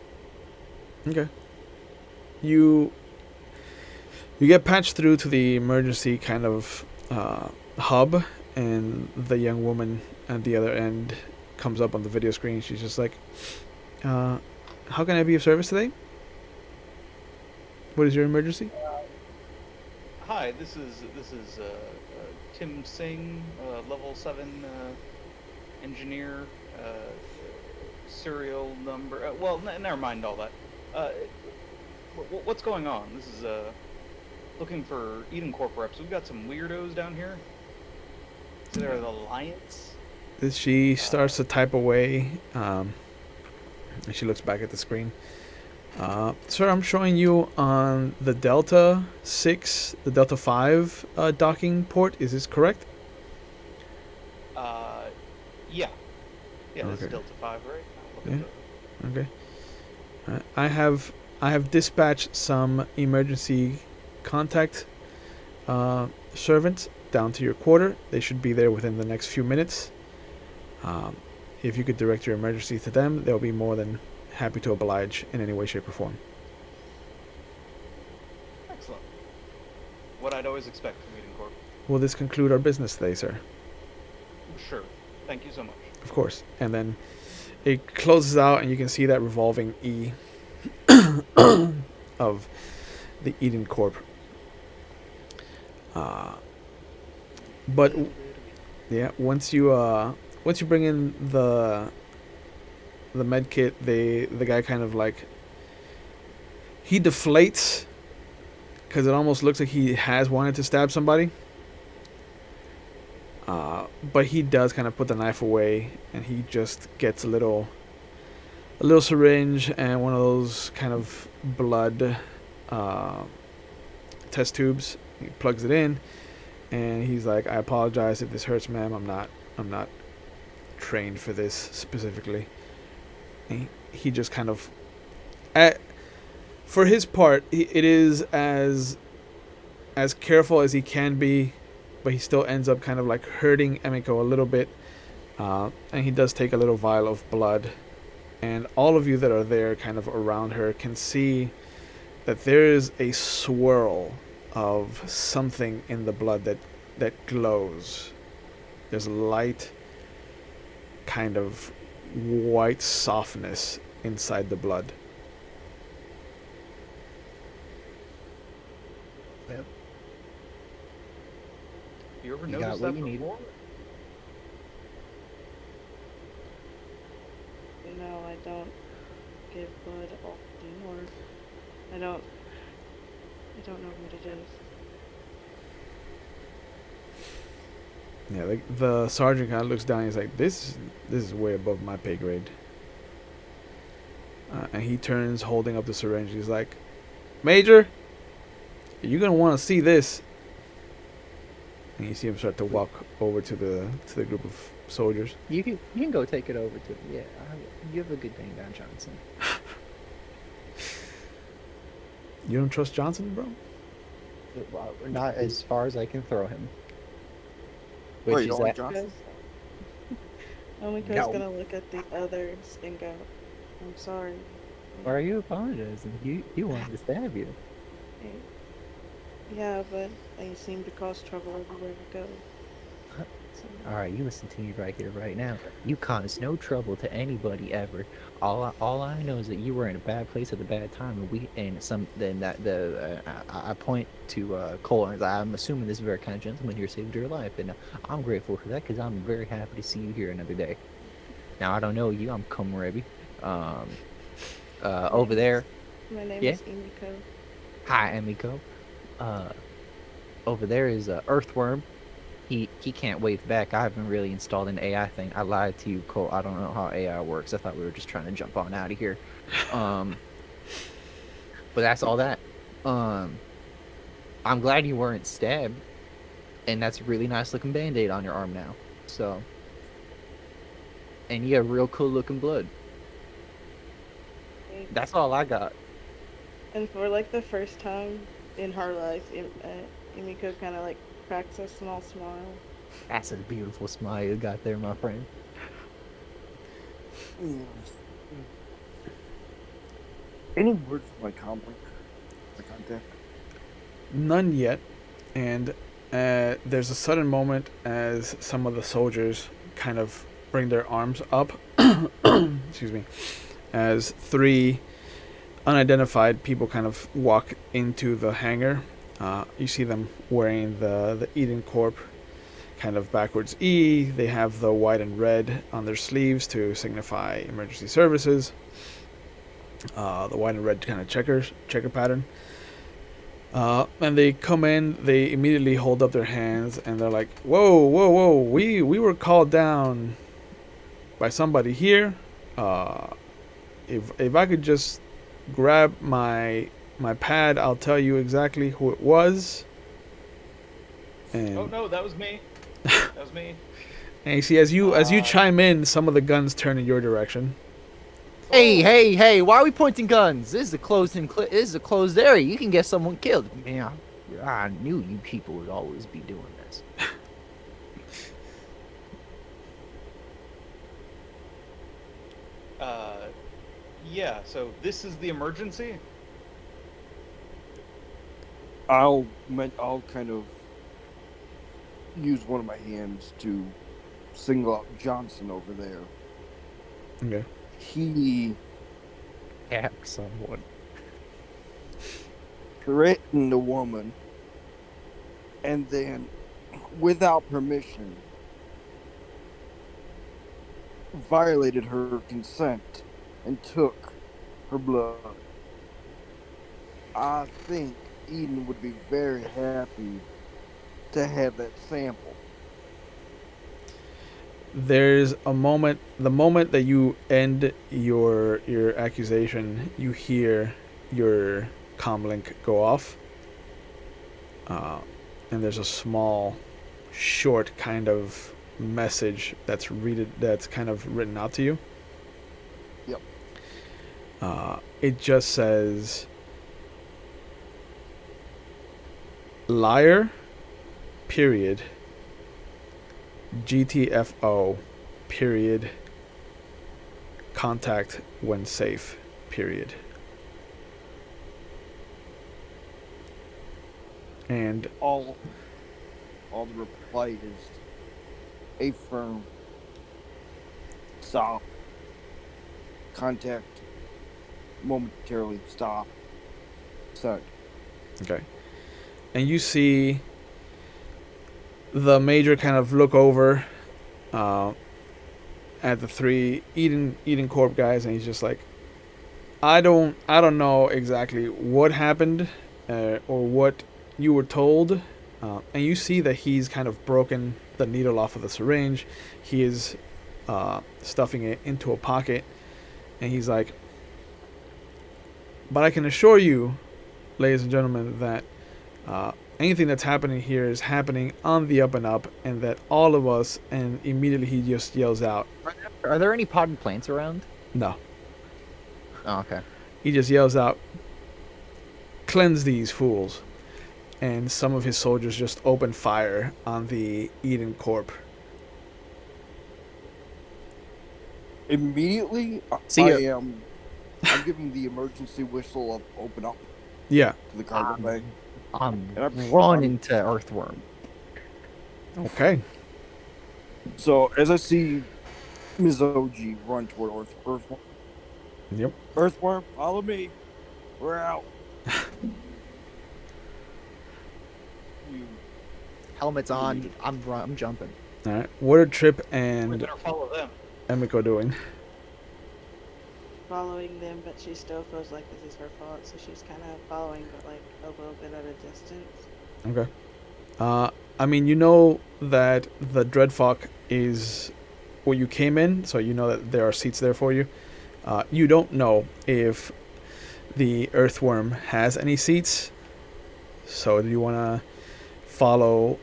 Okay. You get patched through to the emergency kind of hub, and the young woman at the other end comes up on the video screen. She's just like, how can I be of service today? What is your emergency? Hi, this is Tim Singh, level 7 engineer, serial number. Well, never mind all that. What's going on? This is looking for Eden Corp reps. We've got some weirdos down here. So they're the Alliance. She starts to type away, and she looks back at the screen. Sir, I'm showing you on the Delta 6, the Delta 5 docking port. Is this correct? Yeah. Yeah, this is Okay. Delta 5, right? I'll look at Okay. I have dispatched some emergency contact servants down to your quarter. They should be there within the next few minutes. Um, if you could direct your emergency to them, they'll be more than happy to oblige in any way, shape, or form. Excellent. What I'd always expect from Eden Corp. Will this conclude our business today, sir? Sure. Thank you so much. Of course. And then it closes out, and you can see that revolving E of the Eden Corp. But yeah, once you bring in the med kit, the guy kind of like he deflates because it almost looks like he has wanted to stab somebody. But he does kind of put the knife away, and he just gets a little syringe and one of those kind of blood test tubes. He plugs it in, and he's like, "I apologize if this hurts, ma'am. I'm not trained for this specifically." And he just kind of, for his part, it is as careful as he can be, but he still ends up kind of like hurting Emiko a little bit, and he does take a little vial of blood, and all of you that are there kind of around her can see that there is a swirl of something in the blood that glows. There's light kind of white softness inside the blood. Yep. You ever You got noticed what that you need. before? No, I don't give blood often, or I don't know what it is. Yeah, like the sergeant kind of looks down. And he's like, "This is way above my pay grade." And he turns, holding up the syringe. He's like, "Major, you're gonna want to see this." And you see him start to walk over to the group of soldiers. You can go take it over to. Yeah, you have a good thing down, Johnson. You don't trust Johnson, bro? Well, not as far as I can throw him. Which Wait, is only that Johnson? Omiko's No. gonna look at the others and go, "I'm sorry." Why are you apologizing? You wanted to stab you. Yeah, but I seem to cause trouble everywhere I go. So, All right, you listen to me right here, right now. You cause no trouble to anybody ever. All I know is that you were in a bad place at the bad time, and I point to Cole, and I'm assuming this very kind of gentleman here saved your life, and I'm grateful for that because I'm very happy to see you here another day. Now I don't know you, I'm Komorebi. Over there, my name Yeah? is Emiko. hi Emiko. Over there is Earthworm. He can't wave back. I haven't really installed an AI thing. I lied to you, Cole. I don't know how AI works. I thought we were just trying to jump on out of here. But that's all that. I'm glad you weren't stabbed, and that's a really nice looking band-aid on your arm now. So, and you have real cool looking blood. That's all I got. And for like the first time in her life, Emiko kind of like cracks a small smile. That's a beautiful smile you got there, my friend. Yes. Any word from my comlink? My contact? None yet. And there's a sudden moment as some of the soldiers kind of bring their arms up. Excuse me. As three unidentified people kind of walk into the hangar. You see them wearing the Eden Corp kind of backwards E. They have the white and red on their sleeves to signify emergency services. The white and red kind of checker pattern. And they come in, they immediately hold up their hands, and they're like, whoa, we were called down by somebody here. If I could just grab my pad, I'll tell you exactly who it was. And Oh no, that was me. That was me. And you see, as you chime in, some of the guns turn in your direction. Hey! Why are we pointing guns? This is a this is a closed area. You can get someone killed. Man, I knew you people would always be doing this. Yeah, so this is the emergency? I'll kind of use one of my hands to single out Johnson over there. Okay. He Attack someone. threatened a woman and then, without permission, violated her consent and took her blood. I think Eden would be very happy to have that sample. There's a moment, the moment that you end your accusation, you hear your comlink go off, and there's a small, short kind of message that's kind of written out to you. Yep. It just says, liar, period, GTFO, period, contact when safe, period. And All the reply is a firm stop. Contact momentarily stop. Send. okay. And you see the major kind of look over at the three Eden Corp guys, and he's just like, I don't know exactly what happened or what you were told. And you see that he's kind of broken the needle off of the syringe. He is stuffing it into a pocket, and he's like, but I can assure you, ladies and gentlemen, that anything that's happening here is happening on the up and up, and that all of us, and immediately he just yells out, Are there any potted plants around? no. Oh, okay. He just yells out, cleanse these fools. And some of his soldiers just open fire on the Eden Corp. Immediately, I'm giving the emergency whistle of open up Yeah. to the cargo bay. I'm And running to Earthworm. Okay. So as I see Ms. OG run toward Earthworm, Yep. Earthworm, follow me. We're out. You Helmet's on. I'm jumping. All right. What are Trip We and better follow them. Emiko doing? Following them, but she still feels like this is her fault, so she's kind of following, but like a little bit at a distance. Okay. I mean, you know that the Dreadfok is where you came in, so you know that there are seats there for you. You don't know if the Earthworm has any seats. So do you want to follow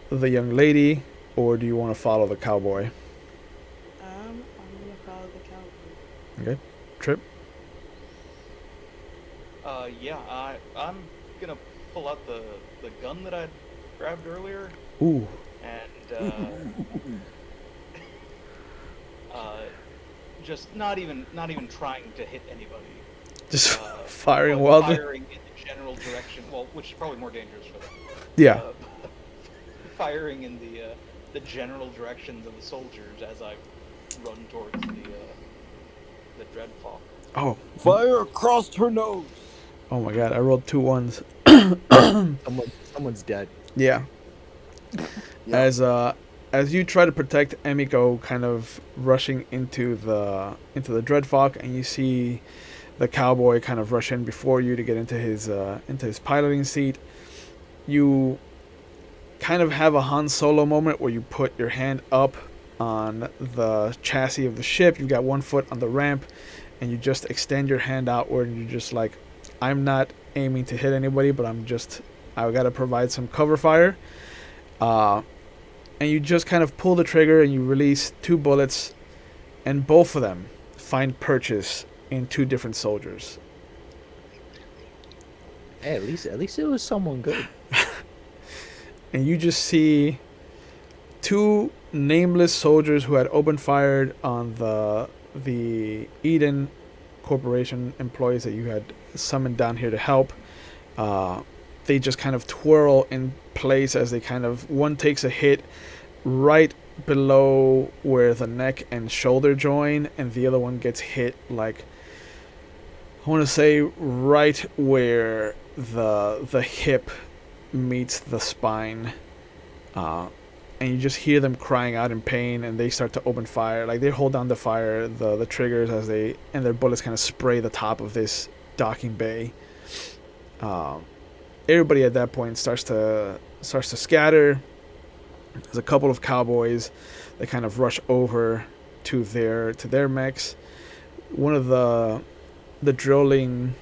the young lady, or do you want to follow the cowboy? I'm gonna follow the cowboy. Okay. Trip? Yeah, I'm gonna pull out the gun that I grabbed earlier, Ooh. and just not even trying to hit anybody. Just Uh, firing but wildly. Firing in the general direction, well, which is probably more dangerous for them. Yeah. Firing in the general directions of the soldiers as I run towards the Dreadfok. Oh. fire across her nose. Oh my god, I rolled 2 1s. Someone's dead. Yeah. Yeah. As you try to protect Emiko, kind of rushing into the Dreadfok, and you see the cowboy kind of rush in before you to get into his piloting seat, you kind of have a Han Solo moment where you put your hand up on the chassis of the ship. You've got one foot on the ramp, and you just extend your hand outward, and you're just like, I'm not aiming to hit anybody, but I've got to provide some cover fire. And and you just kind of pull the trigger and you release 2 bullets, and both of them find purchase in 2 different soldiers. Hey, at least it was someone good. And you just see 2 nameless soldiers who had opened fire on the Eden Corporation employees that you had summoned down here to help. They just kind of twirl in place as they kind of, one takes a hit right below where the neck and shoulder join, and the other one gets hit, like, I want to say right where the hip meets the spine. And you just hear them crying out in pain, and they start to open fire. Like, they hold down the fire, the triggers, as they, and their bullets kind of spray the top of this docking bay. Everybody at that point starts to scatter. There's a couple of cowboys that kind of rush over to their mechs. One of the drilling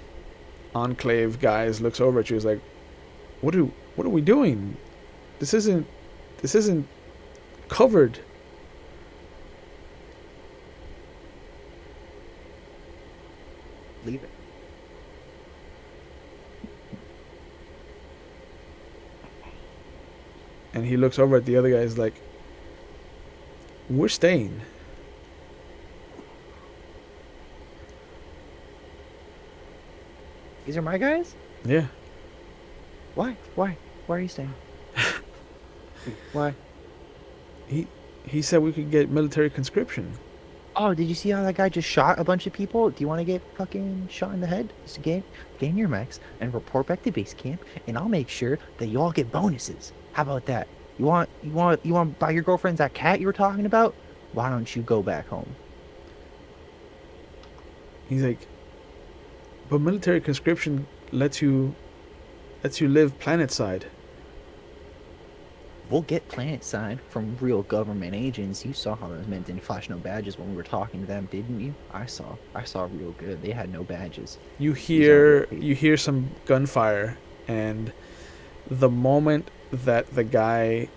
enclave guys looks over at you. Is like, what are we doing? This isn't covered. Leave it. And he looks over at the other guys like, we're staying. These are my guys? Yeah. Why? Why are you staying? Why? He said we could get military conscription. Oh, did you see how that guy just shot a bunch of people? Do you want to get fucking shot in the head? Just gain your mechs and report back to base camp, and I'll make sure that you all get bonuses. How about that? You want to buy your girlfriends that cat you were talking about? Why don't you go back home? He's like, but military conscription lets you live planet side. We'll get planet side from real government agents. You saw how those men didn't flash no badges when we were talking to them, didn't you? I saw real good. They had no badges. You hear some gunfire, and the moment that the guy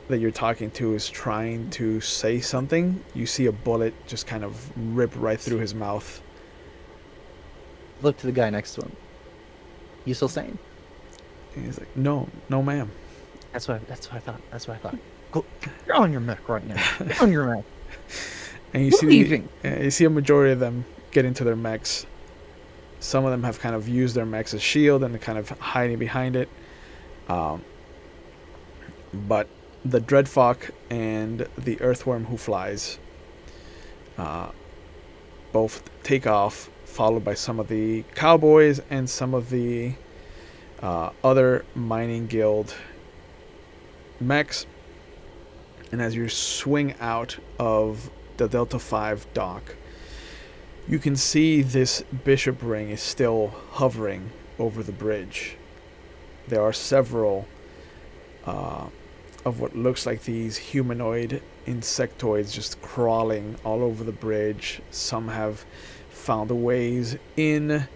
that you're talking to is trying to say something, you see a bullet just kind of rip right through his mouth. Look to the guy next to him. You still saying? And he's like, no ma'am. That's what I thought. Go, you're on your mech right now. Get on your mech. And you see a majority of them get into their mechs. Some of them have kind of used their mechs as shield and kind of hiding behind it. But the Dreadfok and the Earthworm who flies both take off, followed by some of the cowboys and some of the other mining guild mechs. And as you swing out of the Delta 5 dock, you can see this bishop ring is still hovering over the bridge. There are several of what looks like these humanoid insectoids just crawling all over the bridge. Some have found a ways in,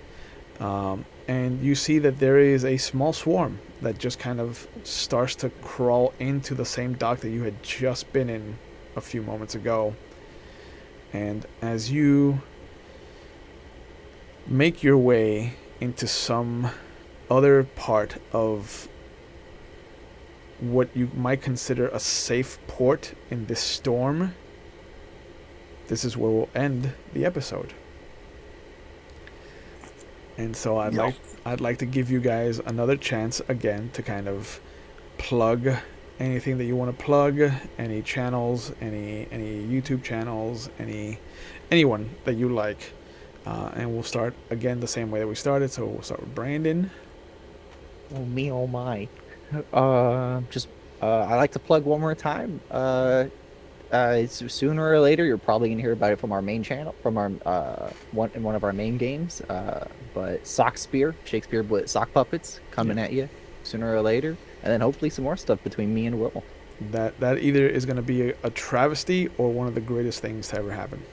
and you see that there is a small swarm that just kind of starts to crawl into the same dock that you had just been in a few moments ago. And as you make your way into some other part of what you might consider a safe port in this storm, this is where we'll end the episode. And so I'd like to give you guys another chance again to kind of plug anything that you want to plug, any channels, any YouTube channels, anyone that you like. And we'll start again the same way that we started. So we'll start with Brandon. Oh me, oh my. I like to plug one more time. It's sooner or later you're probably gonna hear about it from our main channel, from our one of our main games. But Sock Spear, Shakespeare Blitz Sock Puppets coming at you sooner or later, and then hopefully some more stuff between me and Will. That either is going to be a travesty or one of the greatest things to ever happen.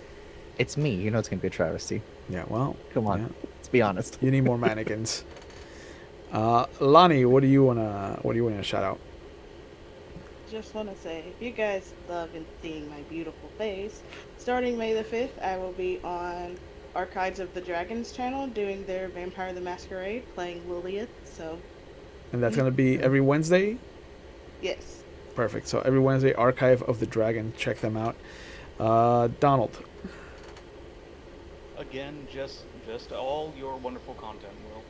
It's me, you know it's gonna be a travesty. Yeah, well, Come on, yeah. Let's be honest. You need more mannequins. Lonnie, what do you wanna shout out? just want to say, if you guys love and seeing my beautiful face, starting May the 5th, I will be on Archives of the Dragons channel doing their Vampire the Masquerade, playing Liliath. So, And that's going to be every Wednesday? yes. Perfect. So every Wednesday, Archive of the Dragon. Check them out. Donald. Again, just all your wonderful content, Will.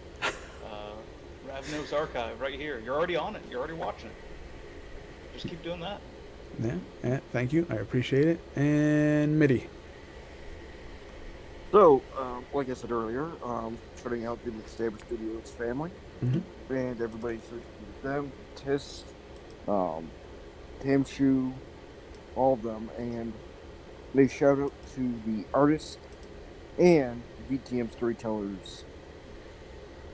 Ravnos Archive right here. You're already on it. You're already watching it. Just keep doing that. Yeah, thank you. I appreciate it. And Mitty. So, like I said earlier, starting out the McStabber Studios family, Mm-hmm. and everybody searching with them, Tiss, Tamshu, all of them, and they shout out to the artists and VTM storytellers.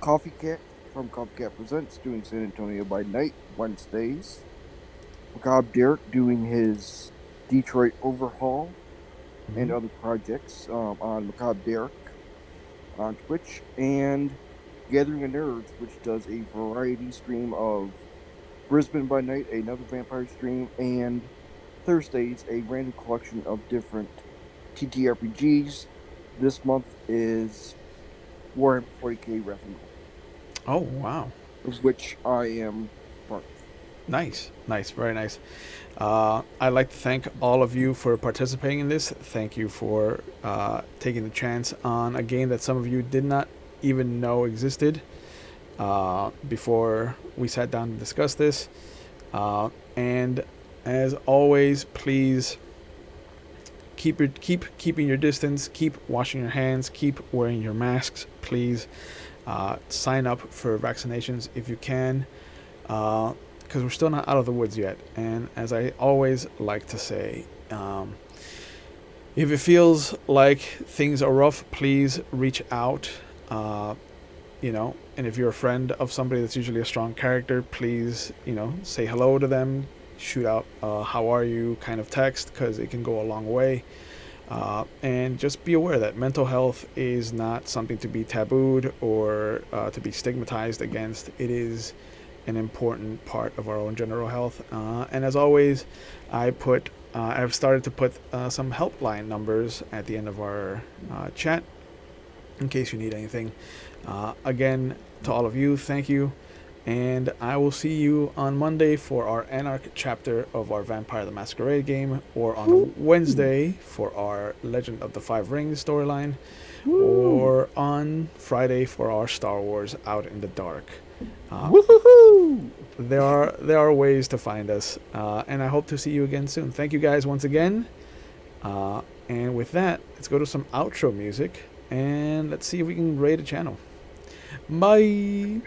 Coffee Cat from Coffee Cat Presents doing San Antonio by Night Wednesdays. Macabre Derek doing his Detroit Overhaul and other projects on Macabre Derek on Twitch, and Gathering of Nerds, which does a variety stream of Brisbane by Night, another vampire stream, and Thursdays a random collection of different TTRPGs. This month is Warhammer 40k Wrath. Oh, wow. Of which I am part of. Nice, very nice. I'd like to thank all of you for participating in this. Thank you for taking the chance on a game that some of you did not even know existed before we sat down to discuss this. And as always, please keep keeping your distance, keep washing your hands, keep wearing your masks. Please sign up for vaccinations if you can. Because we're still not out of the woods yet. And as I always like to say, if it feels like things are rough, please reach out. And if you're a friend of somebody that's usually a strong character, please, say hello to them, shoot out how are you kind of text, because it can go a long way. And just be aware that mental health is not something to be tabooed or to be stigmatized against. It is an important part of our own general health. And as always, I've started to put some helpline numbers at the end of our chat in case you need anything. Again, to all of you, thank you. And I will see you on Monday for our Anarch chapter of our Vampire the Masquerade game, or on Wednesday for our Legend of the Five Rings storyline, or on Friday for our Star Wars Out in the Dark. There are ways to find us, and I hope to see you again soon. Thank you guys once again. And with that, let's go to some outro music, and let's see if we can raid a channel. Bye!